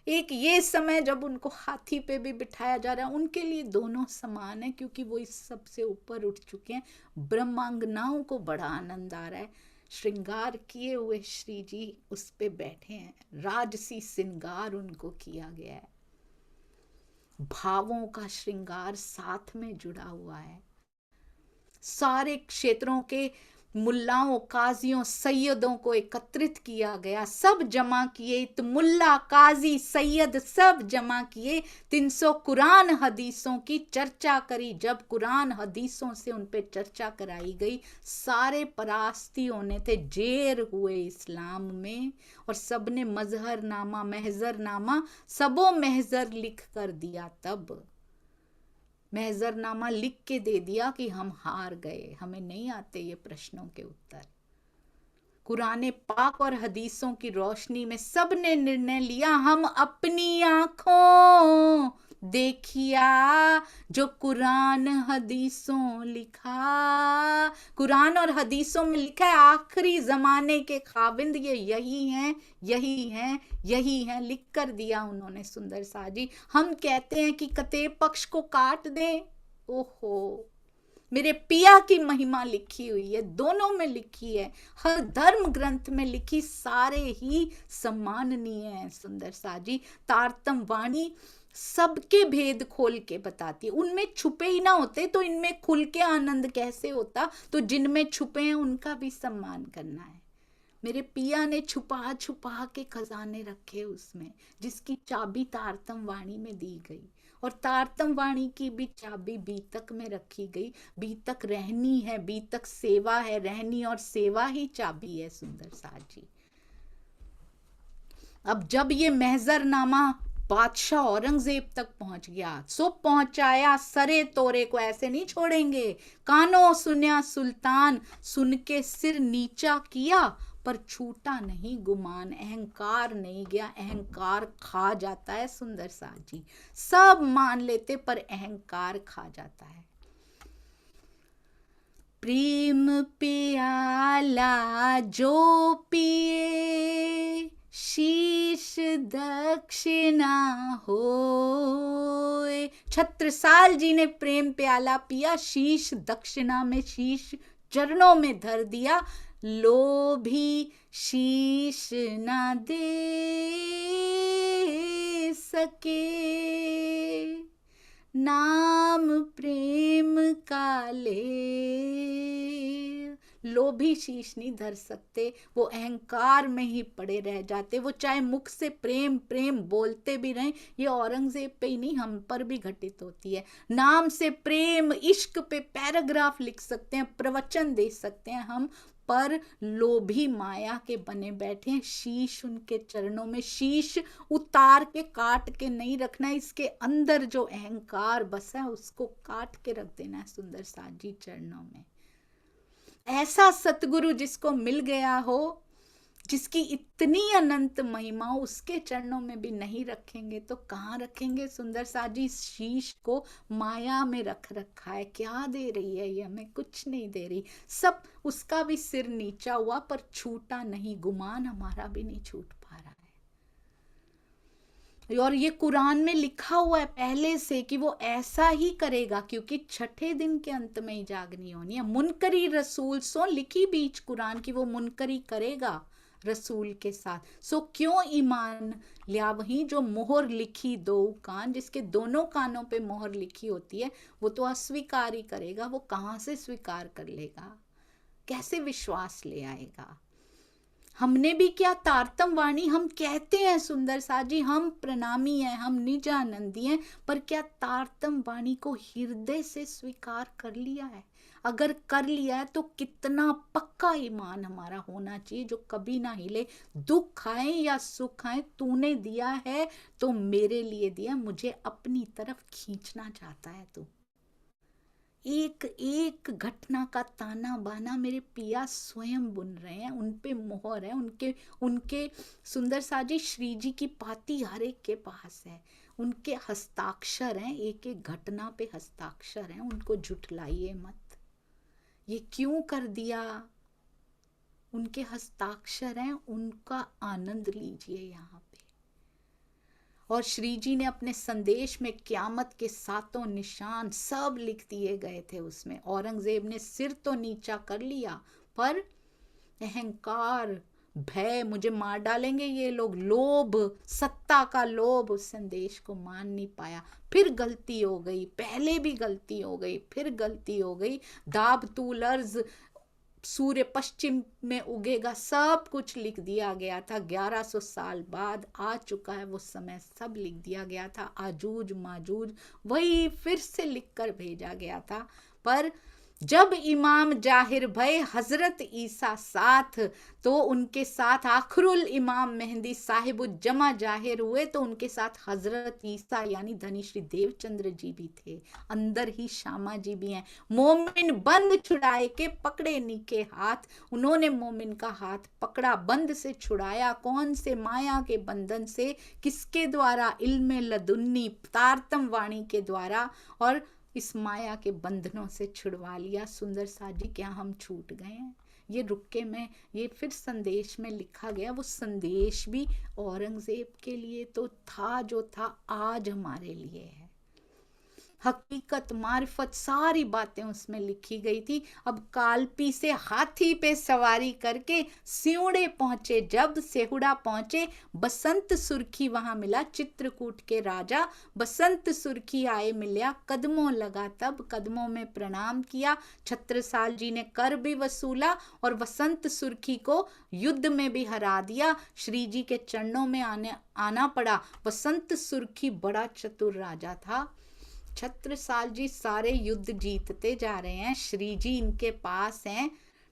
Speaker 1: एक ये समय जब उनको हाथी पे भी बिठाया जा रहा है, उनके लिए दोनों समान है, क्योंकि वो इस सब से ऊपर उठ चुके हैं। ब्रह्मांगनाओं को बड़ा आनंद आ रहा है। श्रृंगार किए हुए श्री जी उस पे बैठे हैं, राजसी श्रृंगार उनको किया गया है, भावों का श्रृंगार साथ में जुड़ा हुआ है। सारे क्षेत्रों के मुल्लाओं, काजियों, सैयदों को एकत्रित किया गया, सब जमा किए, तो मुल्ला, काजी, सैयद सब जमा किए। 300 कुरान हदीसों की चर्चा करी। जब कुरान हदीसों से उन पे चर्चा कराई गई, सारे परास्ती होने थे, जेर हुए इस्लाम में, और सबने मजहरनामा, महजरनामा, सबो महजर लिख कर दिया। तब महजरनामा लिख के दे दिया कि हम हार गए, हमें नहीं आते ये प्रश्नों के उत्तर। कुरान पाक और हदीसों की रोशनी में सबने निर्णय लिया, हम अपनी आंखों देखिया जो कुरान हदीसों लिखा। कुरान और हदीसों में लिखा है आखिरी जमाने के खाविंद ये यही हैं, यही हैं, यही हैं, लिख कर दिया उन्होंने सुंदर साजी। हम कहते हैं कि कते पक्ष को काट दें, ओहो, मेरे पिया की महिमा लिखी हुई है, दोनों में लिखी है, हर धर्म ग्रंथ में लिखी, सारे ही सम्माननीय हैं सुंदर साजी। तारतम वाणी सबके भेद खोल के बताती है, उनमें छुपे ही ना होते तो इनमें खुल के आनंद कैसे होता। तो जिनमें छुपे हैं उनका भी सम्मान करना है। मेरे पिया ने छुपा छुपा के खजाने रखे उसमें, जिसकी चाबी तारतम वाणी में दी गई, और तारतम वाणी की भी चाबी बीतक में रखी गई। बीतक रहनी है, बीतक सेवा है, रहनी और सेवा ही चाबी है सुंदर साथ जी। अब जब ये महजरनामा बादशाह औरंगजेब तक पहुंच गया, सो पहुंचाया सरे तोरे को, ऐसे नहीं छोड़ेंगे। कानो सुन्या सुल्तान, सुन के सिर नीचा किया, पर छूटा नहीं गुमान, अहंकार नहीं गया। अहंकार खा जाता है सुंदर साथ जी, सब मान लेते पर अहंकार खा जाता है। प्रेम प्याला जो पिए, शीश दक्षिणा होए। छत्रसाल जी ने प्रेम प्याला पिया, शीश दक्षिणा में, शीश चरणों में धर दिया। लोभी शीश ना दे सके, नाम प्रेम का ले। लोभी शीश नहीं धर सकते, वो अहंकार में ही पड़े रह जाते। वो चाहे मुख से प्रेम प्रेम बोलते भी रहें, ये औरंगजेब पे ही नहीं हम पर भी घटित होती है। नाम से प्रेम, इश्क पे पैराग्राफ लिख सकते हैं, प्रवचन दे सकते हैं हम, पर लोभी माया के बने बैठे हैं। शीश उनके चरणों में, शीश उतार के काट के नहीं रखना है, इसके अंदर जो अहंकार बसा है उसको काट के रख देना है सुंदर साथ जी चरणों में। ऐसा सतगुरु जिसको मिल गया हो, जिसकी इतनी अनंत महिमा, उसके चरणों में भी नहीं रखेंगे तो कहाँ रखेंगे सुंदर साथ जी। शीश को माया में रख रखा है, क्या दे रही है ये हमें, कुछ नहीं दे रही। सब उसका भी सिर नीचा हुआ पर छूटा नहीं गुमान, हमारा भी नहीं छूट पा रहा है। और ये कुरान में लिखा हुआ है पहले से कि वो ऐसा ही करेगा, क्योंकि छठे दिन के अंत में ही जागनी होनी है। मुनकरी रसूल सो लिखी बीच कुरान की, वो मुनकरी करेगा रसूल के साथ। सो क्यों ईमान लिया? वही जो मोहर लिखी दो कान, जिसके दोनों कानों पे मोहर लिखी होती है, वो तो अस्वीकार ही करेगा। वो कहाँ से स्वीकार कर लेगा? कैसे विश्वास ले आएगा? हमने भी क्या तारतम वाणी, हम कहते हैं सुंदर सा जी हम प्रणामी हैं, हम निजानंदी हैं, पर क्या तारतम वाणी को हृदय से स्वीकार कर लिया है? अगर कर लिया है तो कितना पक्का ईमान हमारा होना चाहिए, जो कभी ना हिले। दुख आए या सुख आए, तूने दिया है तो मेरे लिए दिया, मुझे अपनी तरफ खींचना चाहता है तू। एक एक घटना का ताना बाना मेरे पिया स्वयं बुन रहे हैं, उन पे मोहर है, उनके उनके सुंदर साजी श्री जी की पाती हर एक के पास है, उनके हस्ताक्षर हैं, एक एक घटना पे हस्ताक्षर हैं, उनको झुठलाइए मत। ये क्यों कर दिया? उनके हस्ताक्षर हैं, उनका आनंद लीजिए यहाँ पे। और श्री जी ने अपने संदेश में क्यामत के सातों निशान सब लिख दिए गए थे उसमें। औरंगजेब ने सिर तो नीचा कर लिया, पर अहंकार, भय, मुझे मार डालेंगे ये लोग, लोभ, सत्ता का लोभ उस संदेश को मान नहीं पाया। फिर गलती हो गई, पहले भी गलती हो गई, फिर गलती हो गई। दाब तूल अर्ज, सूर्य पश्चिम में उगेगा, सब कुछ लिख दिया गया था। 1100 साल बाद आ चुका है वो समय, सब लिख दिया गया था। आजूज माजूज वही फिर से लिख कर भेजा गया था। पर जब इमाम जाहिर भय हजरत ईसा साथ, तो उनके साथ आखरुल इमाम मेहंदी साहिब जमा जाहिर हुए, तो उनके साथ हजरत ईसा यानी धनी श्री देवचंद्र जी भी थे, अंदर ही श्यामा जी भी हैं। मोमिन बंद छुड़ाए के पकड़े नीके हाथ, उन्होंने मोमिन का हाथ पकड़ा, बंद से छुड़ाया। कौन से? माया के बंधन से। किसके द्वारा? इल्मे लदुन्नी, तारतम वाणी के द्वारा। और इस माया के बंधनों से छुड़वा लिया। सुंदर सा जी क्या हम छूट गए हैं? ये रुक के मैं, ये फिर संदेश में लिखा गया, वो संदेश भी औरंगजेब के लिए तो था जो था, आज हमारे लिए है। हकीकत, मारिफत, सारी बातें उसमें लिखी गई थी। अब कालपी से हाथी पे सवारी करके सिउड़े पहुंचे, जब सेहुड़ा पहुंचे, बसंत सुर्खी वहां मिला, चित्रकूट के राजा बसंत सुर्खी आए मिलिया। कदमों लगा तब, कदमों में प्रणाम किया। छत्रसाल जी ने कर भी वसूला और बसंत सुर्खी को युद्ध में भी हरा दिया। श्री जी के चरणों में आना पड़ा। बसंत सुर्खी बड़ा चतुर राजा था। छत्रसाल जी सारे युद्ध जीतते जा रहे हैं, श्री जी इनके पास हैं,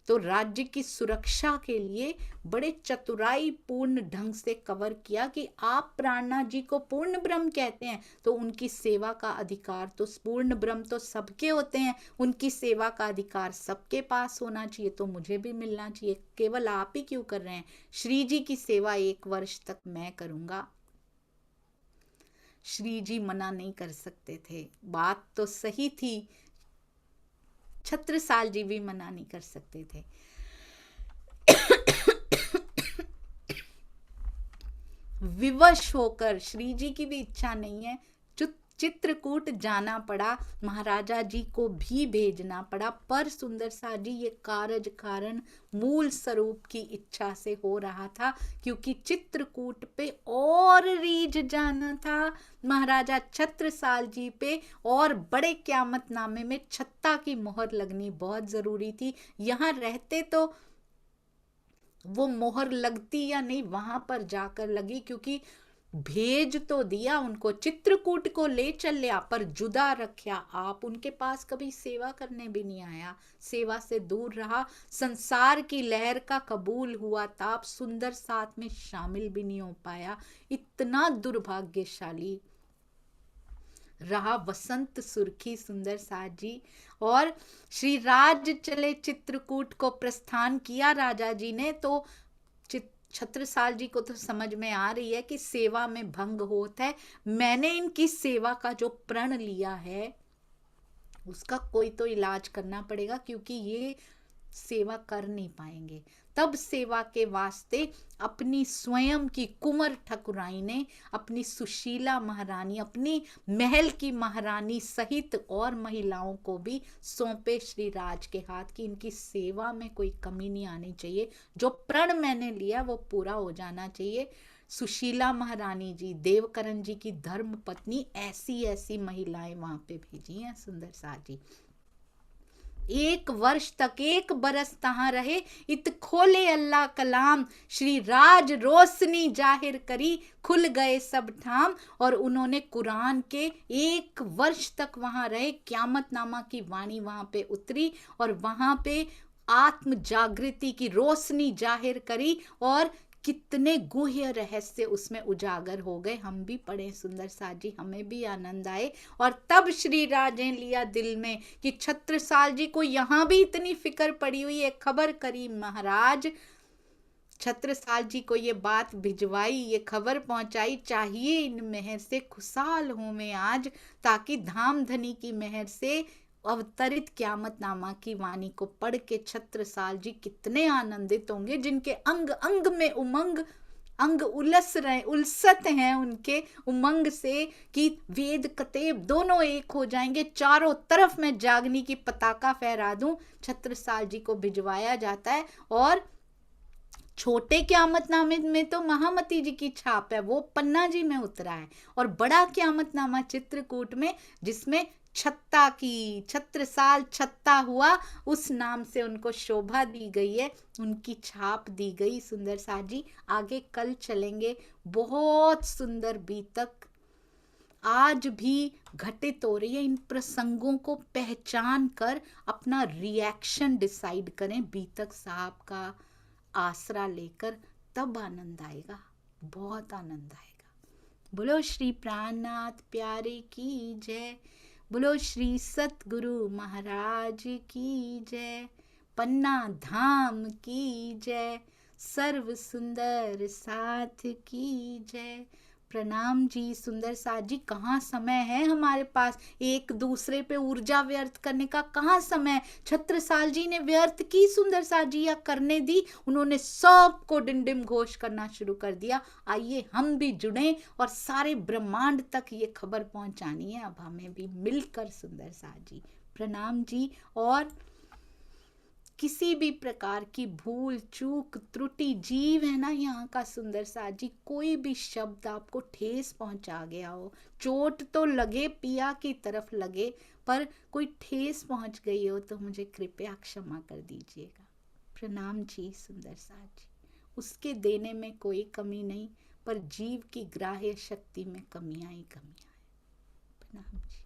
Speaker 1: तो राज्य की सुरक्षा के लिए बड़े चतुराई पूर्ण ढंग से कवर किया कि आप प्राणनाथ जी को पूर्ण ब्रह्म कहते हैं, तो उनकी सेवा का अधिकार तो, पूर्ण ब्रह्म तो सबके होते हैं, उनकी सेवा का अधिकार सबके पास होना चाहिए, तो मुझे भी मिलना चाहिए। केवल आप ही क्यों कर रहे हैं? श्री जी की सेवा 1 वर्ष तक मैं करूंगा। श्री जी मना नहीं कर सकते थे, बात तो सही थी। छत्रसाल जी भी मना नहीं कर सकते थे। विवश होकर, श्री जी की भी इच्छा नहीं है, चित्रकूट जाना पड़ा, महाराजा जी को भी भेजना पड़ा, पर सुंदर सा जी ये कारज कारण मूल स्वरूप की इच्छा से हो रहा था, क्योंकि चित्रकूट पे और रीझ जाना था महाराजा छत्रसाल जी पे, और बड़े क्यामतनामे में छत्ता की मोहर लगनी बहुत जरूरी थी। यहाँ रहते तो वो मोहर लगती या नहीं, वहां पर जाकर लगी, क्योंकि भेज तो दिया उनको, चित्रकूट को ले चल लिया, पर जुदा रखा। आप उनके पास कभी सेवा करने भी नहीं आया, सेवा से दूर रहा, संसार की लहर का कबूल हुआ ताप, सुंदर साथ में शामिल भी नहीं हो पाया। इतना दुर्भाग्यशाली रहा बसंत सुर्खी सुंदर साथ जी। और श्री राज चले चित्रकूट को प्रस्थान किया राजा जी ने, तो छत्रसाल जी को तो समझ में आ रही है कि सेवा में भंग होता है, मैंने इनकी सेवा का जो प्रण लिया है उसका कोई तो इलाज करना पड़ेगा, क्योंकि ये सेवा कर नहीं पाएंगे। तब सेवा के वास्ते अपनी स्वयं की कुंवर ठकुराई ने अपनी सुशीला महारानी, अपनी महल की महारानी सहित और महिलाओं को भी सौंपे श्री राज के हाथ की इनकी सेवा में कोई कमी नहीं आनी चाहिए, जो प्रण मैंने लिया वो पूरा हो जाना चाहिए। सुशीला महारानी जी, देवकरण जी की धर्म पत्नी, ऐसी ऐसी महिलाएं वहां पे भेजी हैं सुंदर सा जी। 1 वर्ष तक 1 बरस तहां रहे, इत खोले अल्लाह कलाम, श्री राज रोशनी जाहिर करी, खुल गए सब ठाम। और उन्होंने कुरान के 1 वर्ष तक वहां रहे, क़यामत नामा की वाणी वहां पे उतरी और वहां पे आत्म जागृति की रोशनी जाहिर करी और कितने गुह्य रहस्य उसमें उजागर हो गए। हम भी पढ़े सुंदर सा जी, हमें भी आनंद आए। और तब श्री राज ने लिया दिल में कि छत्रसाल जी को यहाँ भी इतनी फिक्र पड़ी हुई है, खबर करी महाराज। छत्रसाल जी को ये बात भिजवाई, ये खबर पहुंचाई, चाहिए इन मेहर से खुशहाल हूं मैं आज, ताकि धाम धनी की मेहर से अवतरित क़यामत नामा की वाणी को पढ़ के छत्रसाल जी कितने आनंदित होंगे, जिनके अंग अंग में उमंग, अंग उलस रहे, उलसत हैं उनके उमंग से कि वेद कतेब दोनों एक हो जाएंगे, चारों तरफ मैं जागनी की पताका फहरा दूं। छत्रसाल जी को भिजवाया जाता है और छोटे क़यामतनामे में तो महामती जी की छाप है, वो पन्ना जी में उतरा है। और बड़ा क़यामतनामा चित्रकूट में, जिसमें छत्ता की, छत्रसाल छत्ता हुआ, उस नाम से उनको शोभा दी गई है, उनकी छाप दी गई। सुंदर सा जी आगे कल चलेंगे, बहुत सुंदर बीतक आज भी घटित हो रही है। इन प्रसंगों को पहचान कर अपना रिएक्शन डिसाइड करें, बीतक साहब का आसरा लेकर, तब आनंद आएगा, बहुत आनंद आएगा। बोलो श्री प्राणनाथ प्यारे की जय, बोलो श्री सतगुरु महाराज की जय, पन्ना धाम की जय, सर्व सुंदर साथ की जय। प्रणाम जी सुंदर साथ जी। कहाँ समय है हमारे पास एक दूसरे पे ऊर्जा व्यर्थ करने का, कहाँ समय। छत्रसाल जी ने व्यर्थ की सुंदर साथ जी या करने दी, उन्होंने सबको डिंडिम घोष करना शुरू कर दिया। आइए हम भी जुड़े और सारे ब्रह्मांड तक ये खबर पहुंचानी है अब हमें भी मिलकर सुंदर साथ जी। प्रणाम जी। और किसी भी प्रकार की भूल चूक त्रुटि, जीव है ना यहाँ का सुंदर साथ जी, कोई भी शब्द आपको ठेस पहुंचा गया हो, चोट तो लगे, पिया की तरफ लगे, पर कोई ठेस पहुंच गई हो तो मुझे कृपया क्षमा कर दीजिएगा। प्रणाम जी सुंदर साथ जी। उसके देने में कोई कमी नहीं, पर जीव की ग्राह्य शक्ति में कमियां ही कमियां है। प्रणाम जी।